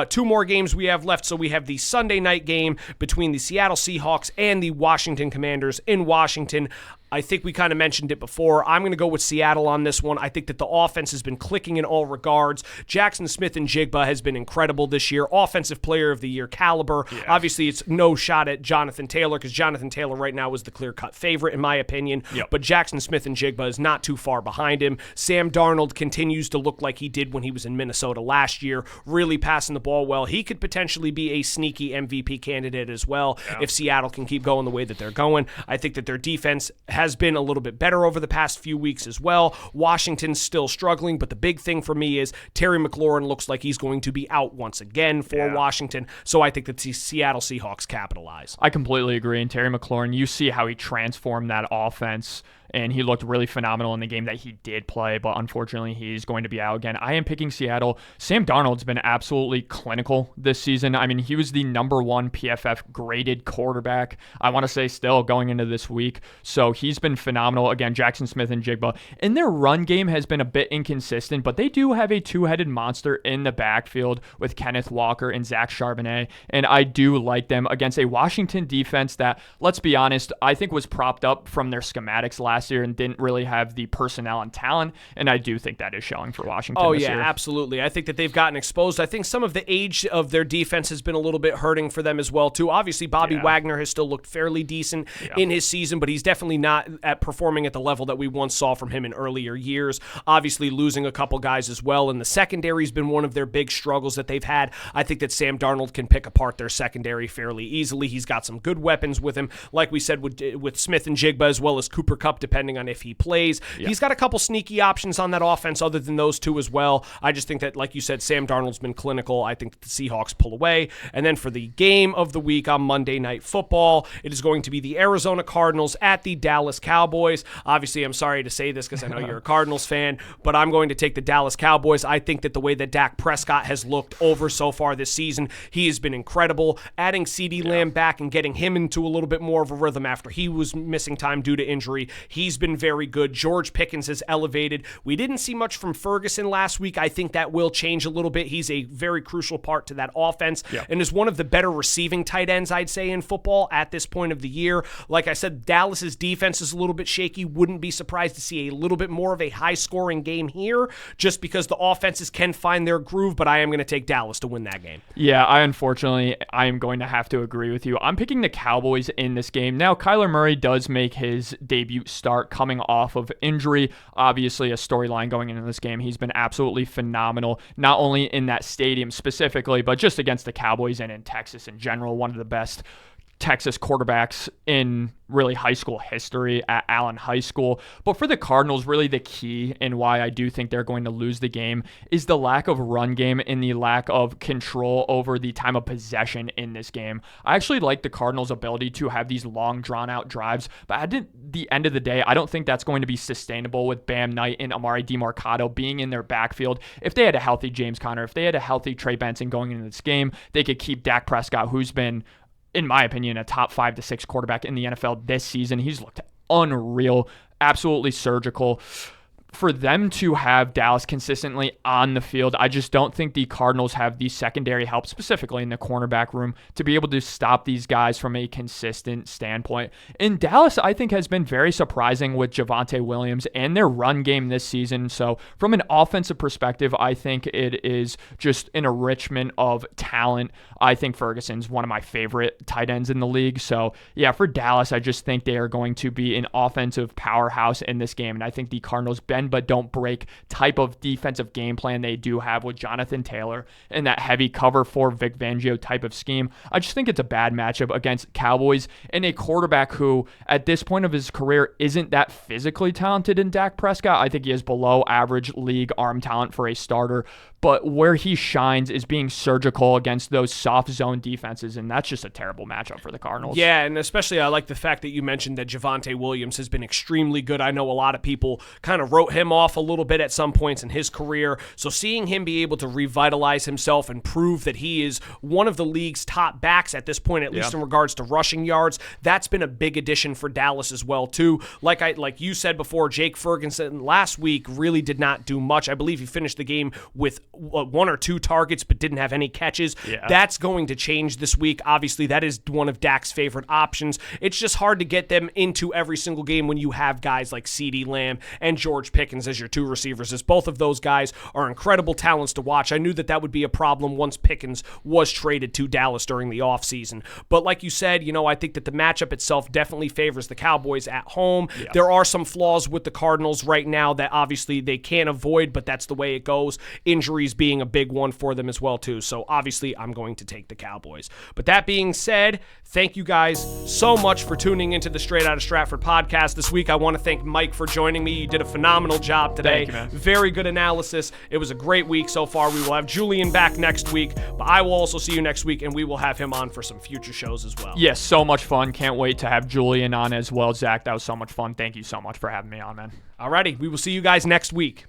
Two more games we have left. So we have the Sunday night game between the Seattle Seahawks and the Washington Commanders in Washington. I think we kind of mentioned it before. I'm going to go with Seattle on this one. I think that the offense has been clicking in all regards. Jackson Smith-Njigba has been incredible this year. Offensive Player of the Year caliber. Obviously, it's no shot at Jonathan Taylor, because Jonathan Taylor right now is the clear-cut favorite in my opinion. But Jackson Smith-Njigba is not too far behind him. Sam Darnold continues to look like he did when he was in Minnesota last year, really passing the ball well. He could potentially be a sneaky MVP candidate as well if Seattle can keep going the way that they're going. I think that their defense has has been a little bit better over the past few weeks as well. Washington's still struggling, but the big thing for me is Terry McLaurin looks like he's going to be out once again for Washington, so I think that the Seattle Seahawks capitalize. I completely agree. And Terry McLaurin, you see how he transformed that offense, and he looked really phenomenal in the game that he did play, but unfortunately he's going to be out again. I am picking Seattle. Sam Darnold's been absolutely clinical this season. I mean, he was the number 1 PFF graded quarterback, I want to say, still going into this week. So he's been phenomenal. Again, Jackson Smith and Jigba. And their run game has been a bit inconsistent, but they do have a two-headed monster in the backfield with Kenneth Walker and Zach Charbonnet, and I do like them against a Washington defense that, let's be honest, I think was propped up from their schematics last year and didn't really have the personnel and talent, and I do think that is showing for Washington this year. Absolutely. I think that they've gotten exposed. I think some of the age of their defense has been a little bit hurting for them as well, too. Obviously, Bobby Wagner has still looked fairly decent in his season, but he's definitely not performing at the level that we once saw from him in earlier years. Obviously, losing a couple guys as well, and the secondary has been one of their big struggles that they've had. I think that Sam Darnold can pick apart their secondary fairly easily. He's got some good weapons with him, like we said, with Smith and Jigba, as well as Cooper Kupp, depending on if he plays. He's got a couple sneaky options on that offense other than those two as well. I just think that, like you said, Sam Darnold's been clinical. I think the Seahawks pull away. And then for the game of the week on Monday Night Football, it is going to be the Arizona Cardinals at the Dallas Cowboys. Obviously, I'm sorry to say this because I know you're a Cardinals fan, but I'm going to take the Dallas Cowboys. I think that the way that Dak Prescott has looked over so far this season, he has been incredible. Adding CeeDee Lamb back and getting him into a little bit more of a rhythm after he was missing time due to injury, he's been very good. George Pickens has elevated. We didn't see much from Ferguson last week. I think that will change a little bit. He's a very crucial part to that offense and is one of the better receiving tight ends, I'd say, in football at this point of the year. Like I said, Dallas's defense is a little bit shaky. Wouldn't be surprised to see a little bit more of a high-scoring game here just because the offenses can find their groove, but I am going to take Dallas to win that game. Yeah, I am going to have to agree with you. I'm picking the Cowboys in this game. Now, Kyler Murray does make his debut start coming off of injury. Obviously, a storyline going into this game. He's been absolutely phenomenal, not only in that stadium specifically, but just against the Cowboys and in Texas in general. One of the best Texas quarterbacks in really high school history at Allen High School. But for the Cardinals, really the key and why I do think they're going to lose the game is the lack of run game and the lack of control over the time of possession in this game. I actually like the Cardinals' ability to have these long, drawn-out drives, but at the end of the day, I don't think that's going to be sustainable with Bam Knight and Amari DiMercato being in their backfield. If they had a healthy James Conner, if they had a healthy Trey Benson going into this game, they could keep Dak Prescott, who's been, in my opinion, a top 5 to 6 quarterback in the NFL this season. He's looked unreal, absolutely surgical. For them to have Dallas consistently on the field, I just don't think the Cardinals have the secondary help, specifically in the cornerback room, to be able to stop these guys from a consistent standpoint. And Dallas, I think, has been very surprising with Javonte Williams and their run game this season. So from an offensive perspective, I think it is just an enrichment of talent. I think Ferguson's one of my favorite tight ends in the league. So yeah, for Dallas, I just think they are going to be an offensive powerhouse in this game. And I think the Cardinals bend but don't break type of defensive game plan they do have with Jonathan Taylor and that heavy cover for Vic Fangio type of scheme. I just think it's a bad matchup against Cowboys and a quarterback who at this point of his career isn't that physically talented in Dak Prescott. I think he has below average league arm talent for a starter, but where he shines is being surgical against those soft zone defenses, and that's just a terrible matchup for the Cardinals. Yeah, and especially I like the fact that you mentioned that Javonte Williams has been extremely good. I know a lot of people kind of wrote him off a little bit at some points in his career, so seeing him be able to revitalize himself and prove that he is one of the league's top backs at this point, at least in regards to rushing yards, that's been a big addition for Dallas as well, too. Like you said before, Jake Ferguson last week really did not do much. I believe he finished the game with 1 or 2 targets but didn't have any catches. That's going to change this week. Obviously, that is one of Dak's favorite options. It's just hard to get them into every single game when you have guys like CeeDee Lamb and George Pickens as your two receivers, as both of those guys are incredible talents to watch. I knew that would be a problem once Pickens was traded to Dallas during the offseason. But like you said, I think that the matchup itself definitely favors the Cowboys at home. Yeah. There are some flaws with the Cardinals right now that obviously they can't avoid, but that's the way it goes. Injuries being a big one for them as well, too. So obviously I'm going to take the Cowboys. But that being said, thank you guys so much for tuning into the Straight Outta Stratford podcast this week. I want to thank Mike for joining me. You did a phenomenal job today. Thank you, man. Very good analysis. It was a great week so far. We will have Julian back next week, but I will also see you next week, and we will have him on for some future shows as well. Yes, so much fun. Can't wait to have Julian on as well. Zach, that was so much fun. Thank you so much for having me on, man. Alrighty, we will see you guys next week.